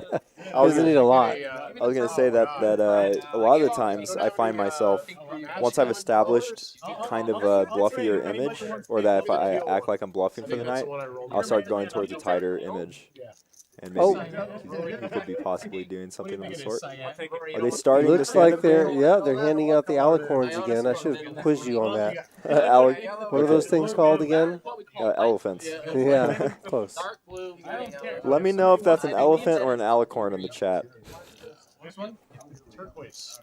I was Doesn't need a lot. I was gonna say that a lot of the times I find myself, once I've established kind of a bluffier image, or that if I act like I'm bluffing for the night, I'll start going towards a tighter image. And maybe he could be possibly doing something of the sort. Are they starting Looks the like they're handing out the alicorns again. I should have quizzed you on that. What are those things called again? Elephants. Yeah, close. Let me know if that's an elephant or an alicorn in the chat. This one? Turquoise.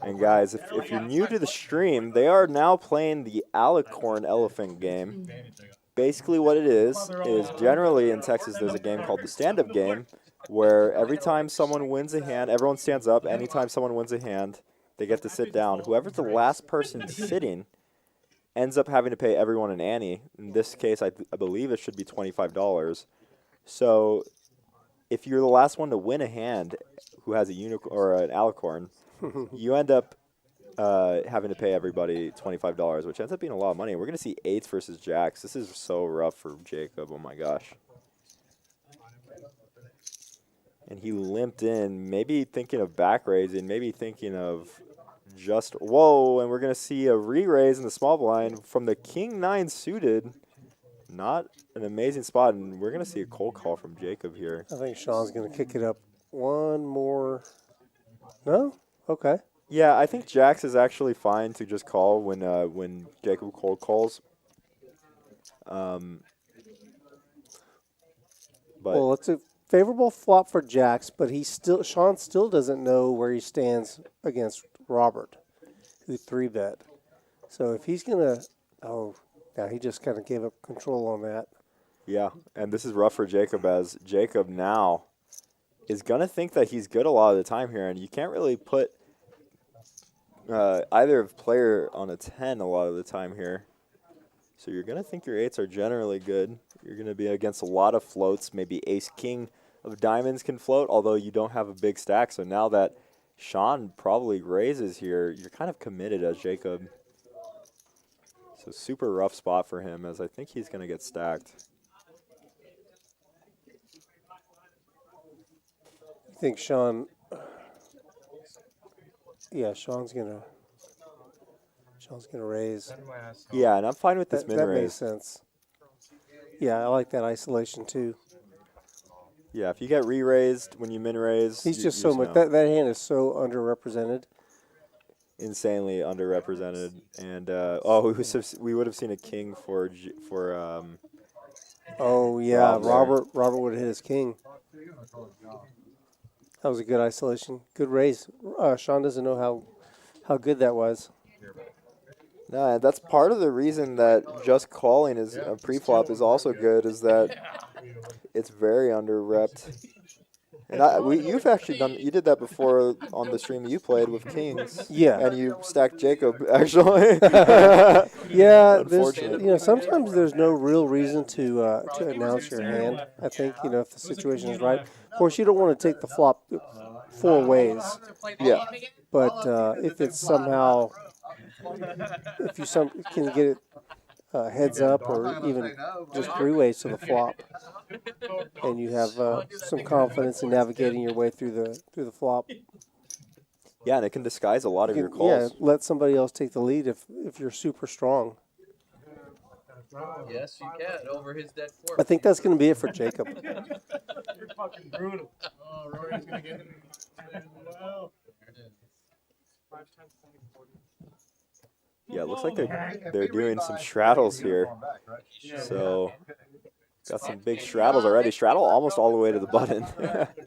And guys, if you're new to the stream, they are now playing the alicorn elephant game. Basically what it is generally in Texas there's a game called the stand-up game, where every time someone wins a hand, everyone stands up. Anytime someone wins a hand, they get to sit down. Whoever's the last person sitting ends up having to pay everyone an ante. In this case, I believe it should be $25. So if you're the last one to win a hand who has a unicorn or an alicorn, you end up having to pay everybody $25, which ends up being a lot of money. We're going to see 8s versus jacks. This is so rough for Jacob. Oh, my gosh. And he limped in, maybe thinking of back raising, maybe thinking of just, whoa, and we're going to see a re-raise in the small blind from the King-9 suited. Not an amazing spot, and we're going to see a cold call from Jacob here. I think Sean's going to kick it up one more. No? Okay. Yeah, I think jacks is actually fine to just call when Jacob cold calls. But Well, it's a favorable flop for jacks, but Sean still doesn't know where he stands against Robert, who 3-bet. So if he's going to, he just kind of gave up control on that. yeah, and this is rough for Jacob, as Jacob now is going to think that he's good a lot of the time here, and you can't really put either player on a 10 a lot of the time here. So you're going to think your 8s are generally good. You're going to be against a lot of floats. Maybe ace-king of diamonds can float, although you don't have a big stack. So now that Sean probably raises here. You're kind of committed as Jacob. So super rough spot for him, as I think he's going to get stacked. I think Sean. Yeah, Sean's gonna raise. Yeah, and I'm fine with this That, min that makes raise. sense. Yeah, I like that isolation too. Yeah, if you get re-raised when you min raise, He's you just so much. know. That hand is so underrepresented. Insanely underrepresented, and we would have seen a king for Oh yeah, Rob Robert would have hit his king. That was a good isolation. Good raise. Sean doesn't know how good that was. No, that's part of the reason that just calling is a pre-flop is also good, is that it's very under-repped. And you've actually you did that before on the stream you played with kings. Yeah. And you stacked Jacob, actually. Yeah, Unfortunate. sometimes there's no real reason to announce your hand. I think, if the situation is right. Of course, you don't want to take the flop 4 ways. Yeah. But if it's somehow, if you can get it heads up or even just 3 ways to the flop, and you have some confidence in navigating your way through the flop. Yeah, and it can disguise a lot of your Yeah, calls. let somebody else take the lead if you're super strong. Yes, you can over his dead I corpse. think that's going to be it for Jacob. You're fucking brutal. Oh, Rory's gonna get it. Well, Yeah, it looks like they're doing some straddles here. So got some big straddles already. Straddle almost all the way to the button.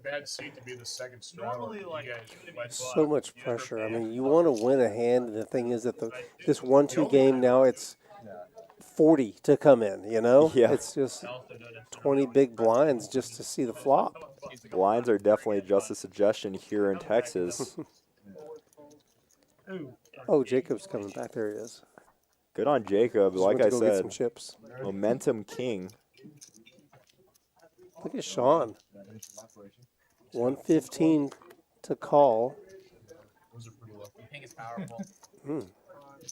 bad seat to be the second straddle. So much pressure. I mean, you want to win a hand, and the thing is that this 1-2 game now, it's 40 to come in, Yeah. It's just 20 big blinds just to see the flop. Blinds are definitely just a suggestion here in Texas. Oh, Jacob's coming back. There he is. Good on Jacob. Just Like went to I go get some said, chips. momentum king. Look at Sean. 115 to call.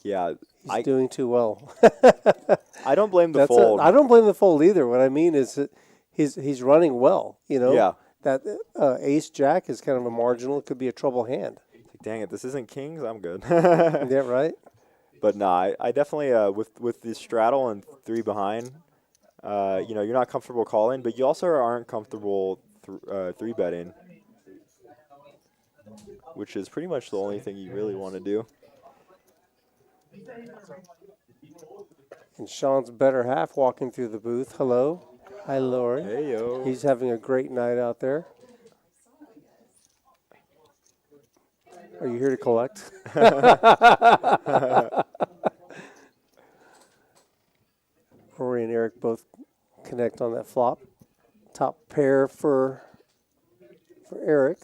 Yeah, He's doing too well. I don't blame the fold. I don't blame the fold either. What I mean is that he's running well. Yeah. That ace jack is kind of a marginal. It could be a trouble hand. Dang it, this isn't kings. I'm good. Yeah, right. But no, I definitely with the straddle and 3 behind. You're not comfortable calling, but you also aren't comfortable 3 betting, which is pretty much the only thing you really want to do. And Sean's better half walking through the booth. Hello. Hi, Lori. Hey, yo. He's having a great night out there. Are you here to collect? Rory and Eric both connect on that flop. Top pair for Eric.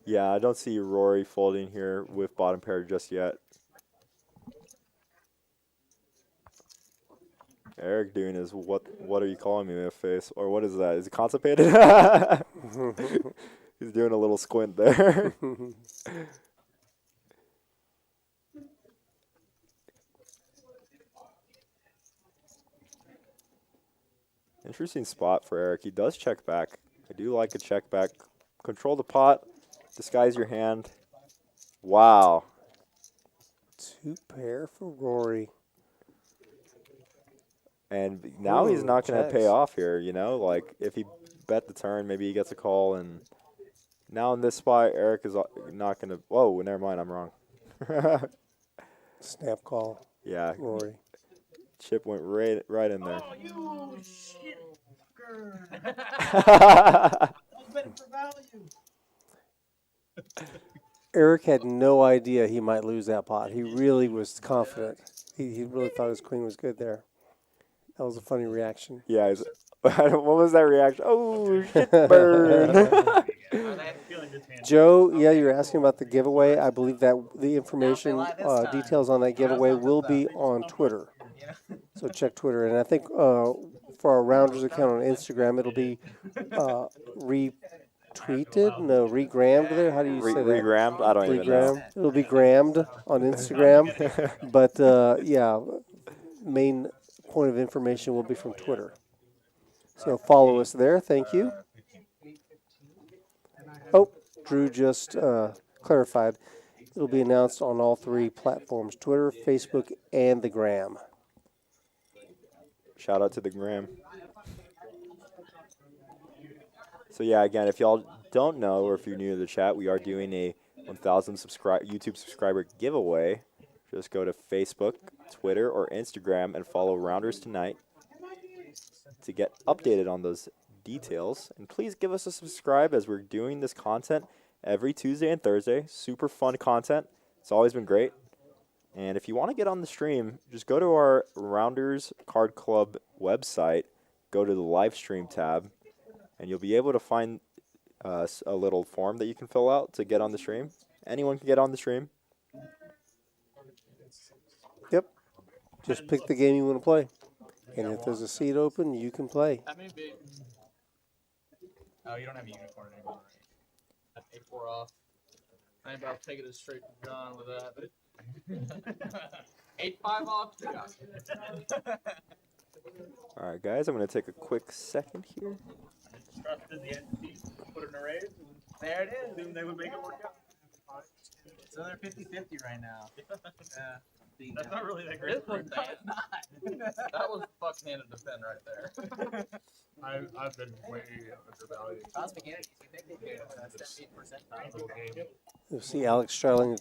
Yeah, I don't see Rory folding here with bottom pair just yet. Eric doing his what are you calling me with face, or what is that? Is he constipated? He's doing a little squint there. Interesting spot for Eric. He does check back. I do like a check back. Control the pot. Disguise your hand. Wow. 2 pair for Rory. And now he's not going to checks. pay off here, Like, if he bet the turn, maybe he gets a call. And now in this spot, Eric is not going to... Whoa, never mind. I'm wrong. Snap call. Yeah. Rory. Chip went right in there. Oh, you shit. Betting for value. Eric had no idea he might lose that pot. He really was confident. He really thought his queen was good there. That was a funny reaction. Yeah. What was that reaction? Oh, shit, burn. Joe, yeah, you're asking about the giveaway. I believe that the information, details on that giveaway will be on Twitter. So check Twitter. And I think for our Rounders account on Instagram, it'll be retweeted? No, regrammed there? How do you say that? Regrammed? I don't even know. Regrammed. It'll be grammed on Instagram. But yeah, main point of information will be from Twitter. So follow us there. Thank you. Oh, Drew just clarified. It'll be announced on all 3 platforms, Twitter, Facebook, and the Gram. Shout out to the Gram. So yeah, again, if y'all don't know or if you're new to the chat, we are doing a 1,000 YouTube subscriber giveaway. Just go to Facebook, Twitter, or Instagram and follow Rounders Tonight to get updated on those details. And please give us a subscribe as we're doing this content every Tuesday and Thursday. Super fun content. It's always been great. And if you want to get on the stream, just go to our Rounders Card Club website, go to the live stream tab, and you'll be able to find a little form that you can fill out to get on the stream. Anyone can get on the stream. Yep. Just pick the game you want to play. And if there's a seat open, you can play. That may be. Oh, you don't have a unicorn anymore, right? I paid 4 off. I ain't about to take it straight to John with that. 8-5 off. Yeah. All right, guys, I'm going to take a quick second here. Trusted the entity, put it in a raise, and There it is. assumed they would make it work out. So they're 50-50 right now. That's not really that great. This was that was fucking hand to defend right there. I've been way undervalued. Cosmic Energies, you think they do? That's 8%. Little game. You'll see Alex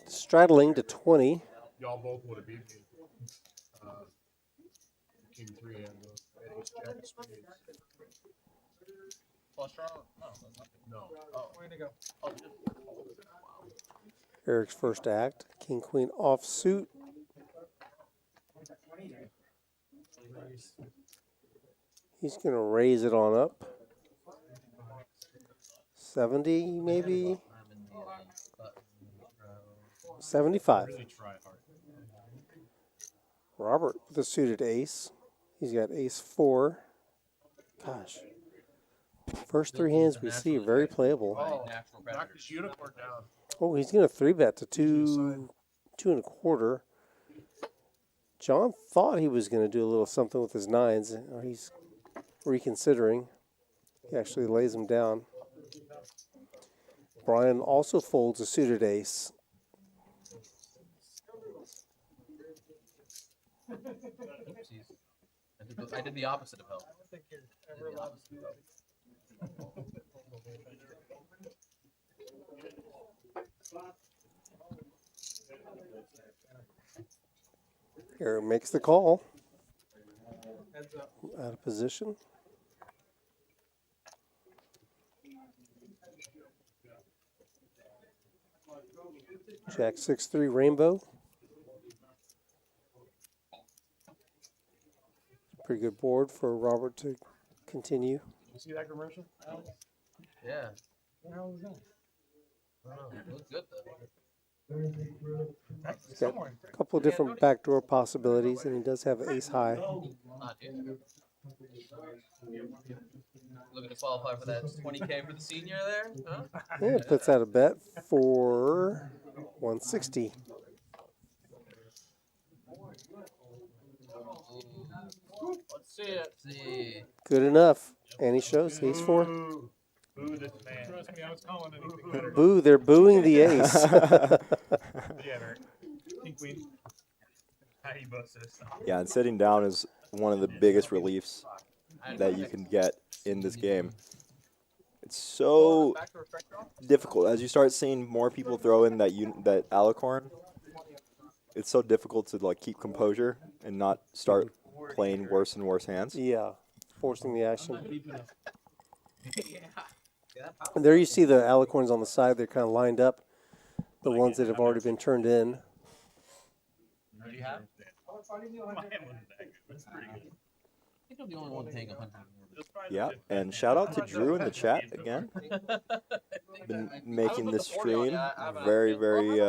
straddling to 20. Y'all both would have beat me. King 3 and ace jack of spades. Flush draw? No, that's not. No. Oh, way to go. Oh, just. Wow. Eric's first act. King, Queen offsuit. He's going to raise it on up. 70 maybe? 75. Really try hard. Robert with a suited ace. He's got ace 4. Gosh. First 3 hands we see are very playable. Oh, Knock this unicorn down. Oh, he's going to 3-bet to 2 2.25. John thought he was going to do a little something with his 9s. He's reconsidering. He actually lays them down. Brian also folds a suited ace. Oopsies. I did the opposite of help. I don't think you're ever allowed to do that. Eric makes the call. Heads up. Out of position. Jack 6-3 rainbow. Pretty good board for Robert to continue. You see that commercial, Alex? Yeah. What the hell was that? I don't know. It looks good though. He's got a couple of different backdoor possibilities, and he does have ace high. Not yet. Looking to qualify for that 20K for the senior there, huh? Yeah, puts out a bet for 160. Let's see it. See. Good enough. And he shows ace 4. Boo this man. Trust me, I was calling anything better. Boo, they're booing the ace. Yeah, Eric. King Queen. How do you bust this? Yeah, and sitting down is one of the biggest reliefs that you can get in this game. It's so Back to reflect draw. difficult. As you start seeing more people throw in that that alicorn, it's so difficult to like keep composure and not start playing worse and worse hands. Yeah, forcing the action. Yeah. And there you see the alicorns on the side. They're kind of lined up. The ones that have already been turned in. What do you have? Mine wasn't that good. That's pretty good. I'm the only one paying 100. Yeah, and shout out to Drew in the chat again. Been making this stream very, very,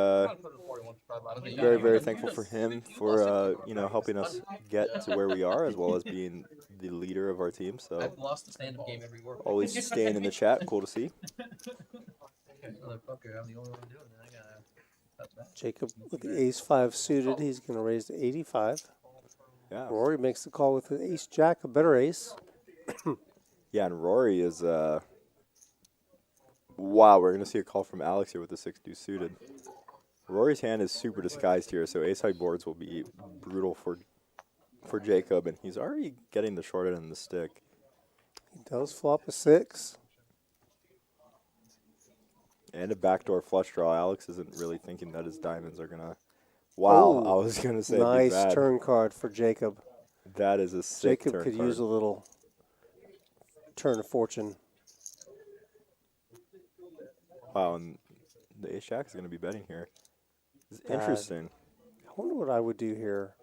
very thankful for him for helping us get to where we are, as well as being the leader of our team. So I've lost the stand-up game every work. always staying in the chat, cool to see. Motherfucker, I'm the only one doing it. I gotta cut back. Jacob with the ace-5 suited. He's going to raise to 85. Yeah, Rory makes the call with the ace-jack, a better ace. yeah, and Rory is wow. We're gonna see a call from Alex here with the 6-2 suited. Rory's hand is super disguised here, so ace-high boards will be brutal for Jacob, and he's already getting the short end of the stick. He does flop a 6. And a backdoor flush draw. Alex isn't really thinking that his diamonds are gonna. Wow, Oh, I was gonna say nice be bad. turn card for Jacob. That is a sick Jacob turn could card. use a little turn of fortune. Wow, and the ace jack is gonna be betting here. This is Bad. interesting. I wonder what I would do here.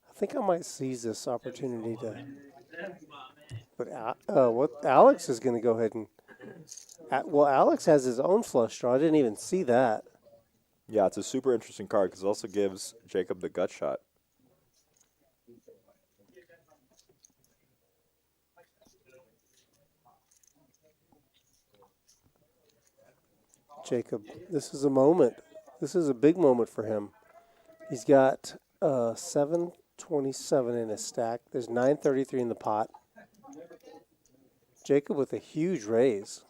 I think I might seize this opportunity to. But what Alex is going to go ahead and. Well, Alex has his own flush draw. I didn't even see that. Yeah, it's a super interesting card because it also gives Jacob the gut shot. Jacob, this is a moment. This is a big moment for him. He's got 727 in his stack. There's 933 in the pot. Jacob with a huge raise.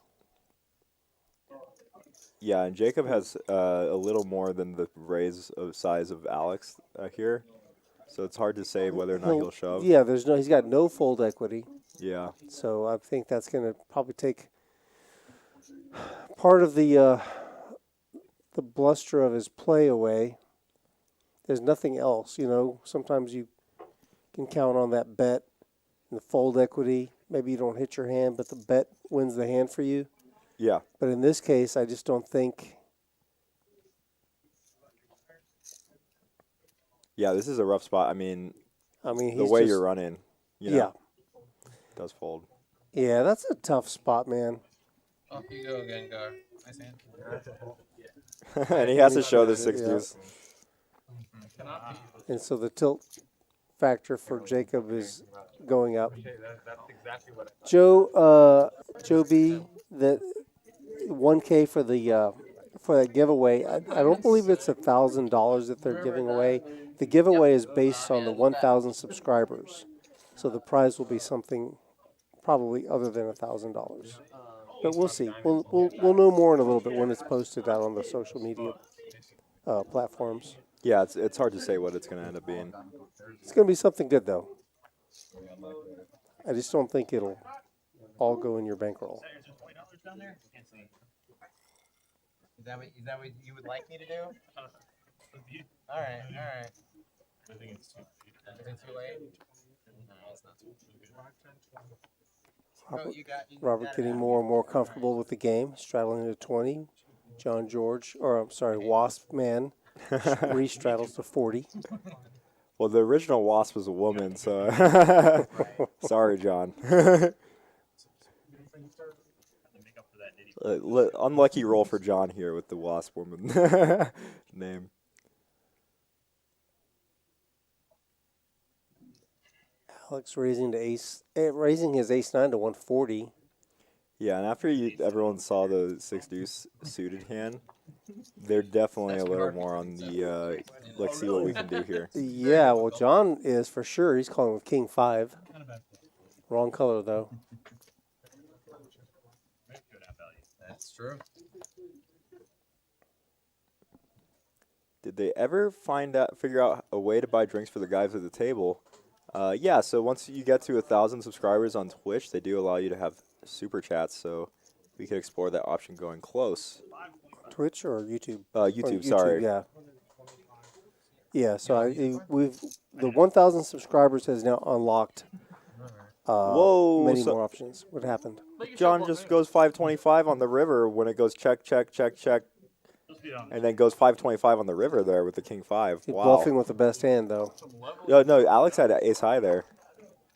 Yeah, and Jacob has a little more than the raise of size of Alex here, so it's hard to say whether or not he'll shove. Yeah, he's got no fold equity. Yeah. So I think that's going to probably take part of the bluster of his play away. There's nothing else, Sometimes you can count on that bet and the fold equity. Maybe you don't hit your hand, but the bet wins the hand for you. Yeah. But in this case, I just don't think. Yeah, this is a rough spot. I mean, He's the way just, you're running, yeah, does fold. Yeah, that's a tough spot, man. Off you go again, Gar. Nice hand. And he has to show the 6 Yeah. deuce. And so the tilt factor for Jacob is going up. Joe B, that 1K for that giveaway. I don't believe it's $1,000 that they're giving away. The giveaway is based on the 1,000 subscribers, so the prize will be something probably other than $1,000. But we'll see. We'll know more in a little bit when it's posted out on the social media platforms. Yeah, it's hard to say what it's going to end up being. It's going to be something good, though. I just don't think it'll all go in your bankroll. Is that what you would like me to do? All right. I think it's too late. Is it too late? No, it's not too Robert getting more and more comfortable with the game, straddling to 20. Wasp Man re-straddles to 40. Well, the original wasp was a woman, so sorry, John. Unlucky roll for John here with the wasp woman name. Alex raising his ace-9 to 140. Yeah, and after everyone saw the 6 deuce suited hand, they're definitely a little more on the let's see what we can do here. Yeah, well, John is for sure. He's calling with King 5. Wrong color, though. That's true. Did they ever figure out a way to buy drinks for the guys at the table? Yeah, so once you get to 1,000 subscribers on Twitch, they do allow you to have super chats, so we could explore that option going close. Twitch or YouTube? YouTube, sorry. Yeah. Yeah, so the 1,000 subscribers has now unlocked Whoa, many more options. What happened? John just goes 525 on the river when it goes check, check, check, check, and then goes 525 on the river there with the King 5. He's Wow. bluffing with the best hand, though. No, Alex had ace high there.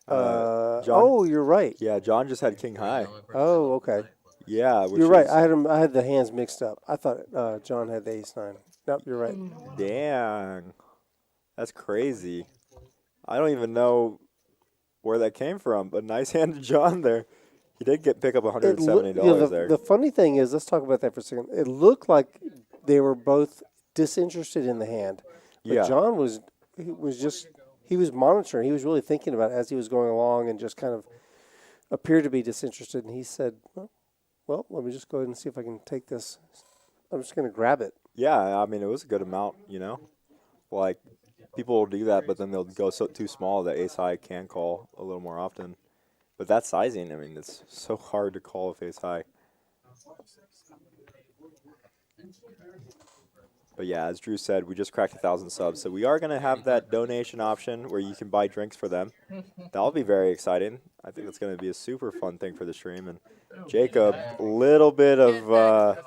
John. Oh, you're right. Yeah, John just had king high. Oh, okay. Yeah, which You're right. is- I had the hands mixed up. I thought John had the ace nine. Nope, you're right. Dang. That's crazy. I don't even know where that came from, but nice hand to John there. He did pick up $170 there. The funny thing is, let's talk about that for a second. It looked like they were both disinterested in the hand, but Yeah. John was monitoring. He was really thinking about it as he was going along, and just kind of appeared to be disinterested. And he said, "Well, let me just go ahead and see if I can take this. I'm just going to grab it." Yeah, I mean, it was a good amount, Like, people will do that, but then they'll go too small that ace high can call a little more often. But that sizing, I mean, it's so hard to call with ace high. But yeah, as Drew said, we just cracked 1,000 subs, so we are going to have that donation option where you can buy drinks for them. That'll be very exciting. I think it's going to be a super fun thing for the stream. And Jacob, a little bit of a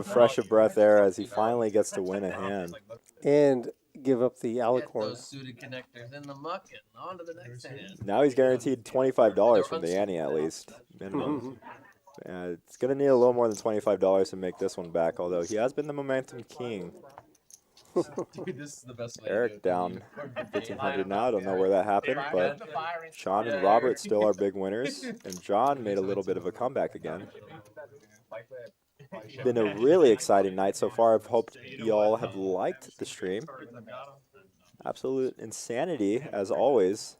fresh of breath there as he finally gets to win a hand. And give up the alicorn. Those suited connectors in the muck and on to the next hand. Now he's guaranteed $25 from the ante at least, minimum. It's going to need a little more than $25 to make this one back, although he has been the momentum king. Dude, this is the best way Eric down 1,500 now. I don't know where that happened, but Sean and Robert still are big winners, and John made a little bit of a comeback again. Been a really exciting night so far. I've hoped y'all have liked the stream. Absolute insanity, as always.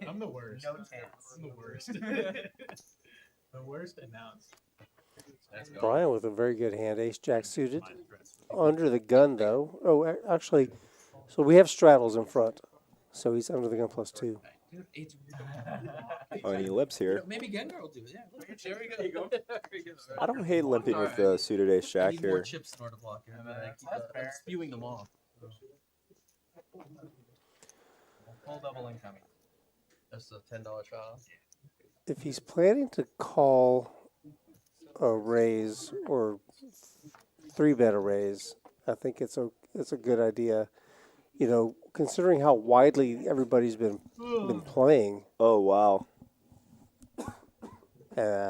I'm the worst. I'm the worst. The worst announced. Brian with a very good hand, ace jack suited. Under the gun, though. Oh, actually, so we have straddles in front. So he's under the gun +2. Oh, and he limps here. Maybe Gengar will do it. Yeah, look, there we go. I don't hate limping with the suited ace I jack need more here. chips in order to block it. I'm spewing them off. Full double incoming. That's a $10 trial. If he's planning to call a raise or 3-bet a raise, I think it's a good idea. Considering how widely everybody's been playing. Oh, wow.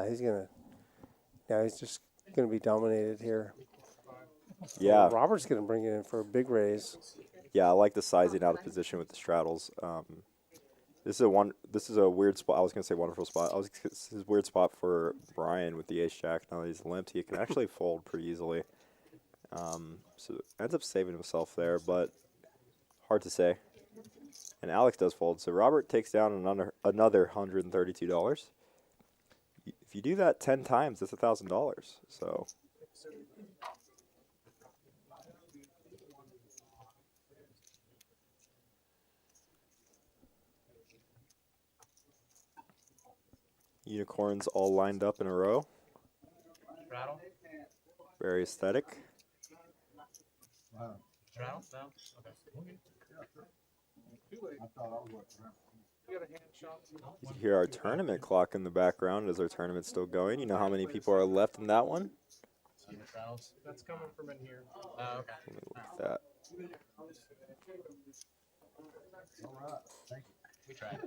He's just gonna be dominated here. Yeah. Robert's gonna bring it in for a big raise. Yeah, I like the sizing out of position with the straddles. This is a weird spot. I was gonna say wonderful spot. This is a weird spot for Brian with the ace jack. Now that he's limped, he can actually fold pretty easily. So ends up saving himself there, but hard to say. And Alex does fold, so Robert takes down another $132. If you do that 10 times, that's $1,000. So. Unicorns all lined up in a row. Rattle? Very aesthetic. Wow. Rattle? No? Okay. You can hear our tournament clock in the background. Is our tournament still going? You know how many people are left in that one? That's coming from in here. Okay. Let me look at that. All right. Thank you. We tried.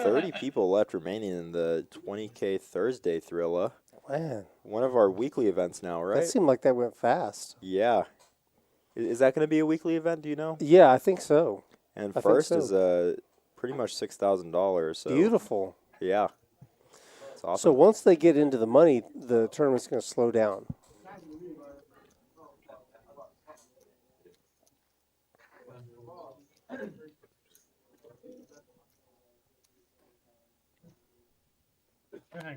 30 people left remaining in the 20K Thursday Thrilla. Man, One of our weekly events now, right? that seemed like that went fast. Yeah. Is that going to be a weekly event, do you know? Yeah, I think so. And I think first so. is pretty much $6,000. So Beautiful. yeah. It's awesome. So once they get into the money, the tournament's going to slow down. Okay.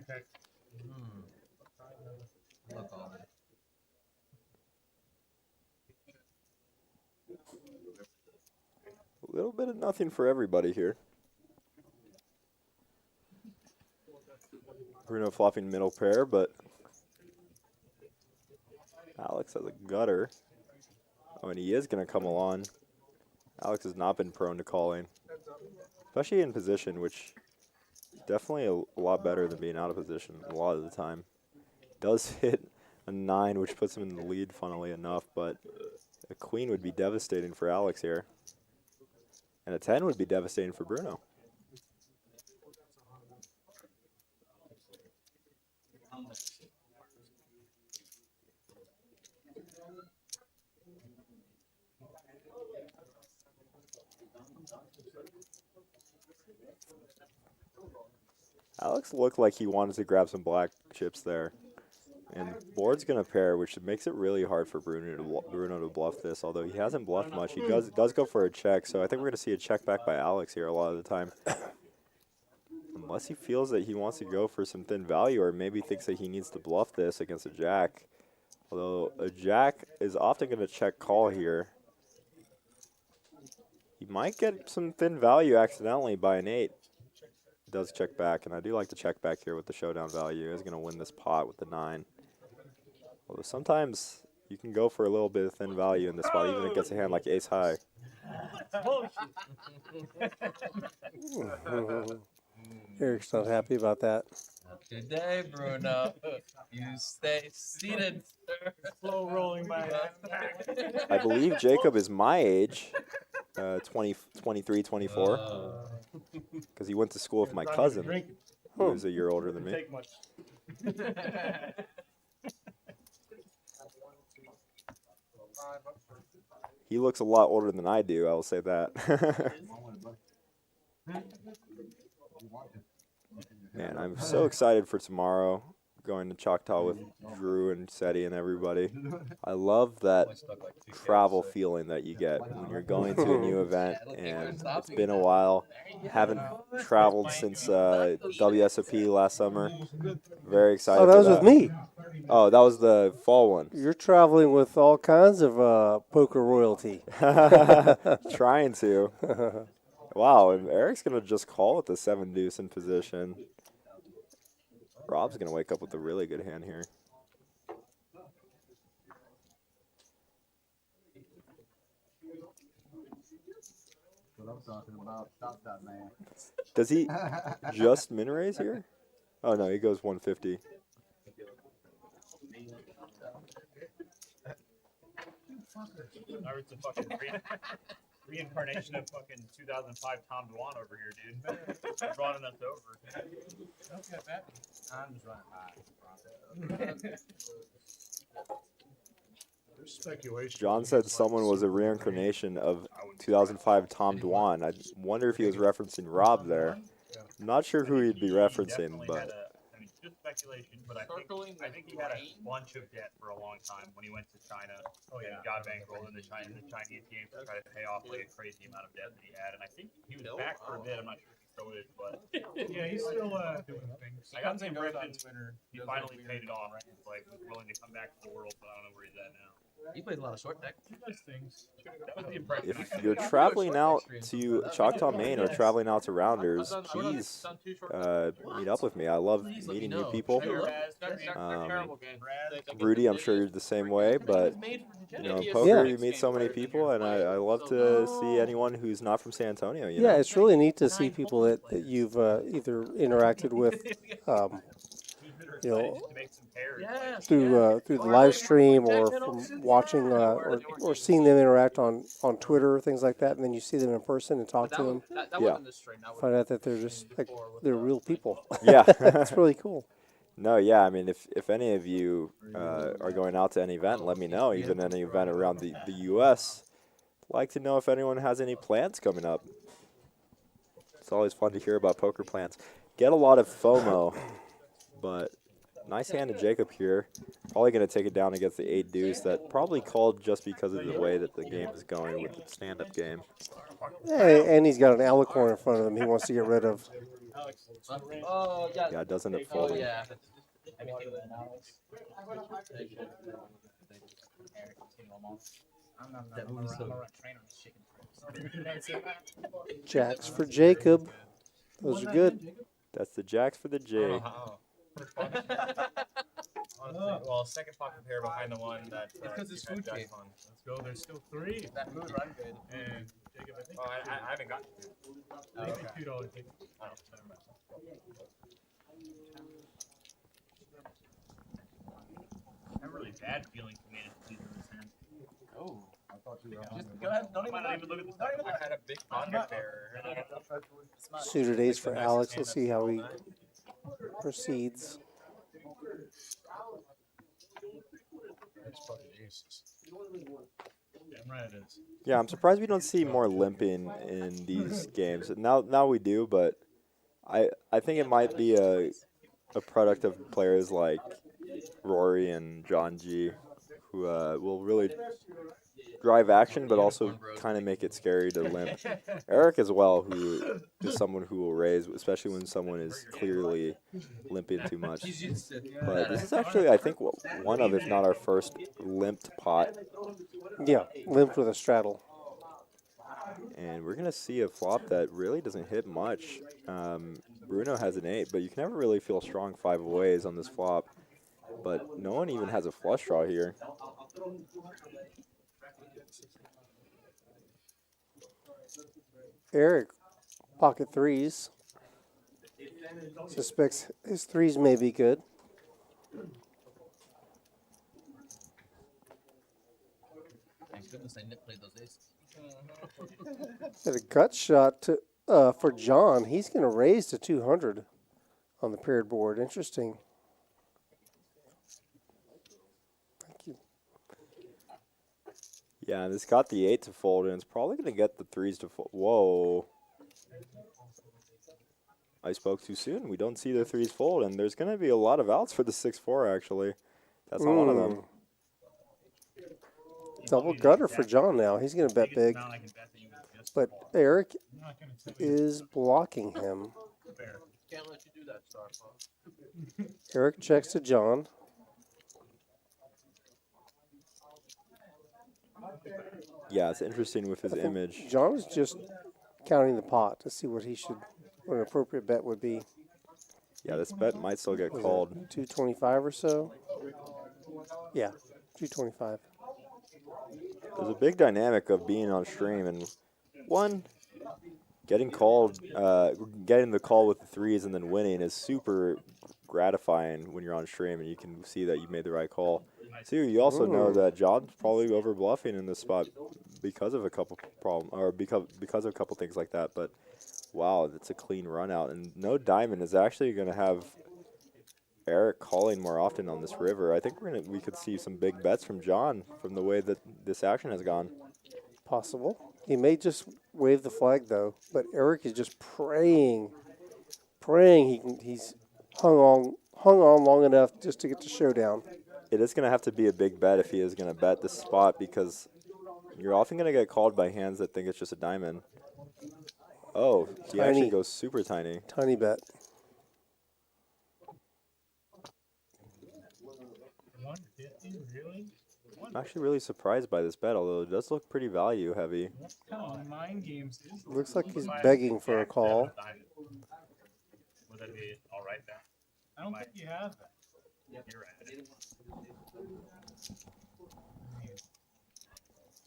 Look on it. A little bit of nothing for everybody here. Bruno flopping middle pair, but Alex has a gutter. Oh, and he is going to come along. Alex has not been prone to calling, especially in position, which is definitely a lot better than being out of position a lot of the time. Does hit a 9, which puts him in the lead, funnily enough, but a queen would be devastating for Alex here. And a 10 would be devastating for Bruno. Alex looked like he wanted to grab some black chips there. And board's going to pair, which makes it really hard for Bruno to bluff this, although he hasn't bluffed much. He does go for a check, so I think we're going to see a check back by Alex here a lot of the time. Unless he feels that he wants to go for some thin value or maybe thinks that he needs to bluff this against a jack. Although a jack is often going to check call here. He might get some thin value accidentally by an 8. He does check back, and I do like to check back here with the showdown value. He's going to win this pot with the 9. Although sometimes you can go for a little bit of thin value in this spot, even if it gets a hand like ace high. Eric's not happy about that. Good day, Bruno. You stay seated, sir. Slow rolling by. I believe Jacob is my age, 23, 24, because he went to school with my cousin, who's a year older than me. Take much. He looks a lot older than I do, I will say that. Man, I'm so excited for tomorrow, going to Choctaw with Drew and Seti and everybody. I love that travel feeling that you get when you're going to a new event, and it's been a while. Haven't traveled since WSOP last summer. Very excited. Oh, that was for with me. Oh, that was the fall one. You're traveling with all kinds of poker royalty. Trying to. Wow, and Eric's going to just call with the 7 deuce in position. Rob's going to wake up with a really good hand here. What I'm talking about. Stop that, man. Does he just min raise here? Oh, no, he goes 150. It's a fucking reincarnation of fucking 2005 Tom Dwan over here, dude. Running us over. I'm just running high. There's speculation. John said someone was a reincarnation of 2005 Tom Dwan. I wonder if he was referencing Rob there. I'm not sure who he'd be referencing, but just speculation, but I think he had a bunch of debt for a long time when he went to China. And got bankrolled in the Chinese game to try to pay off like a crazy amount of debt that he had. And I think he was back for a bit. I'm not sure if he still is, but yeah, he's still doing things. I got the impression he finally paid it off. He's like willing to come back to the world, but I don't know where he's at now. He plays a lot of short deck. He does things. That was the impression. if you're traveling out to Choctaw, Maine, or traveling out to Rounders, please meet up with me. I love meeting new people. Rudy, I'm sure you're the same way, but you know, in poker you meet so many people, and I love to see anyone who's not from San Antonio. You know? It's really neat to see people that you've either interacted with, you know, through the live stream or from watching or seeing them interact on Twitter, things like that, and then you see them in person and talk to them. Find out that they're just like they're real people. Yeah, that's really cool. No, yeah, I mean, if any of you are going out to any event, let me know. Even any event around the U.S., I'd like to know if anyone has any plans coming up. It's always fun to hear about poker plans. Get a lot of FOMO, but nice hand to Jacob here. Probably going to take it down against the 8 deuce. That probably called just because of the way that the game is going with the stand-up game. And he's got an alicorn in front of him he wants to get rid of. Yeah, it does end up folding. Jacks for Jacob. Those are good. That's the jacks for the J. Well, second pocket pair behind the one that. Because it's food game. Let's go. There's still 3. That mood run good. And Jacob, I think. Oh, I haven't gotten to. Maybe $2. Oh, never mind. I have a really bad feeling coming into this hand. Oh. Just go ahead. Don't even, Might not even look at the second one. I had a big pocket there. Suited ace for Alex. Let's see how he proceeds. That's fucking aces. Damn right it is. Yeah, I'm surprised we don't see more limping in these games. Now we do, but I think it might be a product of players like Rory and John G, who will really drive action, but also kind of make it scary to limp. Eric as well, who is someone who will raise, especially when someone is clearly limping too much. But this is actually, I think, one of, if not our first limped pot. Yeah, limped with a straddle. And we're going to see a flop that really doesn't hit much. Bruno has an 8, but you can never really feel strong 5 ways on this flop. But no one even has a flush draw here. Eric, pocket threes. Suspects his threes may be good. Thank goodness I played those aces. Got a gut shot to, for John. He's going to raise to 200 on the paired board. Interesting. Thank you. Yeah, and it's got the 8 to fold, and it's probably going to get the 3s to fold. Whoa. I spoke too soon. We don't see the 3s fold, and there's going to be a lot of outs for the 6-4, actually. That's not one of them. Double gutter for John now. He's going to bet big. But Eric is blocking him. Can't let you do that, Star Fox. Eric checks to John. Yeah, it's interesting with his image. John is just counting the pot to see what an appropriate bet would be. Yeah, this bet might still get called. 225 or so? Yeah, 225. There's a big dynamic of being on stream, and one, getting the call with the 3s and then winning is super gratifying when you're on stream and you can see that you made the right call. Two, you also know that John's probably over bluffing in this spot because of a couple because of a couple things like that. But wow, that's a clean run out, and no diamond is actually going to have Eric calling more often on this river. I think we could see some big bets from John from the way that this action has gone. Possible. He may just wave the flag though, but Eric is just praying he's hung on long enough just to get to showdown. It is going to have to be a big bet if he is going to bet this spot, because you're often going to get called by hands that think it's just a diamond. Oh, he actually goes super tiny. Tiny bet. 150, really? I'm actually really surprised by this bet, although it does look pretty value heavy. What kind of mind games is Looks like he's begging for a call. Would that be all right then? I don't think you have that. You're right.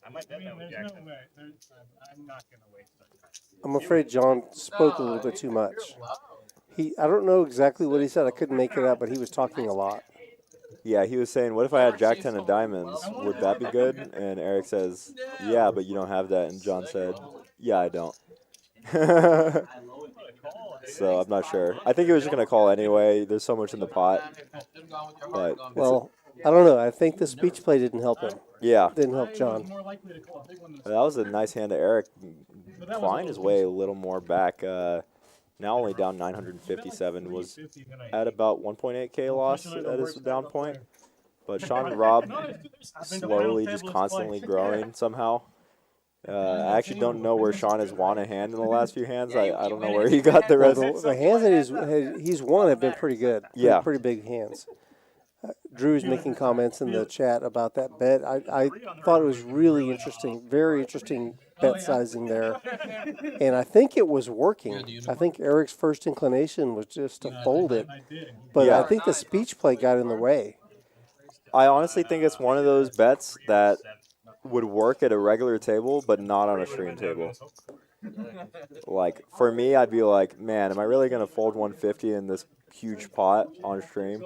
I might bet that with Jack. No way. I'm not going to waste that time. I'm afraid John spoke a little bit too much. I don't know exactly what he said. I couldn't make it out, but he was talking a lot. Yeah, he was saying, what if I had Jack 10 of diamonds? Would that be good? And Eric says, yeah, but you don't have that. And John said, yeah, I don't. So I'm not sure. I think he was just going to call anyway. There's so much in the pot. But well, I don't know. I think the speech play didn't help him. Yeah. Didn't help John. That was a nice hand to Eric. Clawing his way a little more back. Now only down 957, was at about 1.8K loss at his down point. But Sean and Rob slowly, just constantly growing somehow. I actually don't know where Sean has won a hand in the last few hands. I don't know where he got the rest. The hands that he's won have been pretty good. Yeah. Pretty big hands. Drew's making comments in the chat about that bet. I thought it was really interesting, very interesting bet sizing there. And I think it was working. I think Eric's first inclination was just to fold it. But I think the speech play got in the way. I honestly think it's one of those bets that would work at a regular table, but not on a stream table. Like, for me, I'd be like, man, am I really going to fold 150 in this huge pot on stream?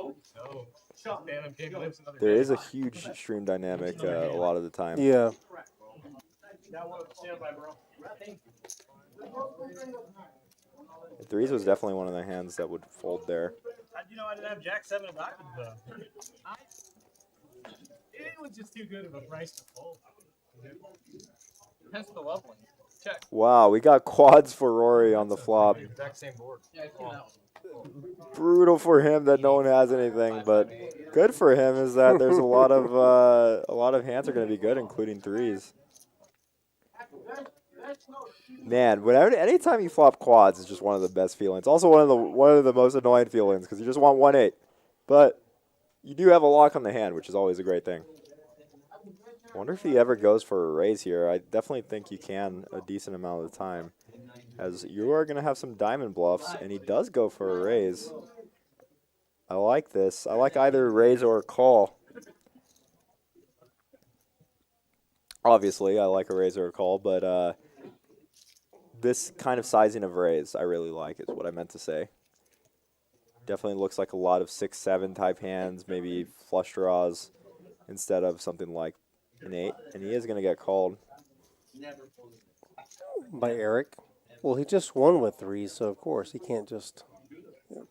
There is a huge stream dynamic a lot of the time. Yeah. Threes was definitely one of the hands that would fold there. You know, I didn't have Jack 7 of diamonds though. It was just too good of a price to fold. Hence the leveling. Check. Wow, we got quads for Rory on the flop. Exact same board. Brutal for him that no one has anything, but good for him is that there's a lot of hands are going to be good, including threes. Man, anytime you flop quads is just one of the best feelings. Also one of the most annoying feelings because you just want 1-8, but you do have a lock on the hand, which is always a great thing. I wonder if he ever goes for a raise here. I definitely think you can a decent amount of the time, as you are going to have some diamond bluffs, and he does go for a raise. I like this. I like either raise or call. Obviously, I like a raise or a call, but this kind of sizing of raise I really like is what I meant to say. Definitely looks like a lot of 6-7 type hands, maybe flush draws instead of something like an 8, and he is going to get called. By Eric. Well, he just won with threes, so of course he can't just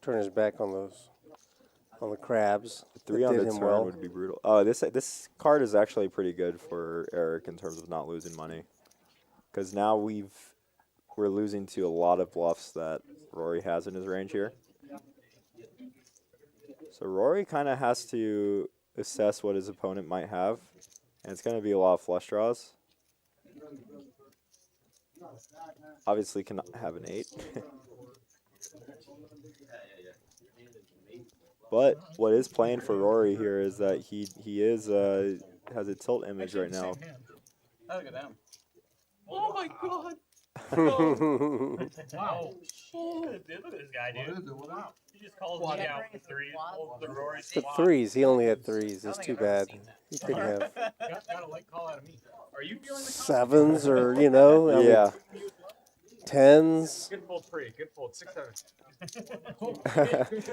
turn his back on the crabs. 3 on the turn would be brutal. Oh, this card is actually pretty good for Eric in terms of not losing money, because now we're losing to a lot of bluffs that Rory has in his range here. So Rory kind of has to assess what his opponent might have, and it's going to be a lot of flush draws. Obviously cannot have an 8. But what is playing for Rory here is that he has a tilt image right now. Look at them. Oh my god! Wow. Look at this guy, dude. He just calls me out for threes. The Rory The threes, he only had threes. It's too bad. He could have got a late call out of me. Are you feeling the sevens or, I mean, Yeah. tens. Good fold 3. Good fold 6, 7.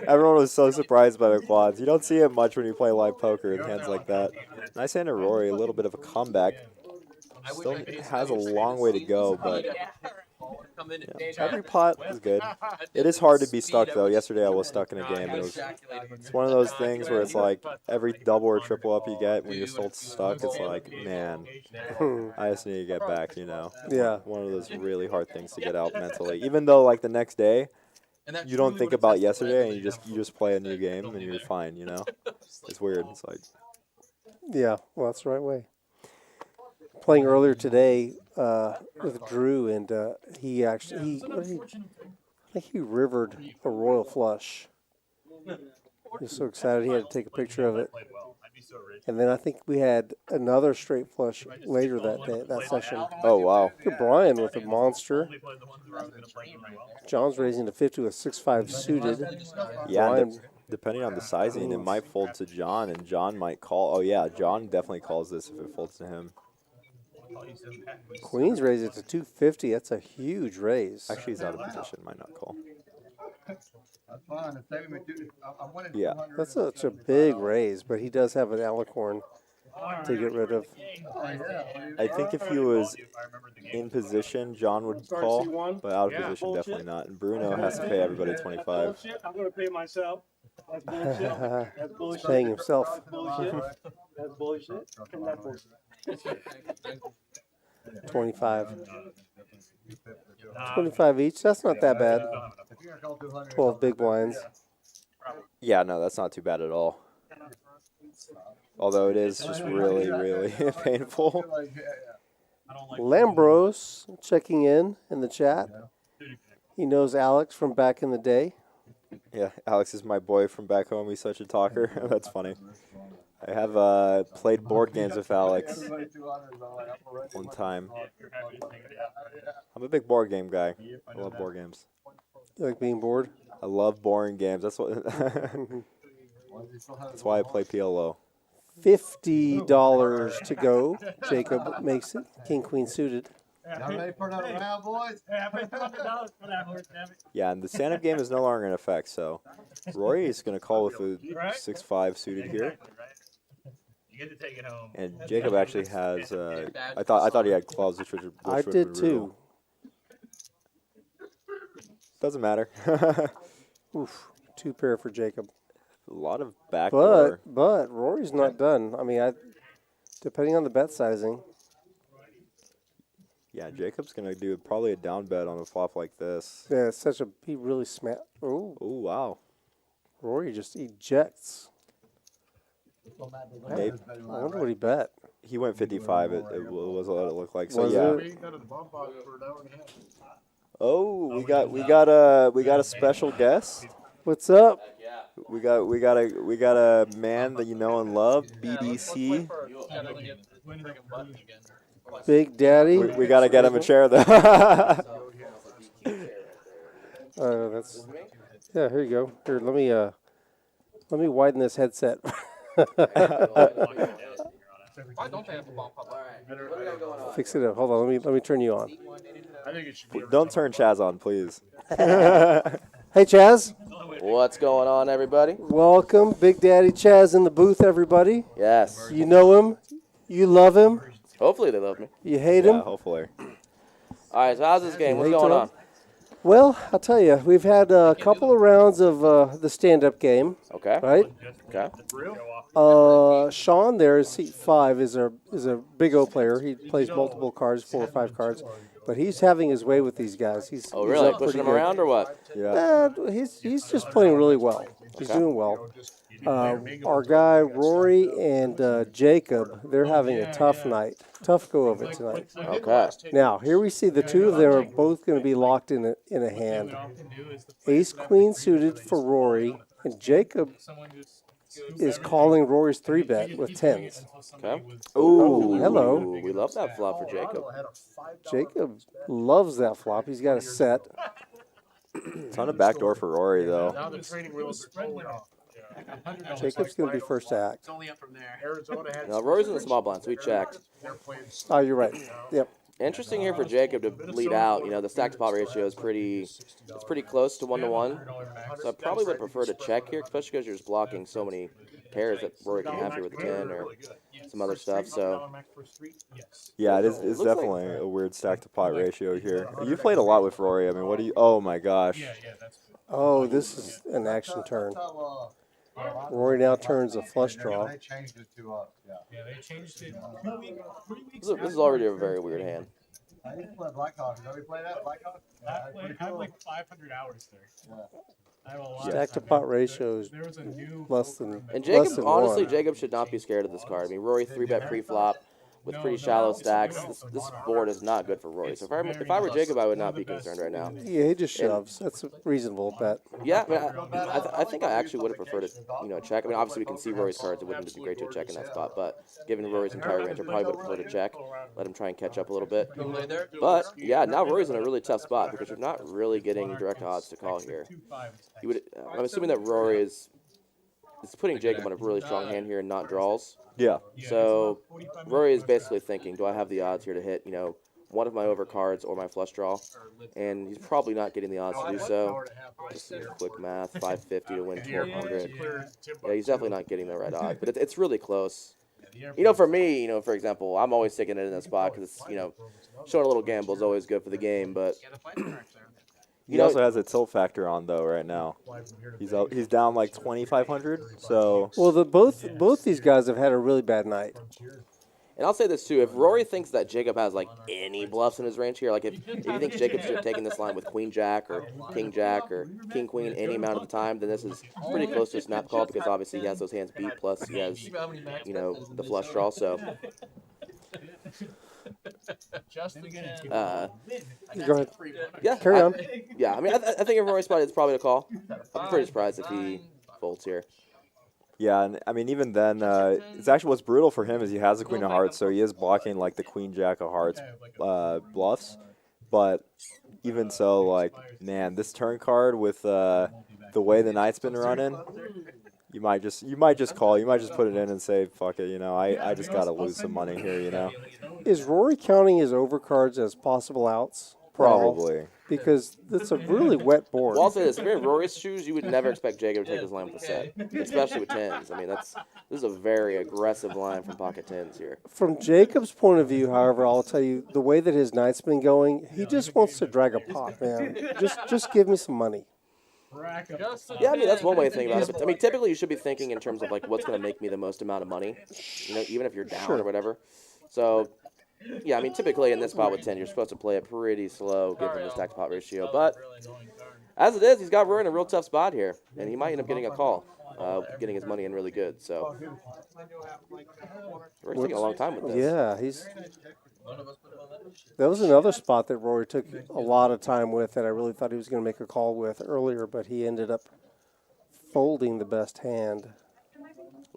Everyone was so surprised by the quads. You don't see it much when you play live poker in hands like that. Nice hand to Rory, a little bit of a comeback. Still has a long way to go, but yeah, every pot is good. It is hard to be stuck, though. Yesterday I was stuck in a game. It's one of those things where it's like every double or triple up you get when you're still stuck, it's like, man, I just need to get back, Yeah. One of those really hard things to get out mentally. Even though, like, the next day, you don't think about yesterday and you just play a new game and you're fine, It's weird. It's like, Yeah, well, that's the right way. Playing earlier today with Drew, and he I think he rivered a royal flush. He was so excited he had to take a picture of it. And then I think we had another straight flush later that session. oh, wow. Look at Brian with a monster. John's raising to 50 with 6-5 suited. Yeah, Brian, depending on the sizing, it might fold to John, and John might call. Oh, yeah, John definitely calls this if it folds to him. Queens raised it to 250. That's a huge raise. Actually, he's out of position. Might not call. That's fine. Yeah. That's such a big raise, but he does have an alicorn to get rid of. I think if he was in position, John would call, but out of position, definitely not. And Bruno has to pay everybody 25. I'm going to pay myself. That's bullshit. That's bullshit. Paying himself. That's bullshit. That's bullshit. And that's bullshit. 25. 25 each. That's not that bad. 12 big blinds. Yeah, no, that's not too bad at all. Although it is just really, really painful. Lambros checking in the chat. He knows Alex from back in the day. Yeah, Alex is my boy from back home. He's such a talker. That's funny. I have played board games with Alex one time. I'm a big board game guy. I love board games. You like being bored? I love boring games. That's what. That's why I play PLO. $50 to go. Jacob makes it. King, queen suited. Y'all ready for another round, boys? Yeah, and the stand-up game is no longer in effect, so Rory is going to call with a 6-5 suited here. You get to take it home. And Jacob actually has. I thought he had clubs, which was. I Which was did brutal. too. Doesn't matter. Oof, 2 pair for Jacob. A lot of backdoor. But Rory's not done. I mean, depending on the bet sizing. Yeah, Jacob's gonna do probably a down bet on a flop like this. Yeah, it's he really smacked. Oh, Wow. Rory just ejects. Maybe. I wonder what he bet. He went 55. It was what it looked like. So Was yeah. it? Oh, we got a special guest. What's up? We got a man that you know and love, BDC. Big Daddy. We got to get him a chair though. That's yeah. Here you go. Here, let me widen this headset. Why don't they have a bomb pop? Fix it up. Hold on. Let me turn you on. I think it should be. Don't turn Chaz on, please. Hey, Chaz. What's going on, everybody? Welcome, Big Daddy Chaz in the booth. Everybody. Yes. You know him. You love him. Hopefully they love me. You hate Yeah, him. hopefully. All right, so how's this game? What's hate going him? on? Well, I'll tell you, we've had a couple of rounds of the stand-up game, Okay. right? Okay. Sean there in seat 5 is a big O player. He plays multiple cards, 4 or 5 cards, but he's having his way with these guys. He's Oh, he's really? up Pushing pretty them good. around or what? Yeah. He's just playing really well. He's doing well. Our guy Rory and Jacob, they're having a tough night. Tough go of it tonight. Okay. Now, here we see the two of them are both going to be locked in a hand. Ace Queen suited for Rory, and Jacob is calling Rory's 3-bet with 10s. Okay. Oh, hello. Ooh, we love that flop for Jacob. Jacob loves that flop. He's got a set. It's on a backdoor for Rory though. Now the training wheels are falling off. Jacob's going to be first to act. Arizona had. Now, Rory's in the small blind, so we checked. They're playing. Oh, you're right. Yep. Interesting here for Jacob to lead out. You know, the stack to pot ratio is pretty close to 1-to-1. So I probably would prefer to check here, especially because you're just blocking so many pairs that Rory can have here with a 10 or some other stuff. So Yeah, it's definitely a weird stack to pot ratio here. You played a lot with Rory. I mean, what do you? Oh my gosh. Oh, this is an action turn. Rory now turns a flush draw. They changed it to they changed it 3 weeks. this is already a very weird hand. I used to play Black Hawk. Did we play that Black Hawk? I have like 500 hours there. I have a lot. Stack to pot ratio is There was a new less than And less Jacob, than honestly, 1. Jacob should not be scared of this card. I mean, Rory 3-bet pre-flop with pretty shallow stacks. This board is not good for Rory. So if I were Jacob, I would not be concerned right now. Yeah, he just shoves. That's a reasonable bet. Yeah, I mean, I think I actually would have preferred to, check. I mean, obviously we can see Rory's cards. It wouldn't be great to check in that spot, but given Rory's entire range, I probably would have preferred to check, let him try and catch up a little bit. But yeah, now Rory's in a really tough spot because you're not really getting direct odds to call here. You would, I'm assuming that Rory is putting Jacob on a really strong hand here and not draws. Yeah. So Rory is basically thinking, do I have the odds here to hit, one of my overcards or my flush draw? And he's probably not getting the odds to do so. Just some quick math, 550 to win 1,200. Yeah, he's definitely not getting the right odds, but it's really close. For me, for example, I'm always sticking it in that spot because it's, showing a little gamble is always good for the game, but He also has a tilt factor on though right now. He's down like 2,500. So Well, both these guys have had a really bad night. And I'll say this too: if Rory thinks that Jacob has like any bluffs in his range here, like if he thinks Jacob should have taken this line with Queen Jack or King Jack or King Queen any amount of the time, then this is pretty close to a snap call because obviously he has those hands beat plus he has the flush draw. So Go ahead. yeah, Carry on. Yeah, I mean I think if Rory's spot, it's probably a call. I'm pretty surprised if he folds here. yeah, and I mean even then, it's actually what's brutal for him is he has the Queen of Hearts, so he is blocking like the Queen Jack of Hearts bluffs. But even so, like man, this turn card with the way the night's been running. You might just call. You might just put it in and say, "Fuck it." I just gotta lose some money here. Is Rory counting his overcards as possible outs? brawl Probably. because it's a really wet board. Well, I'll say this: if you're in Rory's shoes, you would never expect Jacob to take this line with a set, especially with tens. I mean, this is a very aggressive line from pocket tens here. From Jacob's point of view, however, I'll tell you the way that his night's been going, he just wants to drag a pot, man. Just give me some money. Yeah, I mean that's one way to think about it. But I mean, typically you should be thinking in terms of like what's going to make me the most amount of money, you know, even if you're down or whatever. So, yeah, I mean typically in this spot with 10, you're supposed to play it pretty slow given the stack to pot ratio. But as it is, he's got Rory in a real tough spot here, and he might end up getting a call, getting his money in really good. So, Rory's taking a long time with this. Yeah, that was another spot that Rory took a lot of time with that I really thought he was going to make a call with earlier, but he ended up folding the best hand.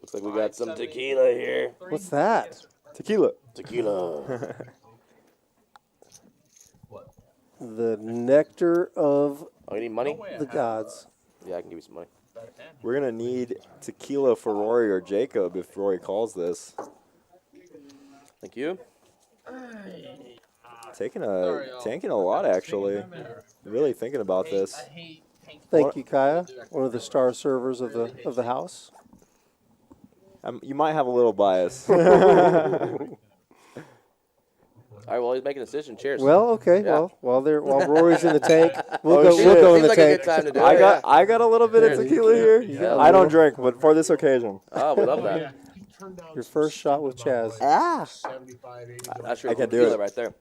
Looks like we got some tequila here. What's that? Tequila. Tequila. The nectar of Oh, you need money? the gods. Yeah, I can give you some money. We're gonna need tequila for Rory or Jacob if Rory calls this. Thank you. Taking a lot actually. Really thinking about this. Thank you, Kaya, one of the star servers of the house. You might have a little bias. All right, well, he's making a decision. Cheers. Well, okay. Yeah. While Rory's in the tank, we'll Oh, go. shit. We'll go in the Seems like a tank. good time to do I it. got a little bit of tequila here. Yeah, I don't drink, but for this occasion. Oh, we love that. Your first shot with Chaz. That's your I can do tequila it. right there.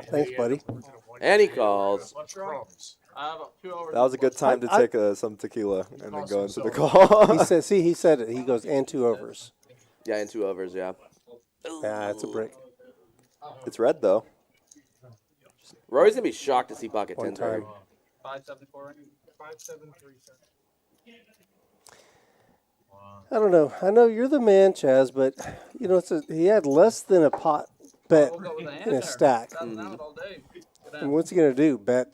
Thanks, buddy. And he calls. That was a good time to take some tequila and then go into the call. He said it. He goes and 2 overs. Yeah, and 2 overs, yeah. Yeah, it's a break. It's red though. Rory's going to be shocked to see pocket One 10s right time. 574. 573, sir. I don't know. I know you're the man, Chaz, but you know he had less than a pot bet We'll go with a hand in a there. stack. Thousand out all day. And what's he gonna do? Bet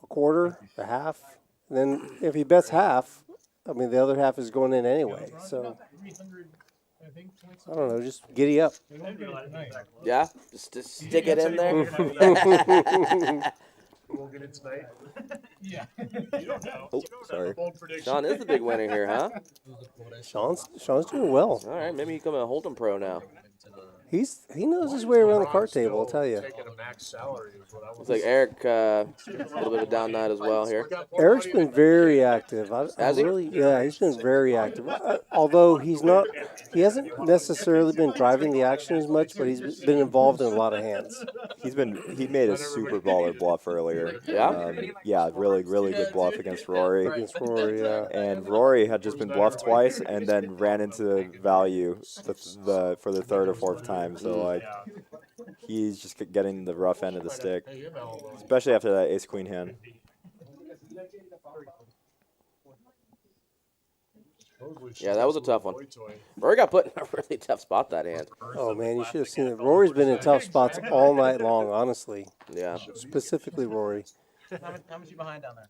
a quarter, a half? And then if he bets half, I mean the other half is going in anyway. So I don't know. Just giddy up. Yeah? Just stick it in there. We'll get it tonight. Yeah. You don't know. Oh, sorry. Bold prediction. Sean is the big winner here, huh? Sean's doing well. All right, maybe you become a Hold'em pro now. He knows his way around the card table. I'll tell you. Taking a max salary is what I was. Looks like Eric, a little bit of down night as well here. Eric's been very active. Has he? Yeah, he's been very active. Although he hasn't necessarily been driving the action as much, but he's been involved in a lot of hands. He made a super baller bluff earlier. Yeah? Yeah, really good bluff against Rory. Against Rory, yeah. And Rory had just been bluffed twice and then ran into value for the third or fourth time. So like he's just getting the rough end of the stick, especially after that ace queen hand. Yeah, that was a tough one. Rory got put in a really tough spot that hand. Oh man, you should have seen it. Rory's been in tough spots all night long, honestly. Yeah. Specifically Rory. How much you behind down there?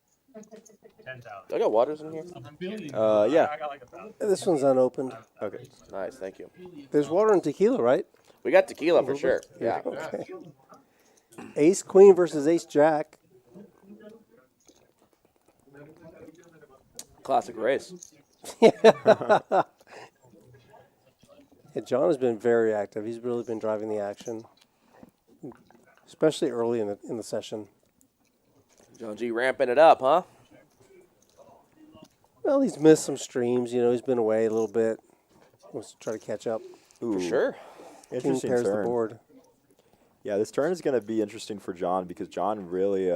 10,000. I got waters in here. Yeah. I got like 1,000. This one's unopened. Okay. Nice, thank you. There's water and tequila, right? We got tequila for sure. Yeah. Okay. Ace queen versus ace jack. Classic race. Yeah, John has been very active. He's really been driving the action, especially early in the session. John G ramping it up, huh? Well, he's missed some streams. You know, he's been away a little bit. Wants to try to catch up. Ooh, For sure. King interesting pairs the turn. board. Yeah, this turn is going to be interesting for John because John really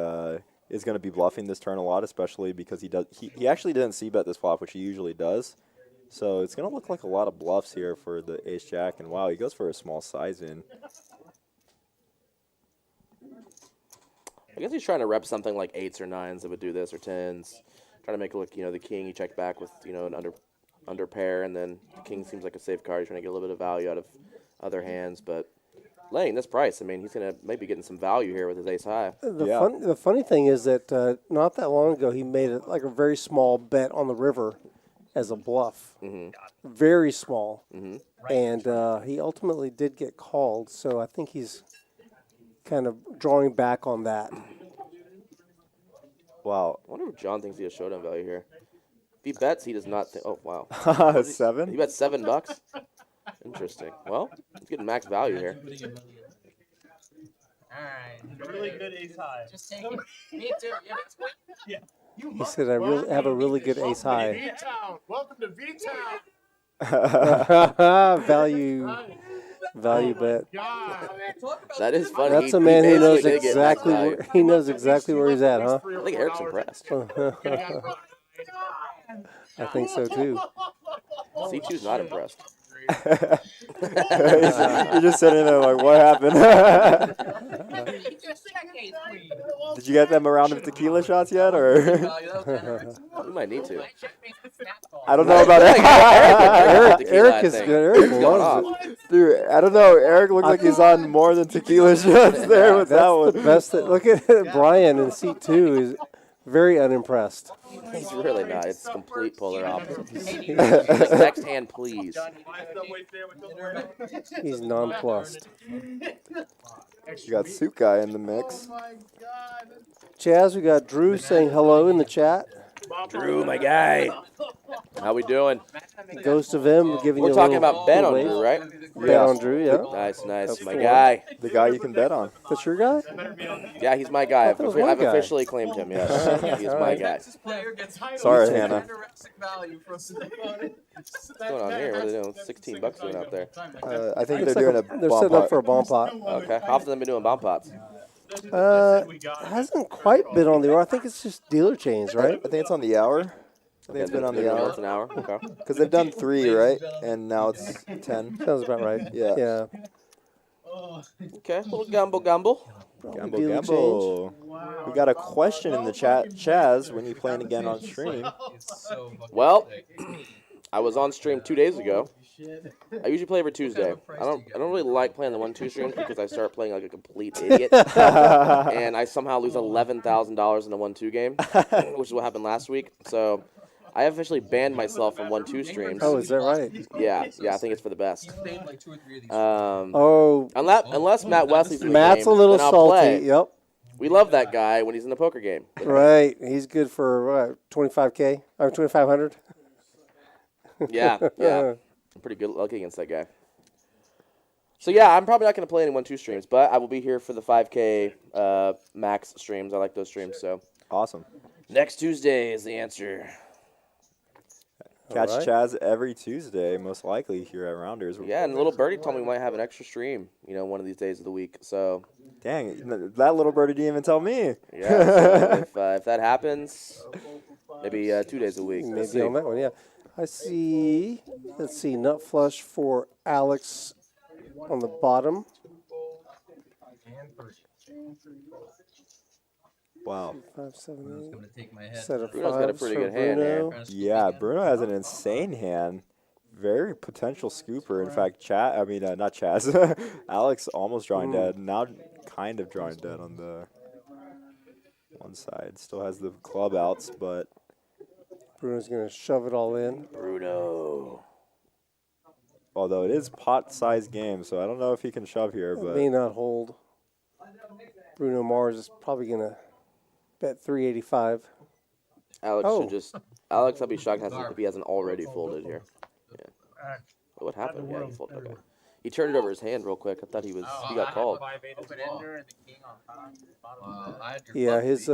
is going to be bluffing this turn a lot, especially because he actually didn't c-bet this flop, which he usually does. So it's going to look like a lot of bluffs here for the ace-jack, and wow, he goes for a small size in. I guess he's trying to rep something like 8s or 9s that would do this, or 10s. Trying to make it look, you know, the king, he checked back with, you know, an under pair, and then the king seems like a safe card. He's trying to get a little bit of value out of other hands, but laying this price, I mean, he's going to maybe getting some value here with his ace high. The funny thing is that not that long ago he made it like a very small bet on the river as a bluff. Mm-hmm. Very small. Mm-hmm. And he ultimately did get called, so I think he's kind of drawing back on that. Wow. I wonder if John thinks he has showdown value here. If he bets, he does not think. Oh, wow. 7? He bet $7? Interesting. Well, he's getting max value here. Alright. Really good ace high. Just take it. Me too. Yeah. He said, I really have a really good ace high. V-Town. Welcome to V-Town. Value bet. God. That is funny. That's He- a man he who knows basically did get max exactly value. where he knows exactly where he's at, huh? I think Eric's impressed. I think so too. C2's not impressed. You're just sitting there like, what happened? Did you get them a round of tequila shots yet, or? You might need to. I don't know about Eric Eric is good. Eric loves it. Dude, I don't know. Eric looks like he's on more than tequila shots there with that That's the one. best. Look at Brian in seat 2 is very unimpressed. He's really not. It's complete polar opposite. Next hand, please. He's nonplussed. You got Suit Guy in the mix. Chaz, we got Drew saying hello in the chat. Drew, my guy. How we doing? Ghost of M giving We're you a talking little about Ben on wave. Drew, right? Bet Yeah. on Drew, yeah. Nice, nice. My four. guy. The guy you can bet on. That's your guy? Yeah, he's my guy. that was my I've guy. officially claimed him, yes. He's my guy. Sorry, Hannah. What's going on here? What are they doing? $16 doing out there. I think they're doing a They're bomb setting up pot. for a bomb pot. Okay. How often have they been doing bomb pots? Hasn't quite been on the hour. I think it's just dealer chains, right? I think it's on the hour. I think it's been on the hour. It's an hour. Okay. Because they've done 3, right? And now it's 10. Sounds about right. Yeah. Yeah. Okay. Little gamble, gamble. Gamble, Dealer gamble. We got a question in the chat. Chaz, when you playing again on stream? Well, I was on stream 2 days ago. I usually play every Tuesday. I don't really like playing the 1-2 streams because I start playing like a complete idiot, and I somehow lose $11,000 in a 1-2 game, which is what happened last week. So I officially banned myself from 1-2 streams. Oh, is that right? Yeah, I think it's for the best. Oh, Unless Matt Wesley's in the Matt's game, a little then I'll salty. play. Yep. We love that guy when he's in the poker game. Right. He's good for 25K or 2,500. Yeah. I'm pretty good lucky against that guy. So yeah, I'm probably not going to play any 1-2 streams, but I will be here for the 5K max streams. I like those streams. So Awesome. next Tuesday is the answer. Catch Alright. Chaz every Tuesday, most likely here at Rounders. Yeah, and little birdie told me we might have an extra stream, one of these days of the week. So Dang, that little birdie didn't even tell me. yeah, so if that happens, maybe 2 days a week. We'll Maybe see. on that one, yeah. I see, let's see, nut flush for Alex on the bottom. Wow. 5, 7, gonna take my 8. head. Set of Bruno's got a fives pretty for good hand here. Bruno. Yeah, Bruno has an insane hand. Very potential scooper. In fact, not Chaz. Alex almost drawing dead. Now kind of drawing dead on the one side. Still has the club outs, but Bruno's going to shove it all in. Bruno. although it is pot-sized game, so I don't know if he can shove here. But May not hold. Bruno Mars is probably going to bet 385. Alex Oh. should just. Alex, I'll be shocked if he hasn't already folded here. Yeah. What happened? Yeah, he folded. Okay. He turned it over his hand real quick. I thought he got called. Yeah, his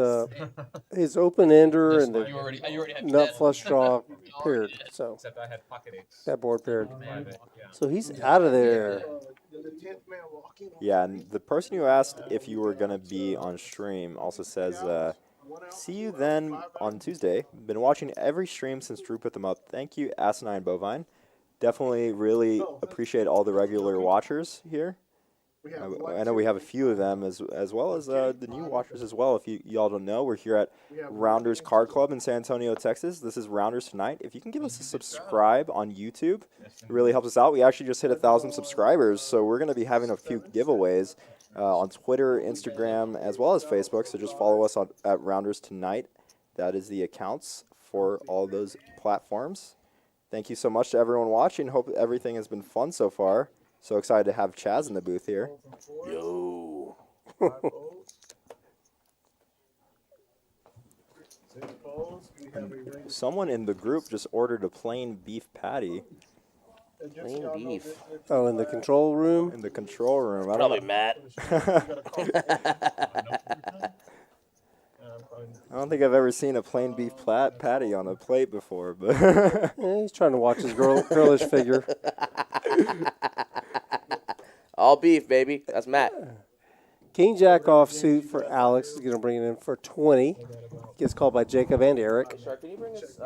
open ender and You the already have nut that. flush draw paired. So Except I had pocket eights. that board paired. Yeah. So he's out of there. yeah, and the person who asked if you were gonna be on stream also says, "See you then on Tuesday. Been watching every stream since Drew put them up. Thank you, Asinine Bovine. Definitely really appreciate all the regular watchers here. I know we have a few of them as well as the new watchers as well. If y'all don't know, we're here at Rounders Card Club in San Antonio, Texas. This is Rounders Tonight. If you can give us a subscribe on YouTube, it really helps us out. We actually just hit 1,000 subscribers, so we're going to be having a few giveaways on Twitter, Instagram, as well as Facebook. So just follow us at Rounders Tonight. That is the accounts for all those platforms. Thank you so much to everyone watching. Hope everything has been fun so far. So excited to have Chaz in the booth here. Yo. folds. 6 folds. We have a ring. Someone in the group just ordered a plain beef patty And just so Plain y'all know, beef. this Oh, in the control room. in the control room. I Probably don't, Matt. I don't think I've ever seen a plain beef patty on a plate before, but Yeah, he's trying to watch his girlish figure. All beef, baby. That's Matt. King Jack offsuit for Alex is going to bring it in for 20. Gets called by Jacob and Eric. Shark, can you bring us, you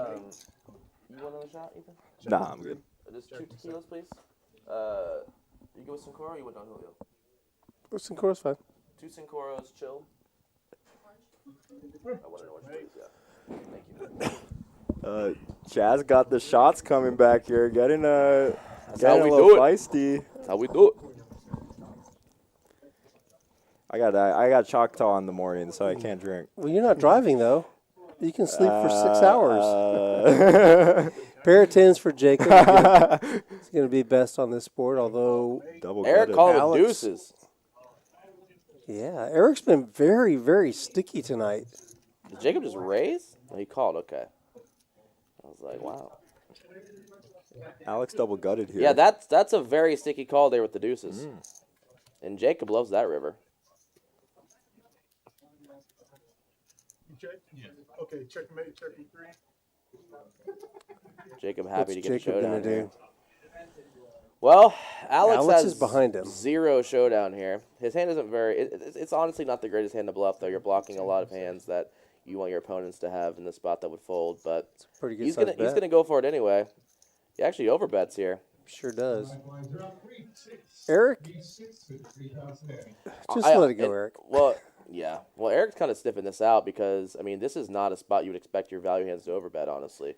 want another shot, Ethan? nah, I'm good. Just 2 tequilas, please. You go with Sincoro or you want Don Julio? Listen, of course, fine. 2 Sincoros, chilled. I want an orange, please, yeah. Thank you. Chaz got the shots coming back here, getting a how we little do it. feisty. That's how we do it. I got Choctaw in the morning, so I can't drink. Well, you're not driving, though. You can sleep for 6 hours. Pair of 10s for Jacob. It's going to be best on this board, although, Double Eric gutted. calling with Alex. deuces. yeah, Eric's been very, very sticky tonight. Did Jacob just raise? Oh, he called, okay. I was like, wow. Alex double gutted here. Yeah, that's a very sticky call there with the deuces. And Jacob loves that river. You check? Yeah. Okay, checkmate, checkmate 3. Jacob happy What's to get a Jacob showdown going to here. do? Well, Alex Alex has is behind him. 0 showdown here. His hand isn't very... It's honestly not the greatest hand to bluff, though. You're blocking a lot of hands that you want your opponents to have in the spot that would fold. But Pretty good he's size gonna bet. go for it anyway. He actually overbets here. Sure does. Eric? Just let it go, Eric. Well, yeah. Well, Eric's kind of sniffing this out because, I mean, this is not a spot you would expect your value hands to overbet, honestly.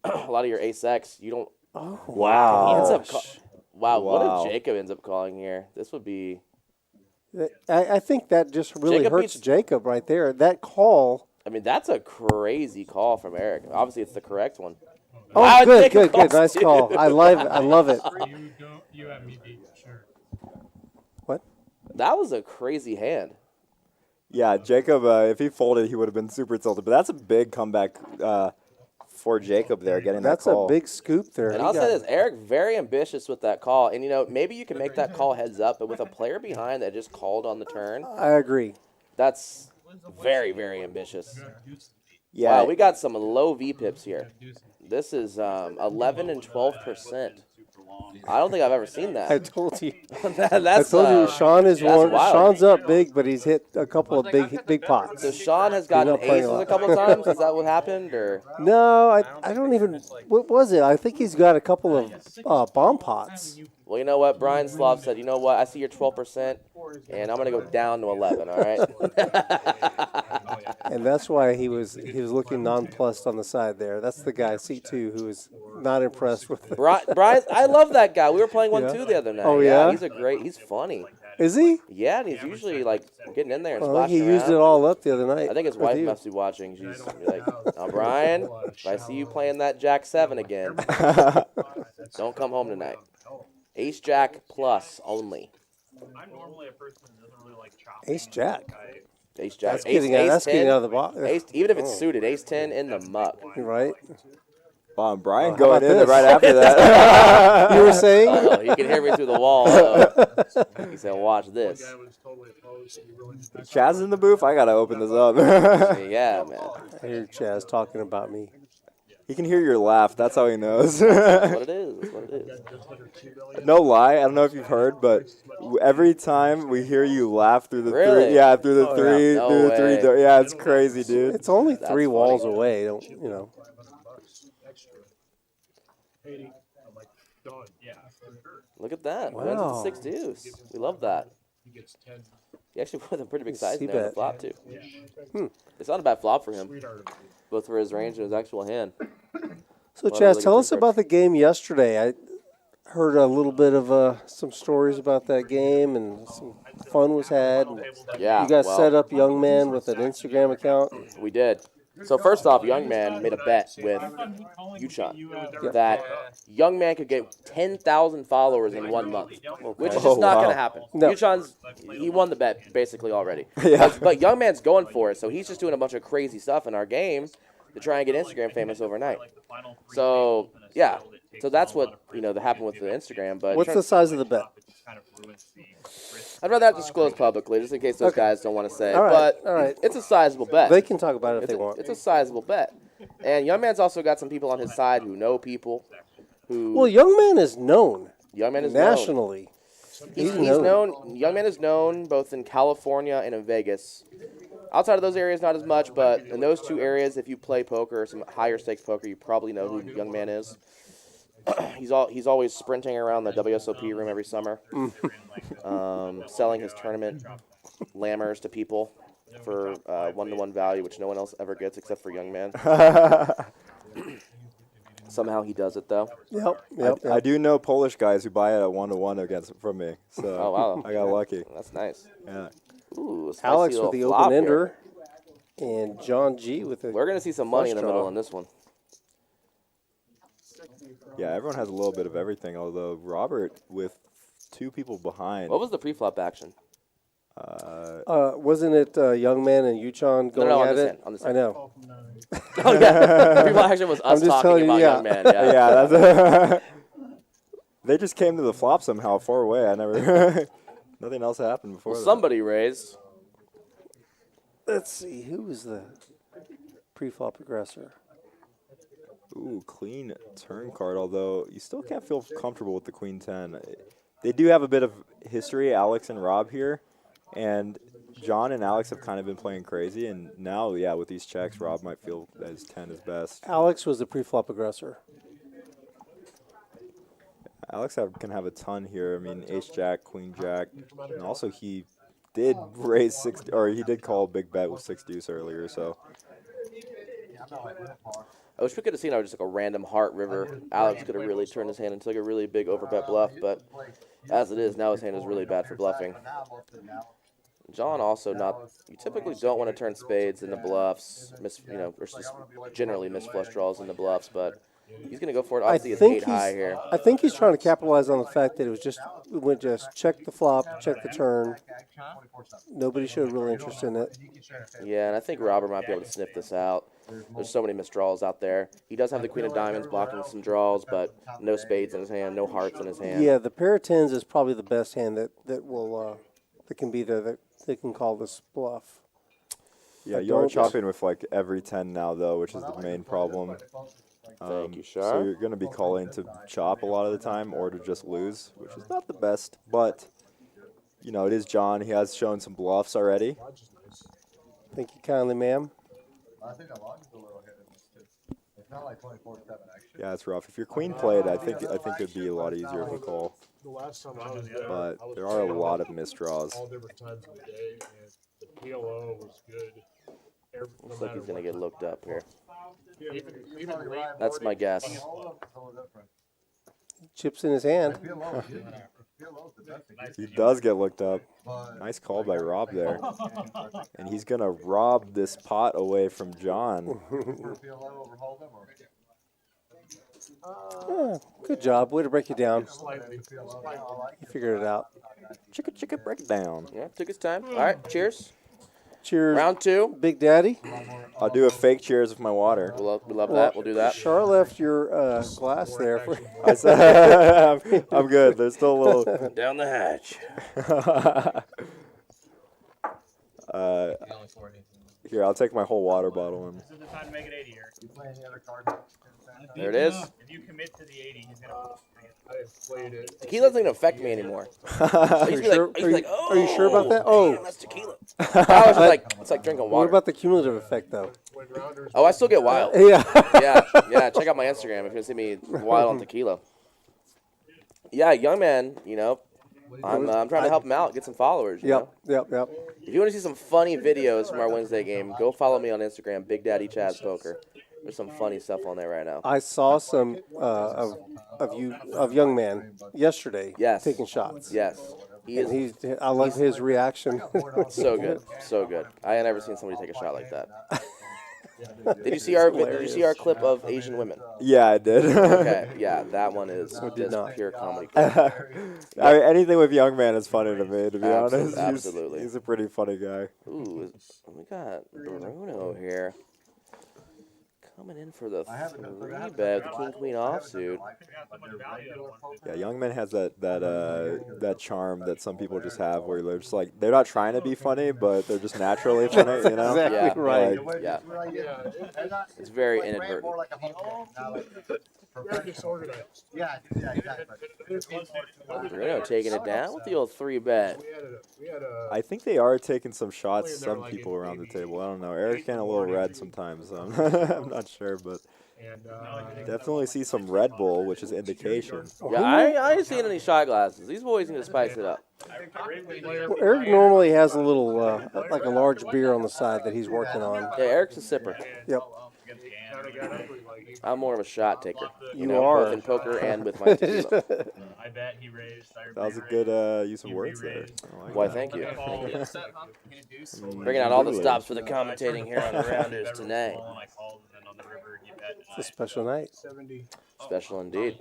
A lot of your ace-X, you don't... Oh, Wow. He ends up Wow. what if Jacob ends up calling here? This would be... I think that just really Jacob hurts beats- Jacob right there. That call. I mean, that's a crazy call from Eric. Obviously, it's the correct one. Oh, Wow, good, Jacob good, good. calls Nice too. call. I love it. You have me beat, sure. What? That was a crazy hand. Yeah, Jacob, if he folded, he would have been super tilted. But that's a big comeback for Jacob there, getting That's that call. a big scoop there. And He I'll got- say this, Eric, very ambitious with that call. And, you know, maybe you can make that call heads up, but with a player behind that just called on the turn, I agree. that's very, very ambitious. Yeah, Wow, we got some low V-pips here. This is 11 and 12%. I don't think I've ever seen I that. told you. That's, I told you Sean is that's one. wild. Sean's up big, but he's hit a couple of big pots. So Sean has gotten not playing a aces a lot. couple times? Is that what happened? Or No, I don't even. What was it? I think he's got a couple of bomb pots. Well, you know what? Brian Slav said, you know what? I see your 12%, and I'm going to go down to 11, all right? And that's why he was looking nonplussed on the side there. That's the guy C2 who was not impressed with. Brian, I love that guy. We were playing 1-2 the other night. Oh, yeah? He's funny. Is he? Yeah, and he's usually, like, getting in there and Well, splashing he used around. it all up the other night. I think his with wife you. must be watching. She's like, now, Brian, if I see you playing that Jack 7 again, don't come home tonight. Ace Jack plus only. I'm normally a person that doesn't really like chopping. Ace Jack. Ace Jack. That's getting out of the box. Even if it's suited, Ace 10 in the muck. Right? Wow, Brian How going about in this? right after that. You were saying? Uh-oh, he can hear me through the wall. He said, watch this. Chaz in the booth? I got to open this up. Yeah, man. I hear Chaz talking about me. He can hear your laugh. That's how he knows. That's what it is. That's what it is. No lie. I don't know if you've heard, but every time we hear you laugh through the Really? three, yeah, through the Oh, three, yeah. through No the three, way. yeah, it's crazy, dude. It's only That's 3 funny. walls away. Don't you know? 80. I'm like, done. Yeah, for sure. Look at that. Wow. Wins with 6 deuce. We love that. He gets 10. He actually put a pretty big Let's size see there on the bet. flop, too. Yeah. It's not a bad flop for him, Sweetheart. both for his range and his actual hand. So, Well, Chaz, really tell good us trick. about the game yesterday. I heard a little bit of some stories about that game, and some fun was had. And Yeah, you guys well, set up Young Man with an Instagram account. We did. So first off, Young Man made a bet with Yuchan that Young Man could get 10,000 followers in 1 month, which is just Oh, not wow. going to happen. No. He won the bet basically already. Yeah. But Young Man's going for it, so he's just doing a bunch of crazy stuff in our game to try and get Instagram famous overnight. So, yeah. So that's what, that happened with the Instagram. But What's the size of the bet? I'd rather not disclose publicly, just in case those guys don't want to say. All right, But all right. it's a sizable bet. They can talk about it if they want. It's a sizable bet. And Young Man's also got some people on his side who know people. Well, Young Man is known Young Man is known. nationally. He's known. Young Man is known both in California and in Vegas. Outside of those areas, not as much, but in those two areas, if you play poker or some higher stakes poker, you probably know who Young Man is. He's always sprinting around the WSOP room every summer, selling his tournament lammers to people for 1-to-1 value, which no one else ever gets except for Young Man. Somehow he does it though. Yep. I do know Polish guys who buy it at 1-to-1 against from me. So Oh wow, I got lucky. That's nice. Yeah. Ooh, a spicy Alex little with the flop open here. ender, and John G with the. We're gonna see some money in the flush middle draw. on this one. Yeah, everyone has a little bit of everything, although Robert with 2 people behind. What was the pre-flop action? Wasn't it Young Man and Yuchan going no, on at this it? end, on this I end. know. Oh yeah, the pre-flop action was I'm us just talking telling you, about yeah. Young Man. Yeah. Yeah, that's they just came to the flop somehow far away. I never. Nothing else happened before. Well, that. somebody raised. Let's see, who was the pre-flop aggressor? Ooh, clean turn card. Although you still can't feel comfortable with the Queen 10. They do have a bit of history, Alex and Rob here, and John and Alex have kind of been playing crazy. And now, yeah, with these checks, Rob might feel that his 10 is best. Alex was the pre-flop aggressor. Alex can have a ton here. I mean, Ace Jack, Queen Jack, and also he did raise 6, or he did call a big bet with 6 deuce earlier. So I wish we could have seen just like a random heart river. Alex could have really turned his hand into like a really big overbet bluff, but as it is, now his hand is really bad for bluffing. John also you typically don't want to turn spades into bluffs, or just generally miss flush draws into bluffs, but he's going to go for it. Obviously, it's 8 high here. I think he's trying to capitalize on the fact that it went just check the flop, check the turn. Nobody showed real interest in it. Yeah, and I think Robert might be able to sniff this out. There's so many missed draws out there. He does have the Queen of Diamonds blocking some draws, but no spades in his hand, no hearts in his hand. Yeah, the pair of 10s is probably the best hand that can be there, that they can call this bluff. yeah, you are chopping with like every 10 now though, which is the main problem. Thank you, So Shar. you're going to be calling to chop a lot of the time or to just lose, which is not the best. But, it is John. He has shown some bluffs already. Thank you kindly, ma'am. I think the line is a little hit in this too. It's not like 24/7 action. Yeah, it's rough. If you're queen played, I think it'd be a lot easier to call. The last time I was there, But I was there are a playing lot of missed draws. all different times of the day, and the PLO was good. Looks like he's going to get looked up here. Even late That's my guess. All of them is a little different. Chips in his hand. Feel low, feel low is the best thing. He does get looked up. But Nice call by Rob there. And he's going to rob this pot away from John. feel low over hold them or Good job. Way to break you down. slightly. feel low. I like You figured it out. Chicka, break it down. Yeah, took his time. All right, cheers. Cheers, Round 2. Big Daddy. I'll do a fake cheers with my water. We love that. We'll do that. Char left your glass there. For, I said, I'm good. There's still a little. Down the hatch. Here, I'll take my whole water bottle and. This is the time to make it 80 here. you play any other card. There it is. If you commit to the 80, he's gonna. I played it. Tequila doesn't even affect me anymore. are you sure? Are you sure about that? Oh, Damn, that's tequila. I was just like, it's like drinking what water. about the cumulative effect, though? When rounders Oh, I still get wild. Yeah. Yeah. Check out my Instagram if you want to see me wild on tequila. Yeah, Young Man, I'm trying to help him out, get some followers. you know? Yep. If you want to see some funny videos from our Wednesday game, go follow me on Instagram, Big Daddy Chaz Poker. There's some funny stuff on there right now. I saw some of Young Man yesterday. Yes. Taking shots. Yes. He And is I love his reaction. so good. So good. I had never seen somebody take a shot like that. Did you see our clip of Asian women? Yeah, I did. Okay, yeah, that one is did just not. pure comedy. I mean, anything with young man is funny to me, to be honest. Absolutely. He's a pretty funny guy. Ooh, we got Bruno here. Coming in for the 3-bet, the King Queen offsuit. Yeah, young man has that charm that some people just have, where they're just like, they're not trying to be funny, but they're just naturally funny, you know? Exactly Yeah, right. Like, Yeah, it's very inadvertent. Very disorganized. Yeah, exactly. Bruno taking it down with the old 3-bet. We had a I think they are taking some shots, some people around the table. I don't know. Eric's getting a little red sometimes. I'm not sure, but and definitely see some Red Bull, which is indication. Yeah, I ain't seen any shot glasses. These boys need to spice it up. Well, Eric normally has a little, like a large beer on the side that he's working on. Yeah, Eric's a sipper. Yep. I'm more of a shot taker. You are. Both in poker and with my tequila. I bet he raised. That was a good use of words there. I like Why, that. thank you. Mm, Bringing out all the really. stops for the commentating here on the Rounders tonight. It's a special night. 70. Special indeed.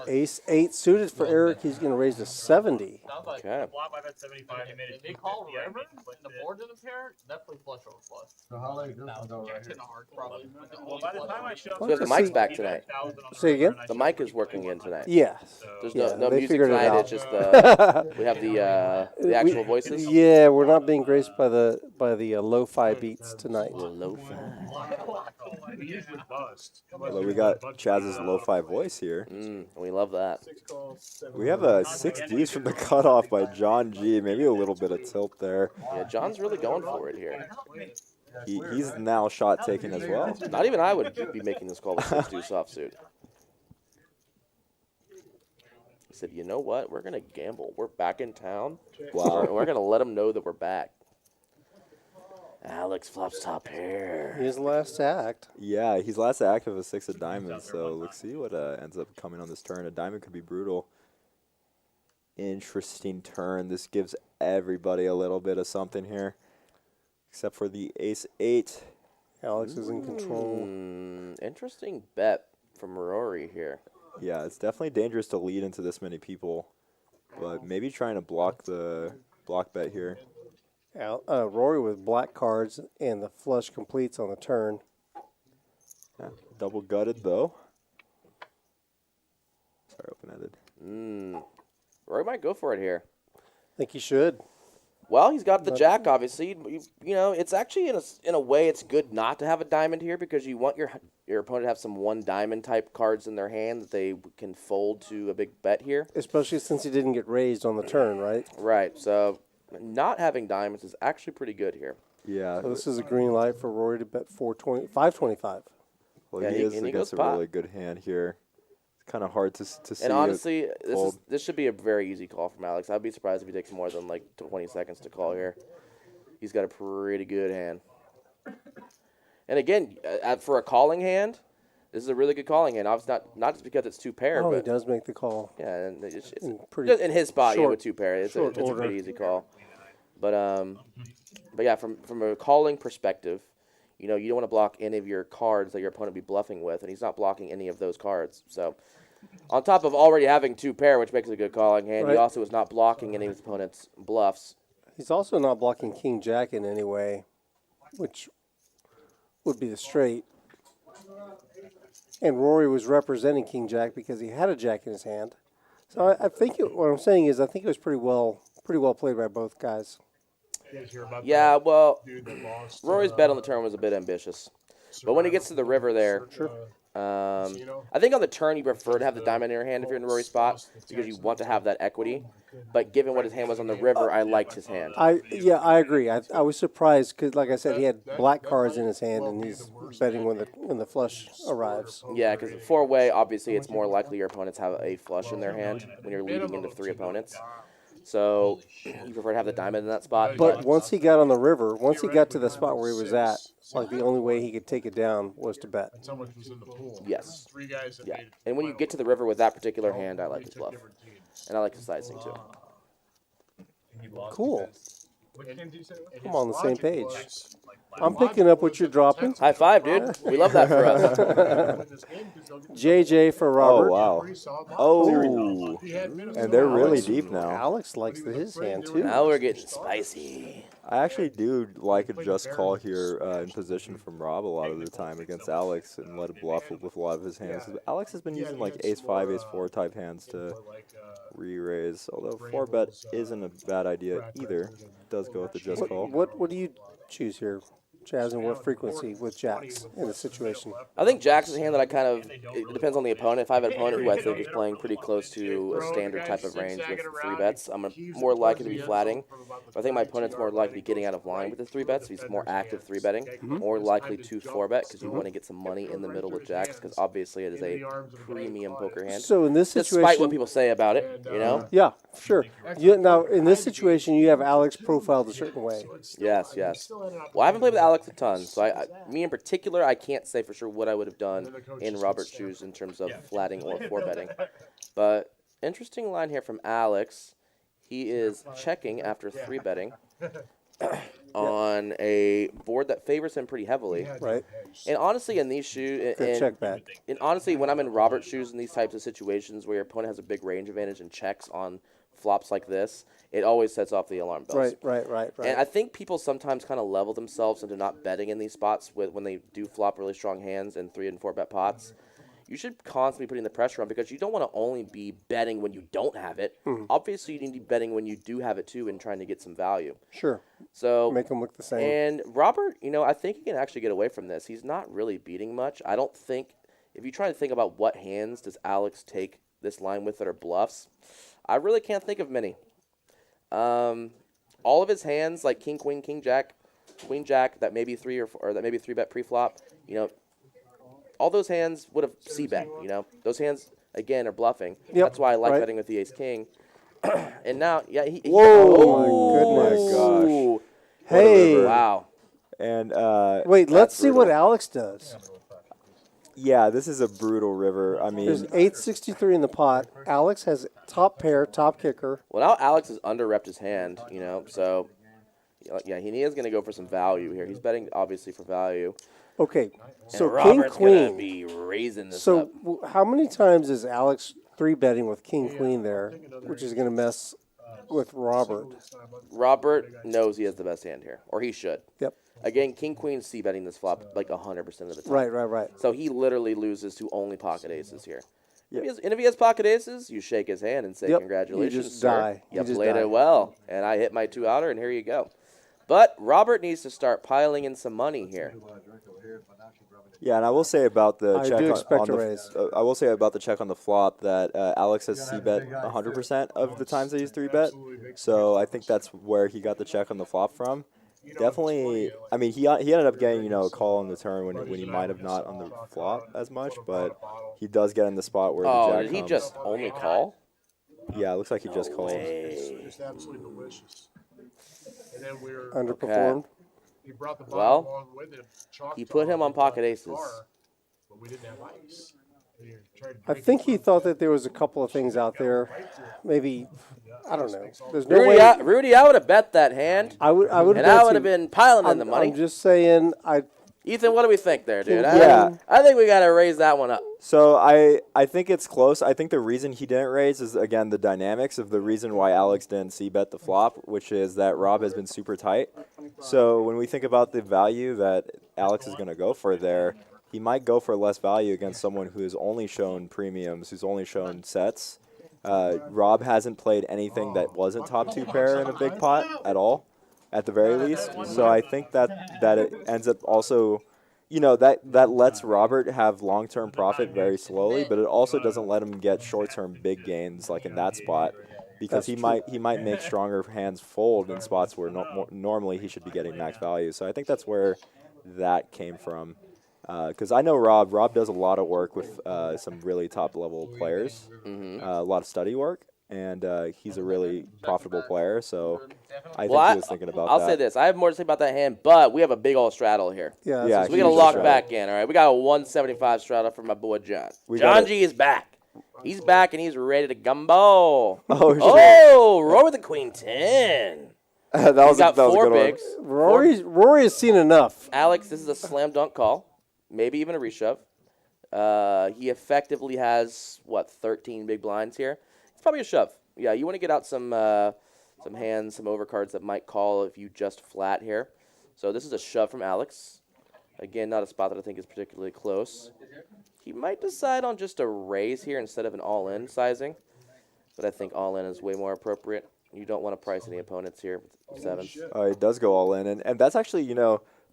Ace 8 suited for Eric. He's going to raise to 70. Okay. If they call river and the board's in a pair, definitely flush over flush. So how late this one go right It's here? in a hard probably. Well, by the time I show So we have the mics back tonight. Say again? The mic is working in tonight. Yeah. There's Yeah, no they music figured it tonight. out. It's just we have the actual voices. Yeah, we're not being graced by the lo-fi beats tonight. Lo-fi. Although we got Chaz's lo-fi voice here. We love that. 6 calls, 7. We have a 6 Ds from the cutoff by John G. Maybe a little bit of tilt there. Yeah, John's really going for it here. He's now shot taking as well. Not even I would be making this call with 6 deuce offsuit. He said, you know what? We're going to gamble. We're back in town. Wow. We're going to let them know that we're back. Alex flops top pair. His last act. Yeah, he's last active of 6 of diamonds, so let's see what ends up coming on this turn. A diamond could be brutal. Interesting turn. This gives everybody a little bit of something here, except for the ace 8. Alex is in control. Interesting bet from Rory here. Yeah, it's definitely dangerous to lead into this many people, but maybe trying to block bet here. Rory with black cards and the flush completes on the turn. Yeah, double gutted though. Sorry, open-ended. Rory might go for it here. I think he should. Well, he's got the jack, obviously. You know, it's actually, in a way, it's good not to have a diamond here because you want your opponent to have some one diamond type cards in their hand that they can fold to a big bet here. Especially since he didn't get raised on the turn, right? Right, so not having diamonds is actually pretty good here. Yeah. So this is a green light for Rory to bet 525. Well, Yeah, he is and he against goes a pot. really good hand here. It's kind of hard to see. And honestly, fold. this should be a very easy call from Alex. I'd be surprised if he takes more than like 20 seconds to call here. He's got a pretty good hand. And again, for a calling hand, this is a really good calling hand. Obviously, not just because it's 2 pair, Oh, he but does make the call. yeah, and it's Pretty in his spot, yeah, short- with 2 pair, it's a short pretty order. easy call. But yeah, from a calling perspective, you know, you don't want to block any of your cards that your opponent be bluffing with, and he's not blocking any of those cards. So, on top of already having 2 pair, which makes it a good calling hand, he Right. also is not blocking any of his opponent's bluffs. He's also not blocking King Jack in any way, which would be the straight. And Rory was representing King Jack because he had a jack in his hand. So I think what I'm saying is I think it was pretty well played by both guys. You guys hear about Yeah, that well, dude that lost? Rory's bet on the turn was a bit ambitious. But when he gets to the river there, I think on the turn you prefer to have the diamond in your hand if you're in Rory's spot because you want to have that equity. But given what his hand was on the river, I liked his hand. I agree. I was surprised because, like I said, he had black cards in his hand, and he's betting when the flush arrives. Yeah, because 4-way, obviously, it's more likely your opponents have a flush in their hand when you're leading into 3 opponents. So you prefer to have the diamond in that spot. But once he got on the river, once he got to the spot where he was at, like the only way he could take it down was to bet. So much was in the pool. Yes. 3 guys that Yeah, made it. and when you get to the river with that particular hand, I like his bluff. And I like his sizing, too. Cool. What game did you say? I'm on the same page. I'm picking up what you're dropping. High five, dude. We love that for us. JJ for Oh Robert. wow. Oh, and they're really deep now. Alex likes his hand too. Now we're getting spicy. I actually do like a just call here in position from Rob a lot of the time against Alex and let it bluff with a lot of his hands. Alex has been using like ace-5, ace-4 type hands to re-raise, although 4-bet isn't a bad idea either. It does go with the just call. What do you choose here, Chaz, and what frequency with jacks in a situation? I think Jacks is a hand that it depends on the opponent. If I have an opponent who I think is playing pretty close to a standard type of range with 3-bets, I'm more likely to be flatting. If I think my opponent's more likely to be getting out of line with the 3-bets, if he's more active 3-betting, more likely to 4-bet because you want to get some money in the middle with Jacks because obviously it is a premium poker hand. So in this situation, despite what people say about it, you know? Yeah, sure. Now, in this situation, you have Alex profiled a certain way. Yes. Well, I haven't played with Alex a ton, so me in particular, I can't say for sure what I would have done in Robert's shoes in terms of flatting or 4-betting. But interesting line here from Alex. He is checking after 3-betting on a board that favors him pretty heavily. Right. And honestly, in these shoes, Check back. And honestly, when I'm in Robert's shoes in these types of situations where your opponent has a big range advantage and checks on flops like this, it always sets off the alarm bells. Right. And I think people sometimes kind of level themselves into not betting in these spots when they do flop really strong hands in 3 and 4-bet pots. You should constantly be putting the pressure on because you don't want to only be betting when you don't have it. Obviously, you need to be betting when you do have it too and trying to get some value. Sure. So make them look the same. And Robert, I think he can actually get away from this. He's not really beating much. I don't think, if you try to think about what hands does Alex take this line with that are bluffs, I really can't think of many. All of his hands, like king, queen, king, jack, queen, jack, that maybe 3 or that maybe 3-bet pre-flop, all those hands would have c-bet, Those hands, again, are bluffing. Yep. That's why I like betting with the ace-king. And now, yeah, Whoa, my goodness. Oh, hey. Wow. And wait, let's see what Alex does. Yeah, this is a brutal river. I mean, there's 863 in the pot. Alex has top pair, top kicker. Well, now Alex has under-repped his hand, so yeah, he is going to go for some value here. He's betting obviously for value. Okay, so and king Robert's queen. Gonna be raising this so up. How many times is Alex 3-betting with king queen there, which is going to mess with Robert? Robert knows he has the best hand here, or he should. Yep. Again, king queen c-betting this flop like 100% of the time. Right. So he literally loses to only pocket aces here. Yep. If he has pocket aces, you shake his hand and say, congratulations, you just sir. die. You played it well, and I hit my 2-outer, and here you go. But Robert needs to start piling in some money here. Yeah, and I will say about the I check do on expect the a raise. I will say about the check on the flop that Alex has c-bet 100% of the times that he's 3-bet. So I think that's where he got the check on the flop from. Definitely, I mean, he ended up getting, a call on the turn when he might have not on the flop as much, but he does get in the spot where the jack did he comes. just only call? Yeah, it looks like he just called. It's absolutely delicious. And then we're Underperformed. He brought the Well, bottle along with him. he put him on pocket aces. But we didn't have ice. I think he thought that there was a couple of things out there. Maybe, I don't know. There's no way. Rudy, I would have bet that hand. I would and I would have been piling in the money. I'm just saying, Ethan, what do we think there, dude? Yeah. I think we got to raise that one up. So I think it's close. I think the reason he didn't raise is, again, the dynamics of the reason why Alex didn't c-bet the flop, which is that Rob has been super tight. So when we think about the value that Alex is going to go for there, he might go for less value against someone who has only shown premiums, who's only shown sets. Rob hasn't played anything that wasn't top 2 pair in a big pot at all, at the very least. So I think that it ends up also, that lets Robert have long-term profit very slowly, but it also doesn't let him get short-term big gains like in that spot, because he might make stronger hands fold in spots where normally he should be getting max value. So I think that's where that came from. Because I know Rob does a lot of work with some really top-level players, a lot of study work, and he's a really profitable player, so I think he was thinking about that. I'll say this. I have more to say about that hand, but we have a big old straddle here. Yeah, so we got to lock back in, all right? We got a 175 straddle for my boy John. John G is back. He's back, and he's ready to gumbo. Oh, roll with the queen 10. He's got that was a 4 good one. bigs. Rory has seen enough. Alex, this is a slam dunk call, maybe even a reshove. He effectively has, 13 big blinds here. It's probably a shove. Yeah, you want to get out some hands, some overcards that might call if you just flat here. So this is a shove from Alex. Again, not a spot that I think is particularly close. He might decide on just a raise here instead of an all-in sizing, but I think all-in is way more appropriate. You don't want to price any opponents here with sevens. It does go all in, and that's actually,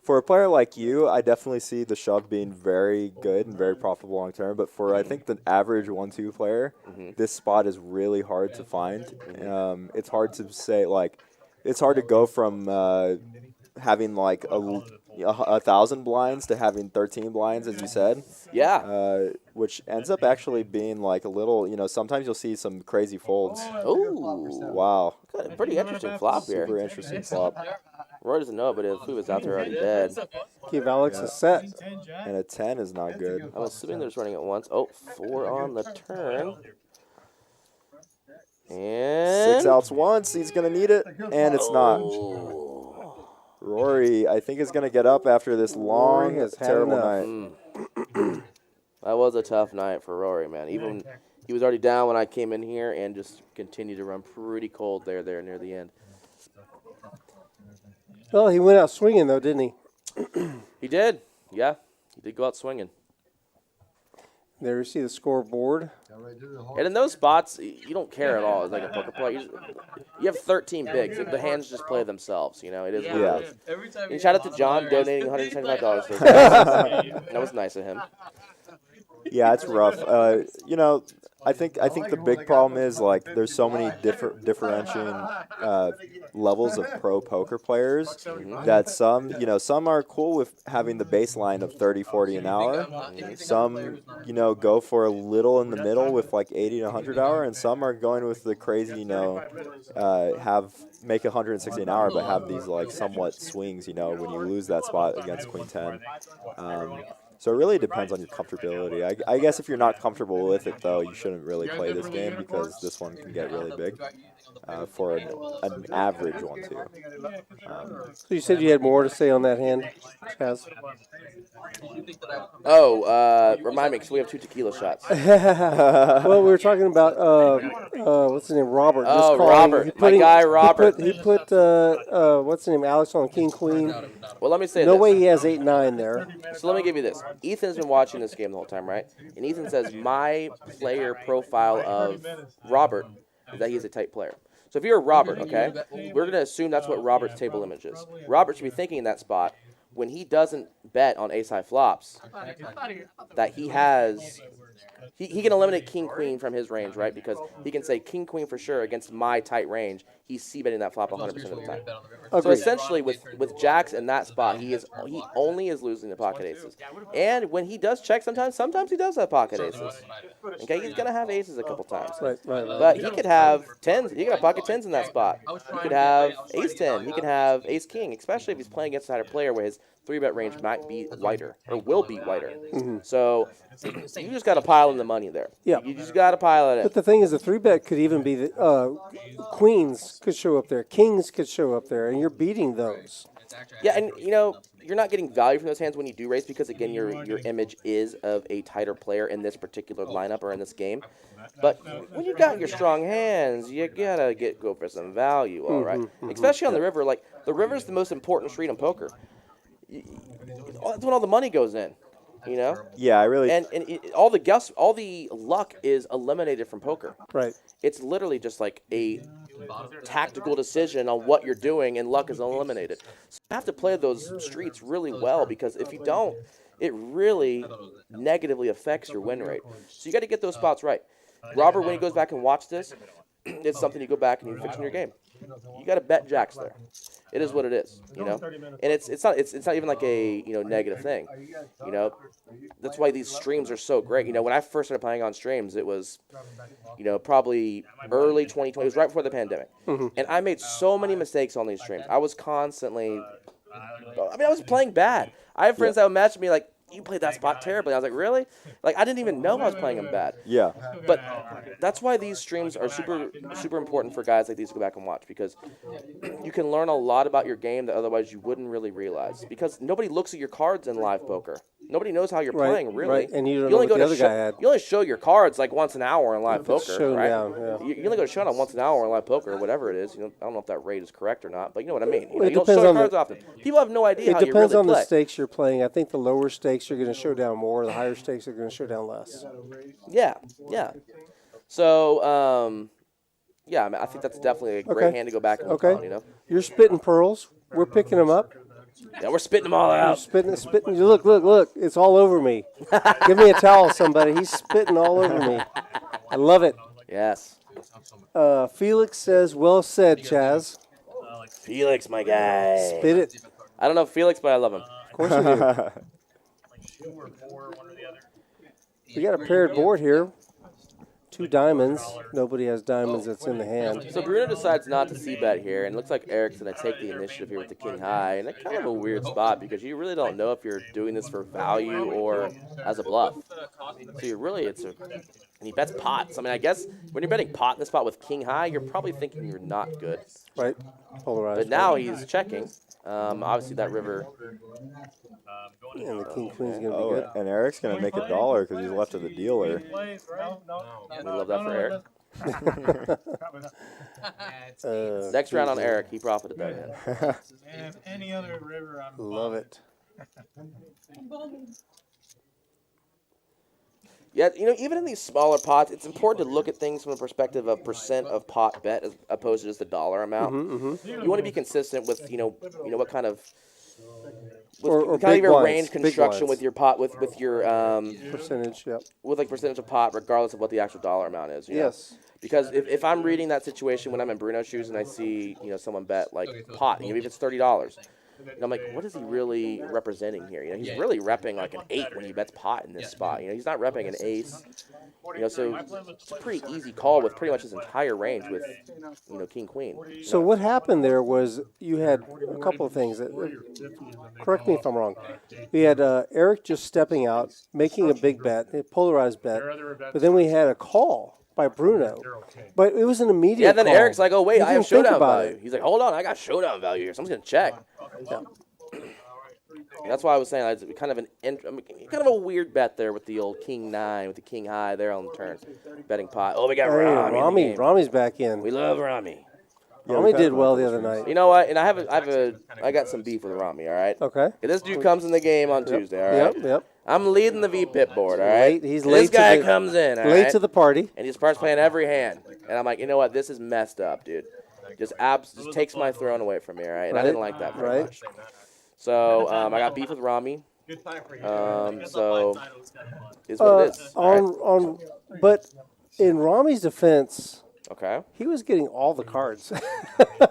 for a player like you, I definitely see the shove being very good and very profitable long term. But for I think the average 1-2 player, this spot is really hard to find. It's hard to say it's hard to go from having like a 1,000 blinds to having 13 blinds, as you said. Yeah. Which ends up actually being like a little, sometimes you'll see some crazy folds. Ooh. Wow. Got a pretty interesting flop here. Super interesting flop. Roy doesn't know, but if he was out there already dead. Give Alex a set. And a 10 is not good. I'm assuming they're just running it once. Oh, 4 on the turn. And 6 outs once. He's going to need it. And it's not. Oh. Rory, I think, is going to get up after this long, terrible night. That was a tough night for Rory, man. Even he was already down when I came in here and just continued to run pretty cold there near the end. Well, he went out swinging, though, didn't he? He did. Yeah, he did go out swinging. There you see the scoreboard. And in those spots, you don't care at all. It's like a poker player. You have 13 bigs. The hands just play themselves. It is what it is. And shout out to John donating $175 for his That was nice of him. Yeah, it's rough. I think the big problem is there's so many differentiating levels of pro poker players that some are cool with having the baseline of 30, 40 an hour. Some go for a little in the middle with 80 to 100 hour, and some are going with the crazy make 160 an hour but have these somewhat swings when you lose that spot against Queen 10. So it really depends on your comfortability. I guess if you're not comfortable with it, though, you shouldn't really play this game because this one can get really big for an average one, too. So you said you had more to say on that hand, Chaz? Remind me, because we have 2 tequila shots. Well, we were talking about, what's his name, Robert. Oh, Robert. My guy, Robert. He put what's his name, Alex on King Queen. Well, let me say No this. way he has 8-9 there. So let me give you this. Ethan's been watching this game the whole time, right? And Ethan says my player profile of Robert is that he's a tight player. So if you're a Robert, okay, we're going to assume that's what Robert's table image is. Robert should be thinking in that spot, when he doesn't bet on ace-high flops, that he has... He can eliminate king-queen from his range, right? Because he can say king-queen for sure against my tight range. He's c-betting that flop 100% of the time. So essentially, with jacks in that spot, he only is losing the pocket aces. And when he does check sometimes he does have pocket aces. Okay, he's going to have aces a couple times. Right. But he could have tens. He could have pocket tens in that spot. He could have ace-10. He could have ace-king, especially if he's playing against a tighter player where his 3-bet range might be wider or will be wider. So you just got to pile in the money there. Yeah. You just got to pile it in. But the thing is, the 3-bet could even be the queens could show up there, kings could show up there, and you're beating those. Yeah, and you're not getting value from those hands when you do raise because again your image is of a tighter player in this particular lineup or in this game. But when you got your strong hands, you gotta go for some value, all right? Especially on the river. The river's the most important street in poker. That's when all the money goes in. Yeah, I really... And all the luck is eliminated from poker. Right. It's literally just like a tactical decision on what you're doing, and luck is eliminated. So you have to play those streets really well, because if you don't, it really negatively affects your win rate. So you got to get those spots right. Robert, when he goes back and watch this, it's something you go back and you fix in your game. You got to bet jacks there. It is what it is, And it's not even like a negative thing, That's why these streams are so great. When I first started playing on streams, it was, probably early 2020. It was right before the pandemic, and I made so many mistakes on these streams. I was constantly, I was playing bad. I have friends that would match me like you played that spot terribly. I was like, really? Like, I didn't even know I was playing him bad. Yeah. But that's why these streams are super important for guys like these to go back and watch, because you can learn a lot about your game that otherwise you wouldn't really realize. Because nobody looks at your cards in live poker. Nobody knows how you're playing, really. Right, and you don't know what the other guy had. You only show your cards like once an hour in live poker, shown right? down, yeah. You only go to showdown once an hour in live poker, or whatever it is. I don't know if that rate is correct or not, but you know what I mean. Well, it You don't depends show your on cards the- often. People have no idea It how you depends really on the play. stakes you're playing. I think the lower stakes you're going to show down more. The higher stakes are going to show down less. Yeah. So, yeah, I mean, I think that's definitely a great Okay. hand to go back and look Okay. on, You're spitting pearls. We're picking them up. Yeah, we're spitting them all You're out. spitting. Look. It's all over me. Give me a towel, somebody. He's spitting all over me. I love it. Yes. Felix says, well said, Chaz. Felix, my guy. Spit it. I don't know Felix, but I love him. Of course you do. We got a paired board here. 2 diamonds. Nobody has diamonds that's in the hand. So Bruno decides not to c-bet here, and it looks like Eric's going to take the initiative here with the king high. And it's kind of a weird spot because you really don't know if you're doing this for value or as a bluff. So you really, and he bets pots. I mean, I guess when you're betting pot in the spot with king high, you're probably thinking you're not good. Right. Polarized. But now he's checking. Obviously that river. And the king queen's going to be Oh, good. and Eric's gonna make $1 because he's left to the dealer. We love that for Eric. Next round on Eric, he profited that hand. And any other river, I'm Love it. Yeah, even in these smaller pots, it's important to look at things from the perspective of percent of pot bet as opposed to just the dollar amount. You want to be consistent with, what kind of, Or kind of big your blinds, range big construction blinds. with your pot, with your Percentage, yep. with like percentage of pot, regardless of what the actual dollar amount is. you know? Yes. Because if I'm reading that situation when I'm in Bruno's shoes and I see someone bet like pot, even if it's $30, and I'm like, what is he really representing here? He's really repping like an 8 when he bets pot in this spot. He's not repping an ace. So it's a pretty easy call with pretty much his entire range with king queen. So what happened there was you had a couple of things. Correct me if I'm wrong. We had Eric just stepping out, making a big bet, a polarized bet, but then we had a call by Bruno. But it was an immediate Yeah, then call. Eric's like, oh wait, He I have didn't think showdown about value. it. He's like, hold on, I got showdown value here. Someone's gonna check. Yeah. That's why I was saying it's kind of kind of a weird bet there with the old king 9 with the king high there on the turn, betting pot. Oh, we got Hey, Rami. in the game. Rami's back in. We love Rami. Rami did well the other night. You know what? And I got some beef with Rami. All right. Okay. This dude comes in the game on Tuesday. All right. Yep. I'm leading the V-pip board. All right. He's This late to guy the- comes in. All Late right? to the party. And he starts playing every hand. And I'm like, you know what? This is messed up, dude. Just takes my throne away from me. All right. And I didn't like that very much. So I got beef with Rami. So is what it is. But in Rami's defense, Okay. he was getting all the cards.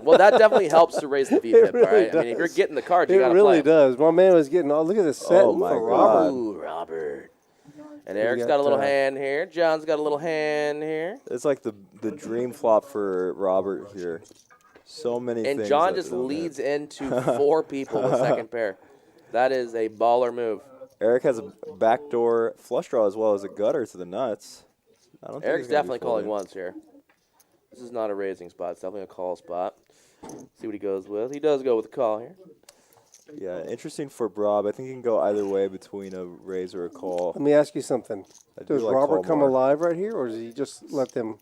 Well, that definitely helps to raise the V-pip, really all right? I mean, if you're does. getting the cards, It you got to really play 'em. does. My man was getting all. Look at this set Oh, my for God. Robert. Ooh, Robert. And Eric's got got, a little hand here. John's got a little hand here. It's like the dream flop for Robert here. So many And things. John that just don't leads hit. into 4 people with second pair. That is a baller move. Eric has a backdoor flush draw as well as a gutter to the nuts. I don't think Eric's he's gonna be definitely calling folding. once here. This is not a raising spot. It's definitely a call spot. See what he goes with. He does go with a call here. Yeah, interesting for Brob. I think he can go either way between a raise or a call. Let me ask you something. I do Does like Robert call come more. alive right here, or does he just let them?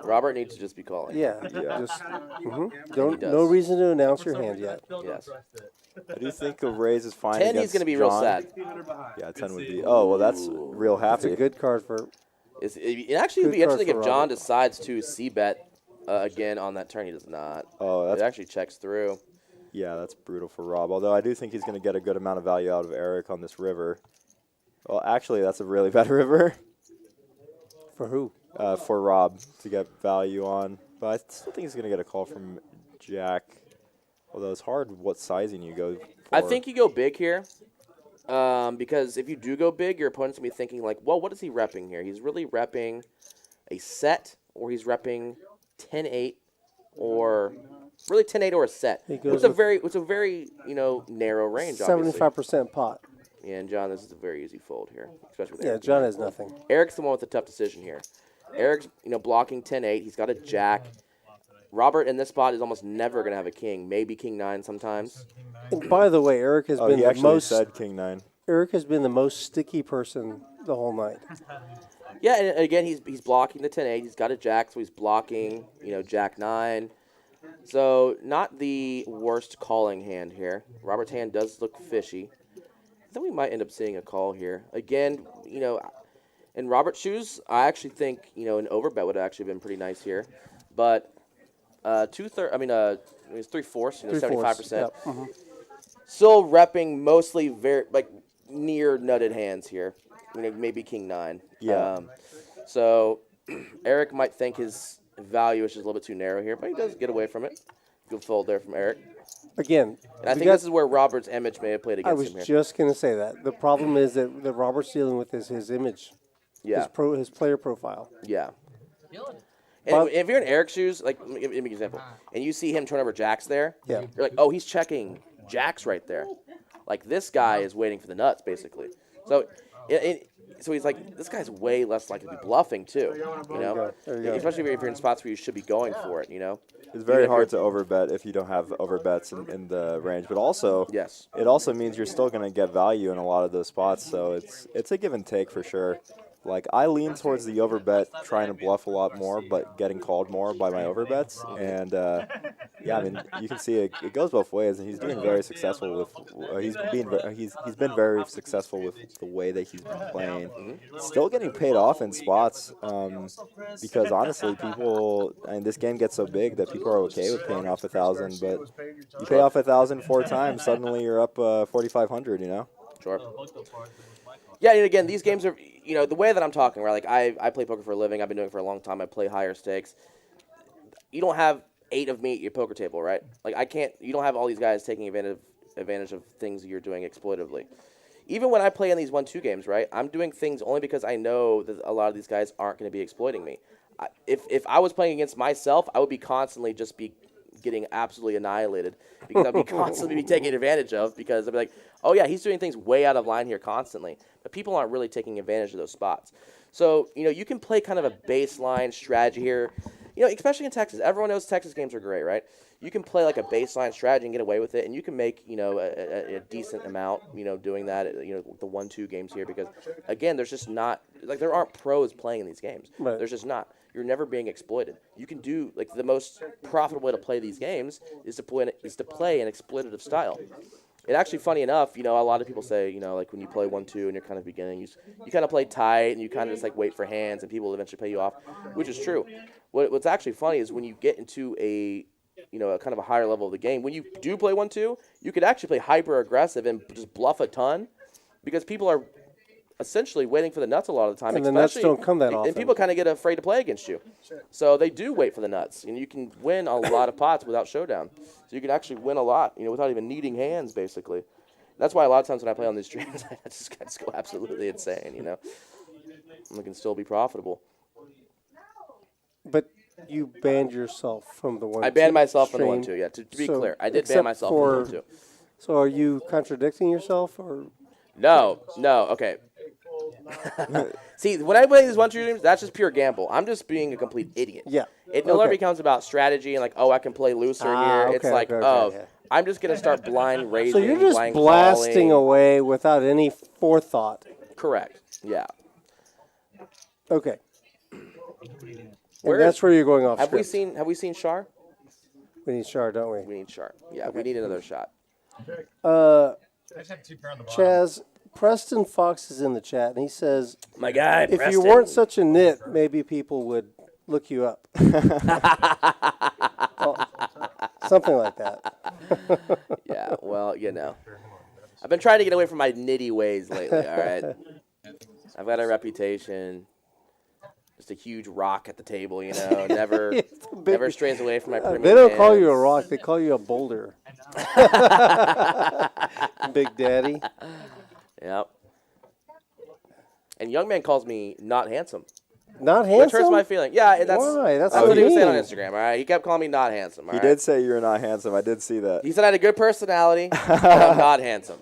Robert needs to just be calling. Yeah. Yeah. Just He don't. does. No reason to announce your hand yet. Yes. I do think a raise is fine 10, against he's going to be real John. sad. Yeah, 10 would be. Oh, well, that's real That's happy. a good card for. It actually would Good be card interesting for if John Robert. decides to c-bet again on that turn. He does not. Oh, It that's actually checks through. yeah, that's brutal for Rob. Although I do think he's going to get a good amount of value out of Eric on this river. Well, actually, that's a really bad river For who? for Rob to get value on. But I still think he's going to get a call from Jack. Although it's hard what sizing you go for. I think you go big here. Because if you do go big, your opponent's going to be thinking like, well, what is he repping here? He's really repping a set, or he's repping 10-8, or really 10-8 or a set. He goes It's a with very narrow range, obviously. 75% pot. And John, this is a very easy fold here, especially with Yeah, Eric. John has nothing. Eric's the one with the tough decision here. Eric's, blocking 10-8. He's got a jack. Robert in this spot is almost never going to have a king. Maybe king 9 sometimes. And by the way, Eric has Oh, been he the actually most. said king 9. Eric has been the most sticky person the whole night. Yeah, and again, he's blocking the 10-8. He's got a jack, so he's blocking, jack 9. So not the worst calling hand here. Robert's hand does look fishy. I think we might end up seeing a call here. Again, in Robert's shoes, I actually think, an overbet would have actually been pretty nice here. But it's 3/4, 75%. Yep. Mm-hmm. Still repping mostly very, near nutted hands here. Maybe king 9. Yeah. So Eric might think his value is just a little bit too narrow here, but he does get away from it. Good fold there from Eric. Again, And I think this is where Robert's image may have played I against was him here. just going to say that. The problem is that Robert's dealing with is his image, Yeah, his player profile. yeah. Killing it. And Well- if you're in Eric's shoes, let me give you an example, and you see him turn over jacks there, Yeah. you're like, oh, he's checking jacks right there. Like, this guy is waiting for the nuts, basically. So, so he's like, this guy's way less likely to be bluffing, too, There you go. Especially if you're in spots where you should be going for it, It's very Even if hard to overbet if you don't have overbets in the range, but also Yes. it also means you're still going to get value in a lot of those spots. So it's a give and take for sure. Like, I lean towards the overbet, trying to bluff a lot more, but getting called more by my overbets. And yeah, I mean, you can see it goes both ways, and he's doing very successful with. He's been very successful with the way that he's been playing. Still getting paid off in spots, because honestly, people, and this game gets so big that people are okay with paying off 1,000. But you pay off 1,000 4 times, suddenly you're up 4,500. Sure. Yeah, and again, these games are, the way that I'm talking, right? Like, I play poker for a living. I've been doing it for a long time. I play higher stakes. You don't have 8 of me at your poker table, right? Like, you don't have all these guys taking advantage of things you're doing exploitively. Even when I play in these 1-2 games, right, I'm doing things only because I know that a lot of these guys aren't going to be exploiting me. If I was playing against myself, I would be constantly just be getting absolutely annihilated because I'd be constantly be taken advantage of because I'd be like, oh, yeah, he's doing things way out of line here constantly. But people aren't really taking advantage of those spots. So, you can play kind of a baseline strategy here. Especially in Texas. Everyone knows Texas games are great, right? You can play like a baseline strategy and get away with it, and you can make, a decent amount, doing that, the 1-2 games here because, again, there's just not, there aren't pros playing in these games. Right. There's just not. You're never being exploited. You can do, the most profitable way to play these games is to play an exploitative style. It actually, funny enough, a lot of people say, when you play 1-2 and you're kind of beginning, you kind of play tight and you kind of just wait for hands and people will eventually pay you off, which is true. What's actually funny is when you get into a kind of a higher level of the game, when you do play 1-2, you could actually play hyper aggressive and just bluff a ton because people are essentially waiting for the nuts a lot of the time. And the nuts don't come that often. And people kind of get afraid to play against you. So they do wait for the nuts. And you can win a lot of pots without showdown. So you can actually win a lot, without even needing hands, basically. That's why a lot of times when I play on these streams, I just go absolutely insane, And I can still be profitable. But you banned yourself from the 1-2. I banned myself from the stream. 1-2, yeah. To be So, clear, I did ban except myself for- from the 1-2. So are you contradicting yourself, or No, okay. See, when I play these 1-2 games, that's just pure gamble. I'm just being a complete idiot. Yeah. It no longer Okay. becomes about strategy and I can play looser here. Okay, It's like, okay. I'm just going to start blind raising, So you're just blind blasting calling. away without any forethought. Correct, yeah. Okay. Where And that's is- where you're going off Have we script. seen Shar? We need Char, don't we? We need Shar. Yeah, we need another shot. I just have 2 pair on the bottom. Chaz, Preston Fox is in the chat, and he says, My guy, if Preston. you weren't such a nit, maybe people would look you up. Oh, something like that. Yeah, well, I've been trying to get away from my nitty ways lately, all right? I've got a reputation. Just a huge rock at the table, never never strays away from my premium They don't call you a hands. rock, they call you a boulder. Big Daddy. Yep. And young man calls me not handsome. Not Which handsome? hurts my feeling. Yeah, that's Why? That's what he was saying on mean. Instagram, all right? He kept calling me not handsome, all He right? did say you're not handsome. I did see that. He said I had a good personality, but I'm not handsome.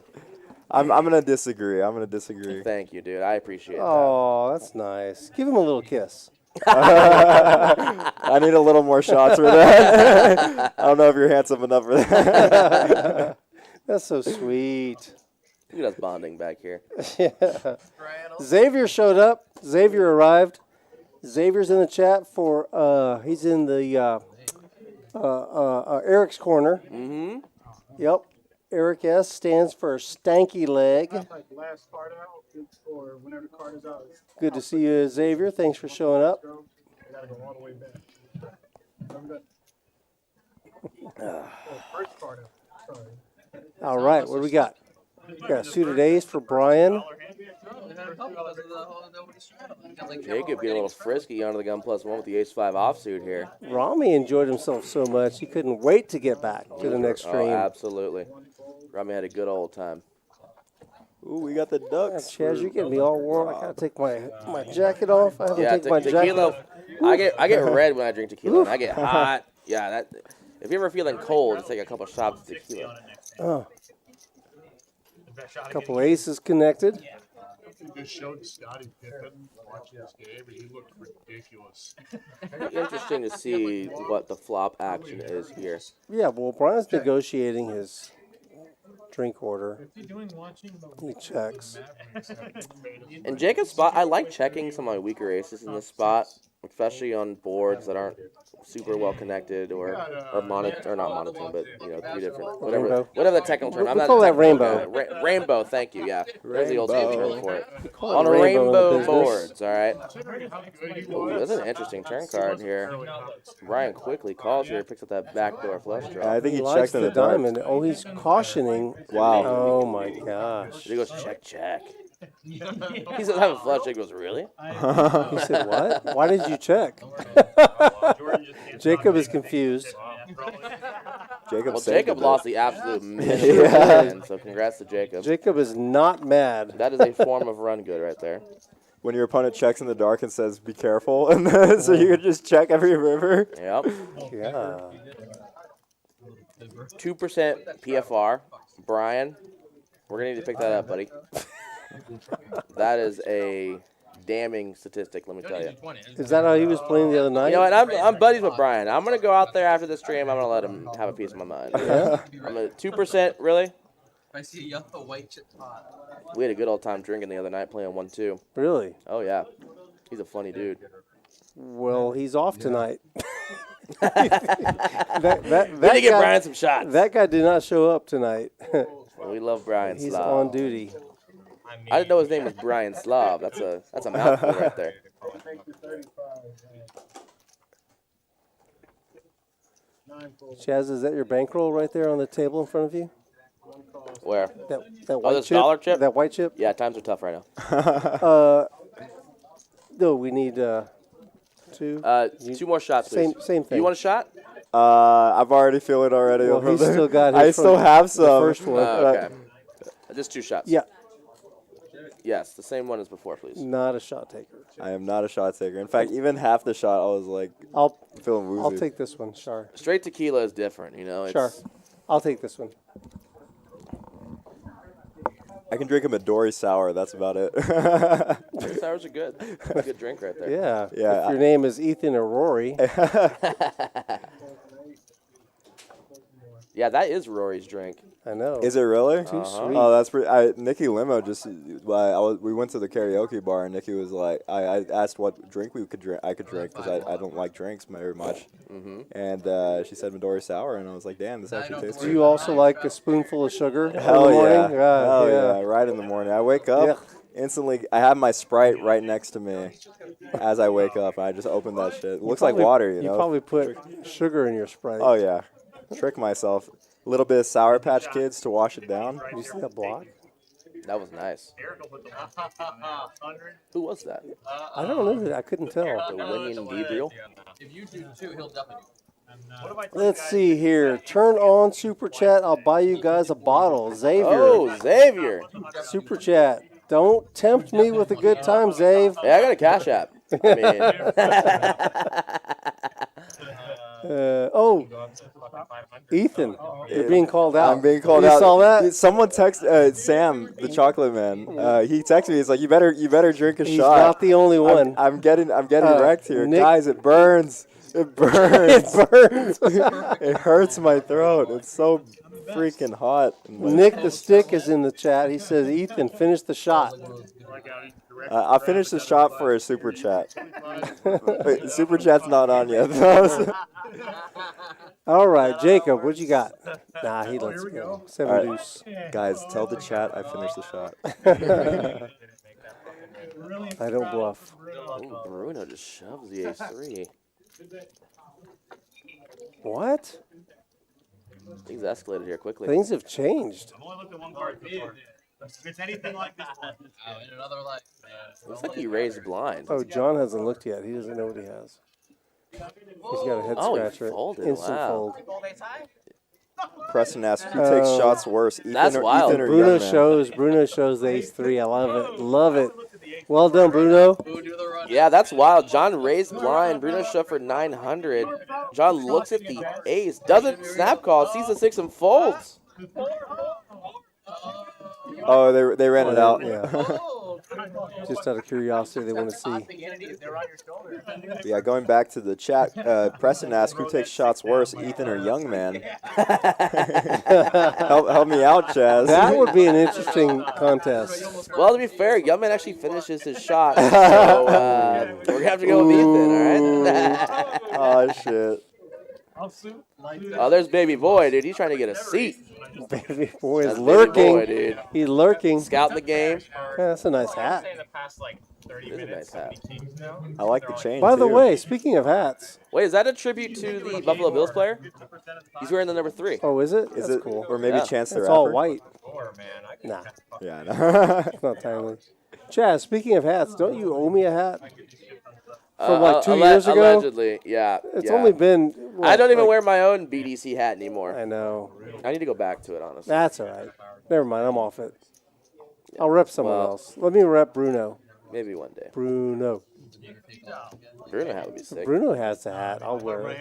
I'm gonna disagree. I'm gonna disagree. Thank you, dude. I appreciate that. Oh, that's nice. Give him a little kiss. I need a little more shots for that. I don't know if you're handsome enough for that. That's so sweet. Look at us bonding back here. Yeah. Xavier showed up. Xavier arrived. Xavier's in the chat for, he's in the Eric's corner. Mm-hmm. Yep. Eric S. stands for Stanky Leg. Like last card out, or whenever the card is out. Good to see you, Xavier. Thanks for showing up. I gotta go all the way back. First card out. Sorry. All right, what do we got? We got suited ace for Brian. Jacob getting a little frisky onto the gun +1 with the ace-5 offsuit here. Rami enjoyed himself so much he couldn't wait to get back to the next stream. Oh, absolutely. Rami had a good old time. Ooh, we got the ducks. Chaz, you're getting me all warm. I gotta take my jacket off. I haven't taken my jacket tequila. off. I get red when I drink tequila. And I get hot. Yeah, that. If you're ever feeling cold, just take a couple shots of tequila. Oh. A couple aces connected. Just showed Scotty Pippen watching this game, and he looked ridiculous. Interesting to see what the flop action is here. Yeah, well, Brian's negotiating his drink order. He checks. In Jacob's spot, I like checking some of my weaker aces in this spot, especially on boards that aren't super well connected or not monotone, but three different whatever the technical term. We call that rainbow. Rainbow, thank you. Yeah, there's the old school term for it. call On it a rainbow in the rainbow business. boards, all right. Ooh, that's an interesting turn card here. Ryan quickly calls here, picks up that backdoor flush draw. I think he likes checked in the the dark. diamond. Oh, he's cautioning. Wow. Oh my gosh. He goes check. He says I have a flush. He goes really? He said what? Why did you check? Jacob is confused. Jacob lost the absolute mission, so congrats to Jacob. Jacob is not mad. That is a form of run good right there. When your opponent checks in the dark and says, be careful, and then, so you can just check every river. Yep. Yeah. 2% PFR. Brian, we're going to need to pick that up, buddy. That is a damning statistic, let me tell you. Is that how he was playing the other night? You know what? I'm buddies with Brian. I'm going to go out there after the stream. I'm going to let him have a piece of my mind. Yeah? I'm a 2%, really? I see a yellow white chip pot. We had a good old time drinking the other night playing 1-2. Really? Oh, yeah. He's a funny dude. Well, he's off tonight. We need to get Brian some shots. That guy did not show up tonight. We love Brian He's Slav. on duty. I didn't know his name was Brian Slav. That's a mouthful right there. Chaz, is that your bankroll right there on the table in front of you? Where? That white this chip? dollar chip? That white chip? Yeah, times are tough right now. No, we need two. Two more shots, please. Same thing. You want a shot? I've already feel it already. Well, over he's there. still got his I still from have some. the first one. Okay. Just two shots. Yeah, Yes, the same one as before, please. not a shot taker. I am not a shot taker. In fact, even half the shot, I was like I'll feeling woozy. I'll take this one. Sure. Straight tequila is different, you know. It's, Sure. I'll take this one. I can drink a Midori sour. That's about it. Sours are good. That's a good drink right there. Yeah. Yeah, If your name is Ethan or Rory. Yeah, that is Rory's drink. I know. Is it really? Too sweet. Oh, that's pretty. Nikki Limo just. We went to the karaoke bar and Nikki was like, I asked what drink we could drink. I could drink because I don't like drinks very much. Mm-hmm. And she said Midori sour, and I was like, damn, this actually tastes Do good. you also like a spoonful of sugar Hell in the yeah. morning? Hell yeah. Right in the morning. I wake up instantly. I have my Sprite right next to me as I wake up. I just open that shit. It looks like water, you know. You probably put sugar in your Sprite. Oh yeah. Trick myself. A little bit of Sour Patch Kids to wash it down. You see that block? That was nice. Who was that? I don't know. I couldn't tell. The Winning Gabriel? If you do too, he'll definitely do. Let's see here. Turn on Super Chat. I'll buy you guys a bottle. Xavier. Oh, Xavier. Super Chat. Don't tempt me with a good time, Xav. Yeah, I got a Cash App. I mean, Oh, Ethan, you're being called out. I'm being called you out. saw that? Someone text Sam, the chocolate man. He texted me. He's like, "You better drink a He's shot." not the only one. I'm getting wrecked here, Nick- guys. It burns. It burns. It burns. It hurts my throat. It's so freaking hot. Nick the Stick is in the chat. He says, Ethan, finish the shot. I'll finish the shot for a super chat. Wait, super chat's not on yet. All right, Jacob, what you got? Nah, he lets go. 7 All right. deuce. Guys, tell the chat I finished the shot. I don't bluff. Ooh, Bruno just shoves the ace-3. What? Things escalated here quickly. Things have changed. I've only looked at one card so far. If it's anything like this one. Oh, in another life. Looks like he raised blind. Oh, John hasn't looked yet. He doesn't know what he has. He's got a head Oh, he scratcher. folded. Instant Wow. fold. Preston asks who takes shots worse, Ethan That's or wild. Ethan or Bruno Young Man? shows the ace-3. I love it. Love it. Well done, Bruno. Yeah, that's wild. John raised blind. Bruno shoved for 900. John looks at the ace, doesn't snap call, sees the 6 and folds. Oh, they ran it out. Yeah. Just out of curiosity, they want to see. Yeah, going back to the chat, Preston asked who takes shots worse, Ethan or Young Man. help me out, Chaz. That would be an interesting contest. Well, to be fair, Young Man actually finishes his shot, so we're going to have to go with Ethan, all right? Oh, shit. Oh, there's Baby Boy, dude. He's trying to get a seat. Baby boy is That's lurking. Baby Boy, dude. He's lurking. Scouting the game. Yeah, that's a nice hat. It is a nice hat. I like the chain, By the too. way, speaking of hats. Wait, is that a tribute to the Buffalo Bills player? He's wearing the number 3. Oh, is it? Is That's it cool. or maybe Yeah. Chance the It's Rapper? all white. Nah, Yeah, I know. it's not timely. Chaz, speaking of hats, don't you owe me a hat? From like 2 years ago? Allegedly, yeah. It's yeah. only been. I don't even like- wear my own BDC hat anymore. I know. I need to go back to it, honestly. That's all right. Never mind. I'm off it. I'll rep someone Well- else. Let me rep Bruno. Maybe one day. Bruno. Bruno hat would be sick. Bruno has the hat. I'll wear it.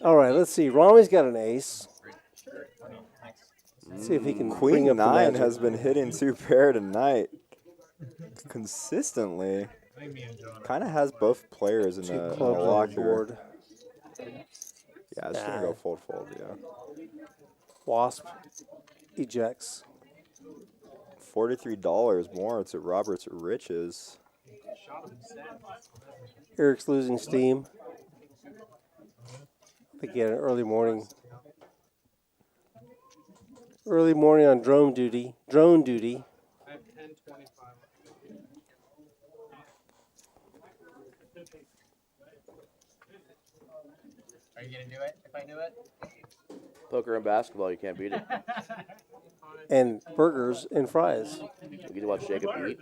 All right. Let's see. Rami's got an ace. Let's see if he can bring Queen up the 9 magic. has been hitting 2 pair tonight consistently. Kind of has both players in Two a clubs on lock the here. board. Yeah, it's gonna go fold, yeah. Wasp ejects. $43 more to Robert's riches. Eric's losing steam. I think he had an early morning. Early morning on drone duty. Drone duty. I have 10:25. Are you gonna do it? If I do it? Poker and basketball, you can't beat it. And burgers and fries. You get to watch Jacob eat.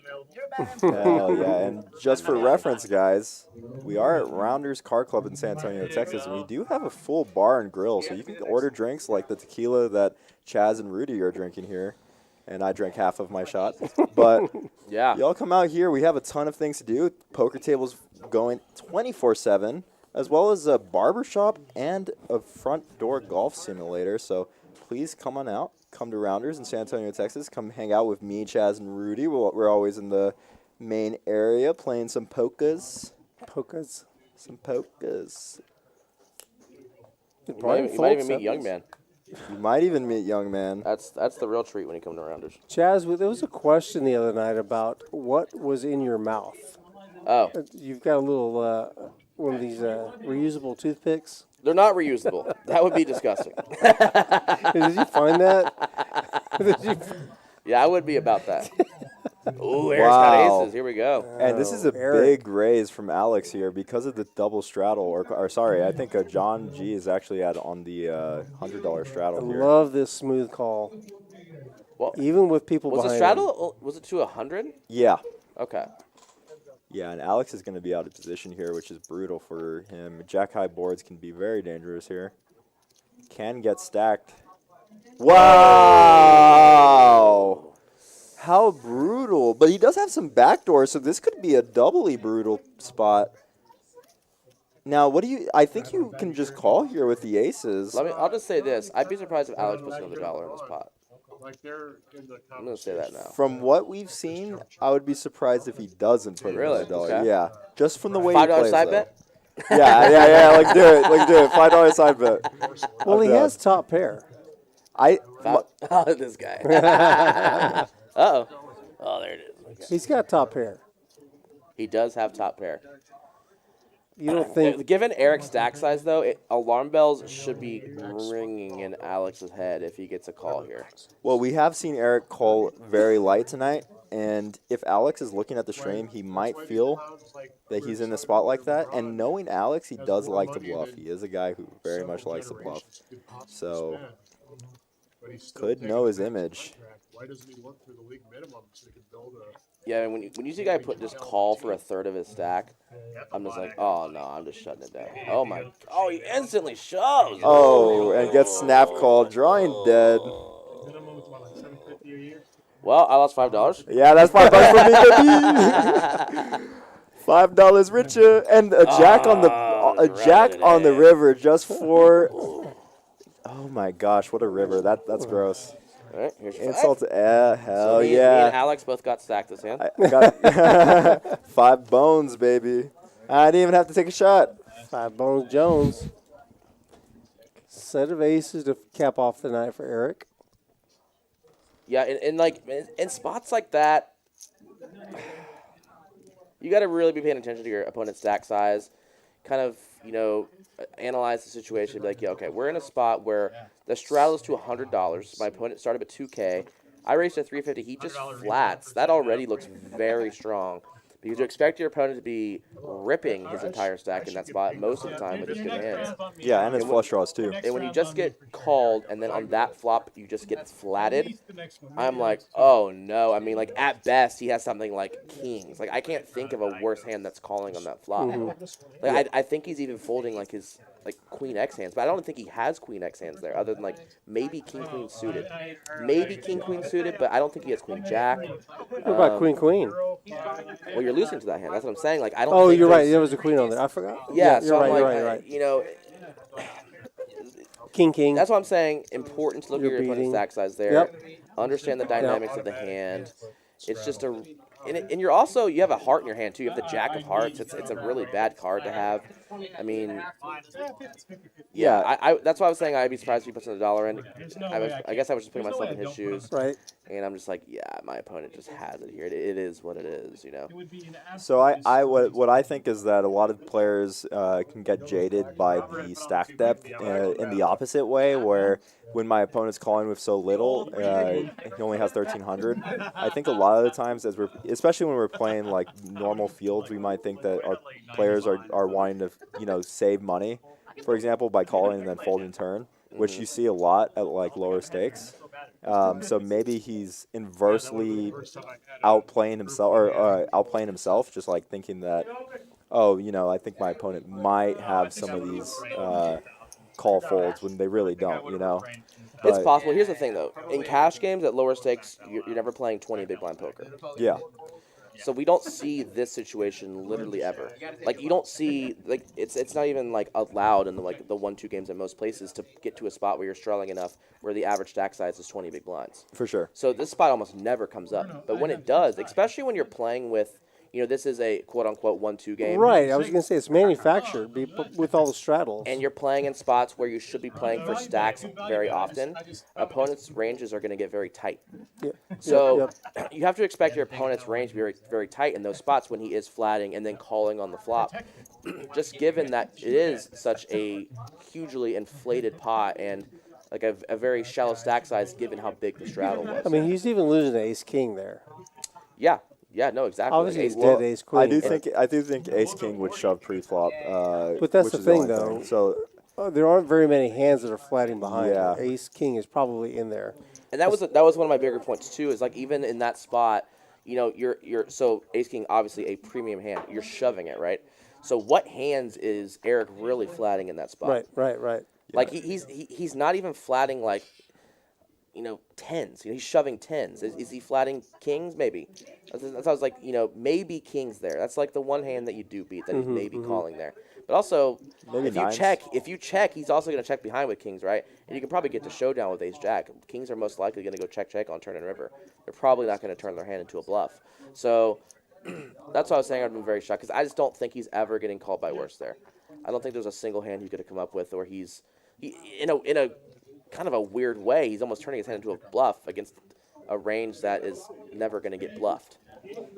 Hell yeah, and just for reference, guys, we are at Rounders Car Club in San Antonio, Texas, and we do have a full bar and grill, so you can order drinks like the tequila that Chaz and Rudy are drinking here, and I drank half of my shot. But Yeah. y'all come out here. We have a ton of things to do. Poker tables going 24/7, as well as a barber shop and a front door golf simulator. So please come on out. Come to Rounders in San Antonio, Texas. Come hang out with me, Chaz, and Rudy. We're always in the main area playing some pokas. Pokas. Some pokas. You might even meet Young Man. You might even meet Young Man. That's the real treat when you come to Rounders. Chaz, there was a question the other night about what was in your mouth. Oh, You've got a little, one of these reusable toothpicks. they're not reusable. That would be disgusting. Did you find that? Did you? Yeah, I would be about that. Ooh, Eric's got Wow. aces. Here we go. And this is a Eric. big raise from Alex here because of the double straddle. Or sorry, I think John G is actually on the $100 I straddle here. love this smooth call. Well, Even with people was the behind straddle, was it to 100? Yeah. Okay. Yeah, and Alex is going to be out of position here, which is brutal for him. Jack high boards can be very dangerous here. Can get stacked. Wow! How brutal. But he does have some backdoors, so this could be a doubly brutal spot. Now, what do you... I think you can just call here with the aces. I'll just say this. I'd be surprised if Alex puts another dollar in this pot. Like they're in the I'm going to say that now. From what we've seen, I would be surprised if he doesn't put Really? another dollar. Okay. Yeah, just from the way he $5 plays, side though. bet? Yeah. Let's do it. $5 side bet. Well, he I'm has top pair. Oh, this guy. Uh-oh. Oh, there it is. Okay. He's got top pair. He does have top pair. You don't think? Given Eric's stack size, though, alarm bells should be ringing in Alex's head if he gets a call here. Well, we have seen Eric call very light tonight, and if Alex is looking at the stream, he might feel that he's in a spot like that. And knowing Alex, he does like to bluff. He is a guy who very much likes to bluff. So, could know his image. Why doesn't he look through the league minimum so he can build a... Yeah, and when you see a guy just call for a third of his stack, I'm just like, oh no, I'm just shutting it down. Oh my, oh he instantly shoves. Oh, and gets snap called, drawing dead. Well, I lost $5. Yeah, that's $5 for me, baby. $5 richer, and a jack on the river just for. Oh my gosh, what a river! That's gross. All right, here's your Insult to hell so me yeah. and Alex both got stacked this hand. I got 5 bones, baby. I didn't even have to take a shot. 5 bones Jones. Set of aces to cap off the night for Eric. Yeah, and like in spots like that, you got to really be paying attention to your opponent's stack size. Kind of, analyze the situation. Be like, yeah, okay, we're in a spot where the straddle is to $100. My opponent started at $2K. I raised to $350. He just flats. That already looks very strong. Because you expect your opponent to be ripping his entire stack in that spot most of the time with his good hands. Yeah, and his flush draws too. And when you just get called and then on that flop you just get flatted, I'm like, oh no. I mean, like at best he has something like kings. Like I can't think of a worse hand that's calling on that flop. Like I think he's even folding like his queen X hands, but I don't think he has queen X hands there other than like maybe king queen suited. Maybe king queen suited, but I don't think he has queen jack. What about queen queen? Well, you're losing to that hand. That's what I'm saying. Like I don't. Oh, think you're right. there's- There was a queen on there. I forgot. Yeah, you're so right. I'm like, You're right. King. That's what I'm saying. Important to look at your opponent's beating. stack size there. Yep. Understand the dynamics of the hand. It's just and you're also, you have a heart in your hand too. You have the jack of hearts. It's a really bad card to have. I mean, yeah, I that's why I was saying I'd be surprised if he puts $1 in. I guess I was just putting myself in his shoes. Right. And I'm just like, yeah, my opponent just has it here. It is what it is, So what I think is that a lot of players can get jaded by the stack depth in the opposite way, where when my opponent's calling with so little, he only has 1,300. I think a lot of the times, especially when we're playing like normal fields, we might think that our players are wanting to save money, for example, by calling and then folding turn, which you see a lot at like lower stakes. So maybe he's inversely outplaying himself, just like thinking that, I think my opponent might have some of these call folds when they really don't, It's possible. Here's the thing, though. In cash games at lower stakes, you're never playing 20 big blind poker. Yeah. So we don't see this situation literally ever. Like you don't see it's not even like allowed in the 1-2 games in most places to get to a spot where you're struggling enough where the average stack size is 20 big blinds. For sure. So this spot almost never comes up. But when it does, especially when you're playing with, this is a quote unquote 1-2 game. Right. I was going to say it's manufactured with all the straddles. And you're playing in spots where you should be playing for stacks very often. Opponents' ranges are going to get very tight. Yep. So you have to expect your opponent's range to be very, very tight in those spots when he is flatting and then calling on the flop. Just given that it is such a hugely inflated pot and like a very shallow stack size given how big the straddle was. I mean, he's even losing to ace king there. Yeah. Yeah, no, exactly. Obviously, Like he's dead ace queen. I do think ace king would shove pre-flop. But that's which the is thing, only though. So there aren't very many hands that are flatting behind. Yeah. Ace king is probably in there. And that was one of my bigger points too. Is like even in that spot, you're so ace king obviously a premium hand. You're shoving it, right? So what hands is Eric really flatting in that spot? Right. Like he's not even flatting like tens. He's shoving tens. Is he flatting kings? Maybe. That's I was like, maybe kings there. That's like the one hand that you do beat that he's maybe calling there. But also, Maybe if nines. you check, he's also going to check behind with kings, right? And you can probably get to showdown with ace jack. Kings are most likely going to go check on turn and river. They're probably not going to turn their hand into a bluff. So that's why I was saying I'd been very shocked because I just don't think he's ever getting called by worse there. I don't think there's a single hand he could have come up with, or he in a kind of a weird way, he's almost turning his hand into a bluff against a range that is never going to get bluffed.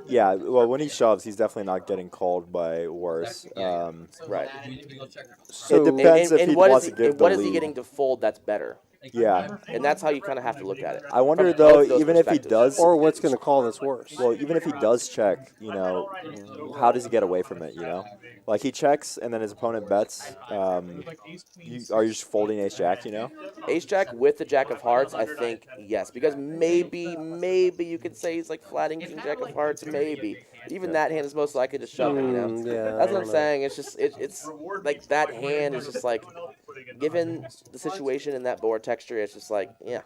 Yeah, well, when he shoves, he's definitely not getting called by worse. Right. So it depends if he wants to give the what is he lead. getting to fold that's better? Yeah. And that's how you kind of have to look at it. I wonder, from though, both those even if he perspectives. does, Or what's going to call this worse? well, even if he does check, how does he get away from it, Like, he checks, and then his opponent bets. Are you just folding ace-jack, Ace-jack with the jack of hearts, I think, yes. Because maybe you could say he's like flatting king-jack of hearts, maybe. Even that hand is most likely to shove him, Yeah, That's what I'm saying. It's just, it's like that hand is just like, given the situation in that board texture, it's just like, yeah,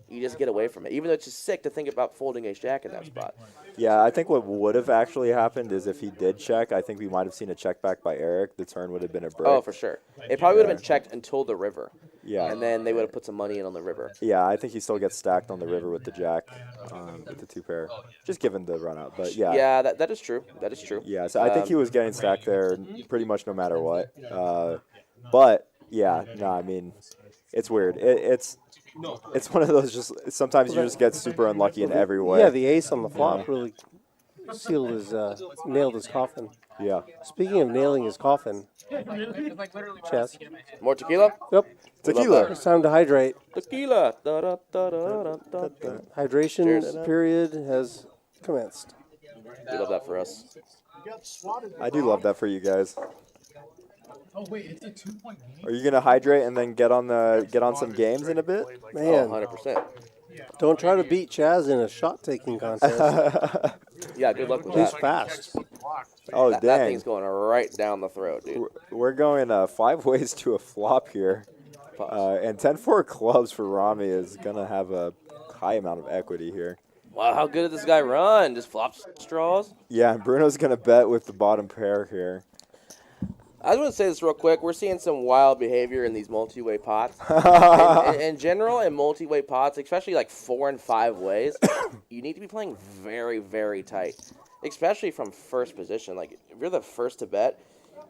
you just get away from it. Even though it's just sick to think about folding ace-jack in that spot. Yeah, I think what would have actually happened is if he did check, I think we might have seen a check back by Eric. The turn would have been a break. Oh, for sure. It probably would have been checked until the river. Yeah. And then they would have put some money in on the river. Yeah, I think he still gets stacked on the river with the jack, with the two pair, just given the run out. But yeah. Yeah, that is true. That is true. Yeah, so I think he was getting stacked there pretty much no matter what. But yeah, no, I mean, it's weird. It's one of those just sometimes you just get super unlucky in every way. Yeah, the ace on the flop really sealed his, nailed his coffin. Yeah. Speaking of nailing his coffin, Chaz. More tequila? Yep. Tequila. It's time to hydrate. Tequila. Hydration Cheers. period has commenced. We love that for us. I do love that for you guys. Oh wait, it's a 2-point game. Are you gonna hydrate and then get on some games in a bit? Man, 100%. don't try to beat Chaz in a shot-taking contest. Yeah, good luck with He's that. fast. Oh, That dang. thing's going right down the throat, dude. We're going 5 ways to a flop here. And 10-4 clubs for Rami is going to have a high amount of equity here. Wow, how good did this guy run? Just flops straws? Yeah, and Bruno's going to bet with the bottom pair here. I just want to say this real quick. We're seeing some wild behavior in these multi-way pots. In general, in multi-way pots, especially like 4 and 5 ways, you need to be playing very, very tight, especially from first position. Like, if you're the first to bet,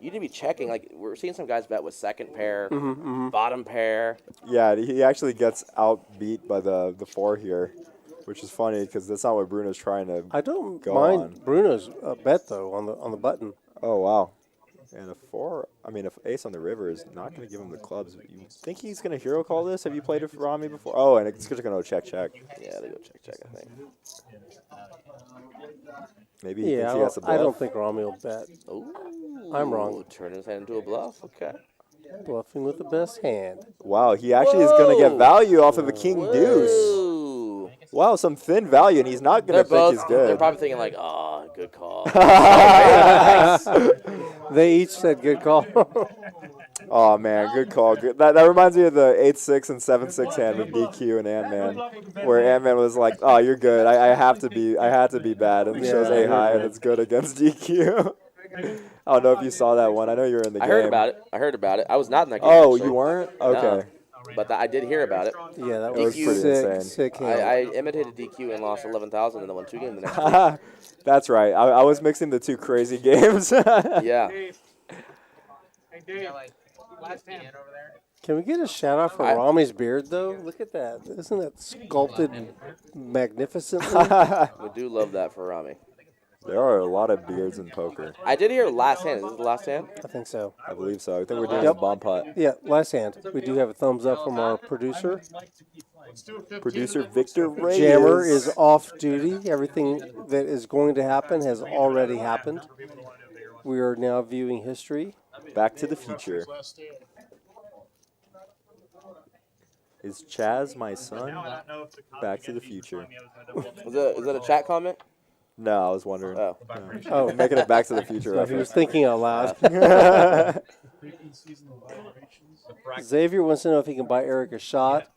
you need to be checking. Like, we're seeing some guys bet with second pair, bottom pair. Yeah, he actually gets outbeat by the 4 here, which is funny because that's not what Bruno's trying to I don't go mind on. Bruno's bet though on the button. Oh, wow. And an ace on the river is not going to give him the clubs. You think he's going to hero call this? Have you played it for Rami before? Oh, and it's just going to go check. Yeah, they go check, I think. Maybe he Yeah, thinks he has a bluff. I don't think Rami will bet. Ooh, I'm wrong. Turn his hand into a bluff. Okay. Bluffing with the best hand. Wow, he actually is going to get value off of a king deuce. Ooh. Wow, some thin value, and he's not going to think he's They're good. probably thinking like, oh, good call. They each said good call. Oh, man, good call. Good. That reminds me of the 8-6 and 7-6 hand with DQ and Ant-Man, where Ant-Man was like, oh, you're good. I have to be bad, and it shows A high, and it's good against DQ. I don't know if you saw that one. I know you were in the game. I heard about it. I was not in that game. Oh, actually. you weren't? Okay. But I did hear about it. Yeah, that It was was pretty insane. sick hand. I imitated DQ and lost 11,000 and then won 2 games the next week. That's right. I was mixing the two crazy games. Yeah. Hey, Dave. Last hand over there. Can we get a shout out for Rami's beard though? Look at that. Isn't that sculpted magnificently? We do love that for Rami. There are a lot of beards in poker. I did hear last hand. Is this the last hand? I think so. I believe so. I think we're doing a bomb putt. Yeah, last hand. We do have a thumbs up from our producer. Producer Victor Reyes. Jammer is off duty. Everything that is going to happen has already happened. We are now viewing history. Back to the future. Is Chaz my son? Back to the future. Is that a chat comment? No, I was wondering. Oh. Oh, Making it Back to the Future no, he was reference. thinking out loud. Xavier wants to know if he can buy Eric a shot.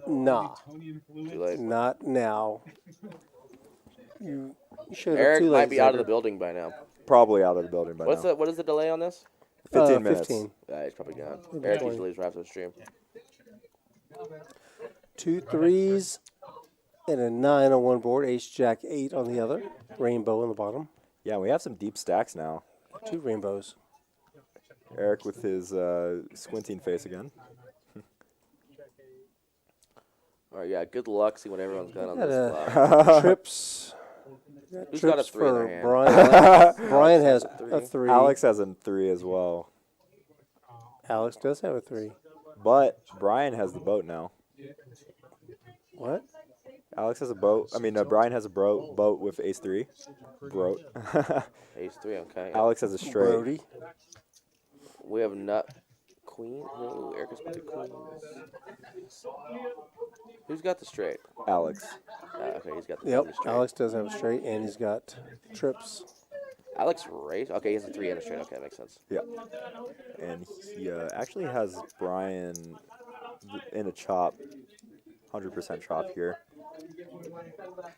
Nah, Too late. not now. You showed up Eric too late. might be out of the Xander. building by now. Probably out of the building by now. What is the delay on this? 15 minutes. 15. He's probably gone. Maybe Eric 20. usually leaves right after the stream. 2 3s and a 9 on one board. Ace, Jack, 8 on the other. Rainbow on the bottom. Yeah, we have some deep stacks now. 2 rainbows. Eric with his squinting face again. All right, yeah. Good luck. See what everyone's got on Got this a spot. trips. Who's got a Trips 3 in their for hand? Brian. Brian has a 3. Alex has a 3 as well. Alex does have a 3. But Brian has the boat now. What? Alex has a boat. I mean, Brian has a boat with ace 3. Broat. Ace 3, okay. Alex has a straight. Brody. We have nut queen. No, Eric has got the queens. Who's got the straight? Alex. Okay, he's got the Yep, queen straight. Alex does have a straight, and he's got trips. Alex raised. Okay, he has a 3 and a straight. Okay, that makes sense. Yeah. And he actually has Brian in a chop. 100% chop here.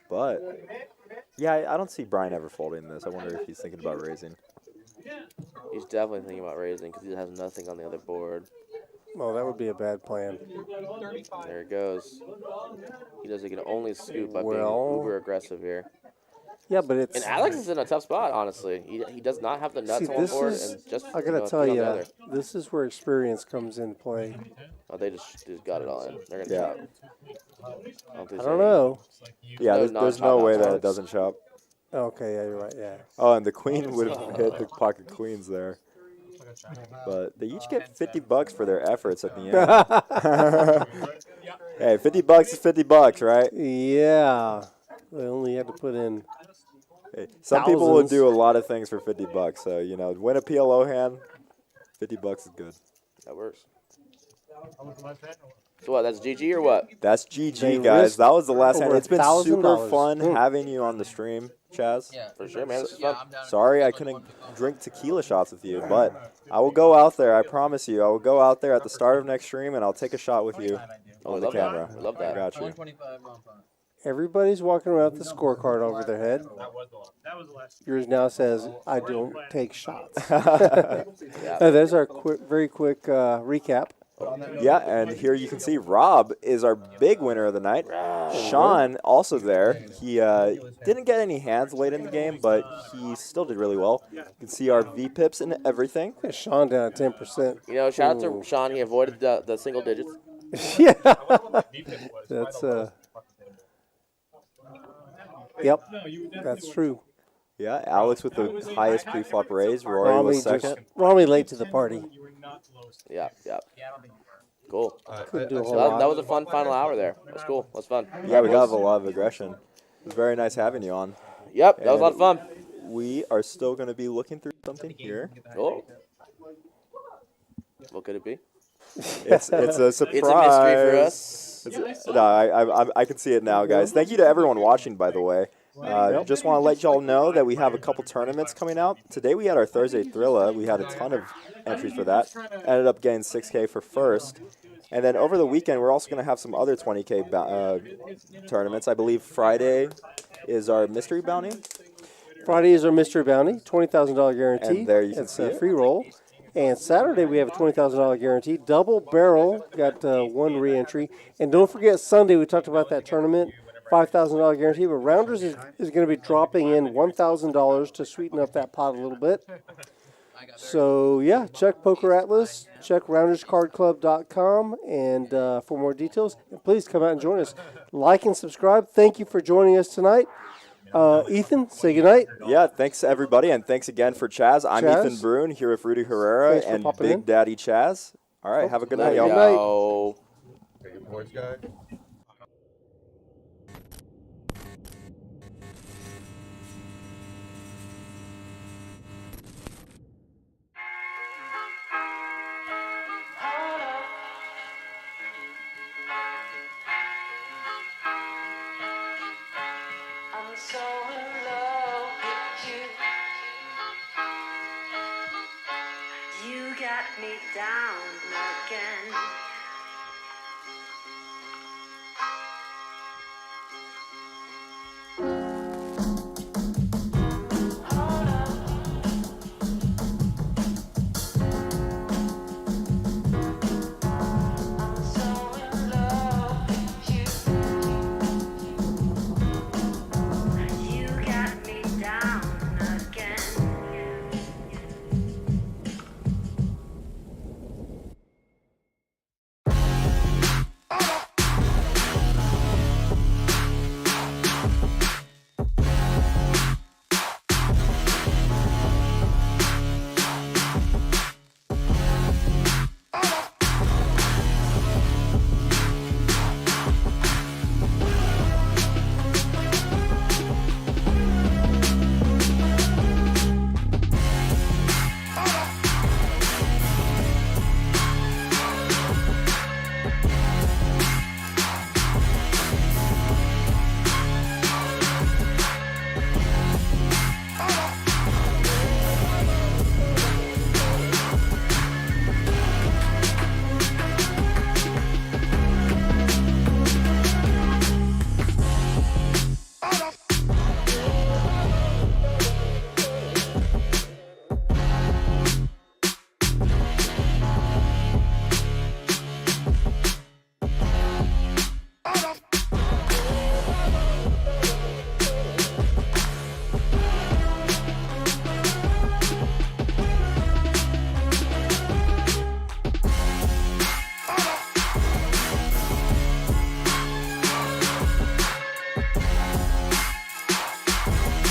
But, yeah, I don't see Brian ever folding this. I wonder if he's thinking about raising. He's definitely thinking about raising because he has nothing on the other board. Well, that would be a bad plan. There it goes. He does. He can only scoop by being Well- uber aggressive here. Yeah, but it's. And Alex is in a tough spot, honestly. He does not have the nuts See, on one this board is- and just. I gotta tell feet on you, the other. this is where experience comes into play. Oh, they just got it all in. They're gonna Yeah. chop. I don't know. Yeah, No there's no non-chop way that outs. it doesn't chop. Okay, yeah, you're right. Yeah. Oh, and the queen would have hit the pocket queens there. But they each get $50 for their efforts at the end. Hey, $50 is $50, right? Yeah. They only had to put in. Hey, some people would Thousands. do a lot of things for $50. So win a PLO hand, $50 is good. That works. So what? That's GG or what? That's GG, They guys. risked That was the last hand. over It's been super $1,000. fun having you on the stream, Chaz. Yeah, For sure, man. This is yeah, fun. I'm down. Sorry I couldn't drink tequila shots with you, but I will go out there. I promise you. I will go out there at the start of next stream, and I'll take a shot with you Oh, on we the love camera. that. We love I that. got you. 125 non fun. Everybody's walking around with the scorecard over their head. That was the last. Yours now says, I don't take shots. Yeah. There's our very quick recap. Yeah, and here you can see Rob is our big winner of the night. Sean also there. He didn't get any hands late in the game, but he still did really well. You can see our V-pips and everything. Sean down at 10%. You know, shout out to Sean. He avoided the single digits. Yeah. That's, yep, that's true. Yeah, Alex with the highest pre-flop raise. Rory was second. Rami late to the party. Yeah, yeah. Cool. Couldn't do a So whole that lot. was a fun final hour there. That's cool. That's fun. Yeah, we got a lot of aggression. It was very nice having you on. Yep, that was a lot of fun. We are still going to be looking through something here. Oh. What could it be? It's a surprise. It's a mystery for us. No, I can see it now, guys. Thank you to everyone watching, by the way. Just want to let y'all know that we have a couple tournaments coming out. Today we had our Thursday Thrilla. We had a ton of entries for that. Ended up getting 6K for first. And then over the weekend, we're also going to have some other 20K tournaments. I believe Friday is our mystery bounty. Friday is our mystery bounty, $20,000 guarantee. And there you can it's see a it. free roll. And Saturday we have a $20,000 guarantee, double barrel. Got one re-entry. And don't forget Sunday we talked about that tournament, $5,000 guarantee. But Rounders is going to be dropping in $1,000 to sweeten up that pot a little bit. So yeah, check Pokeratlas, check RoundersCardClub.com, and for more details. And please come out and join us. Like and subscribe. Thank you for joining us tonight. Ethan, say goodnight. Yeah, thanks everybody, and thanks again for Chaz. I'm Chaz. Ethan Brune here with Rudy Herrera Thanks for and popping Big in. Daddy Chaz. All right, have a good night, There y'all. you Good go. I'm so in love with you. You got me down again.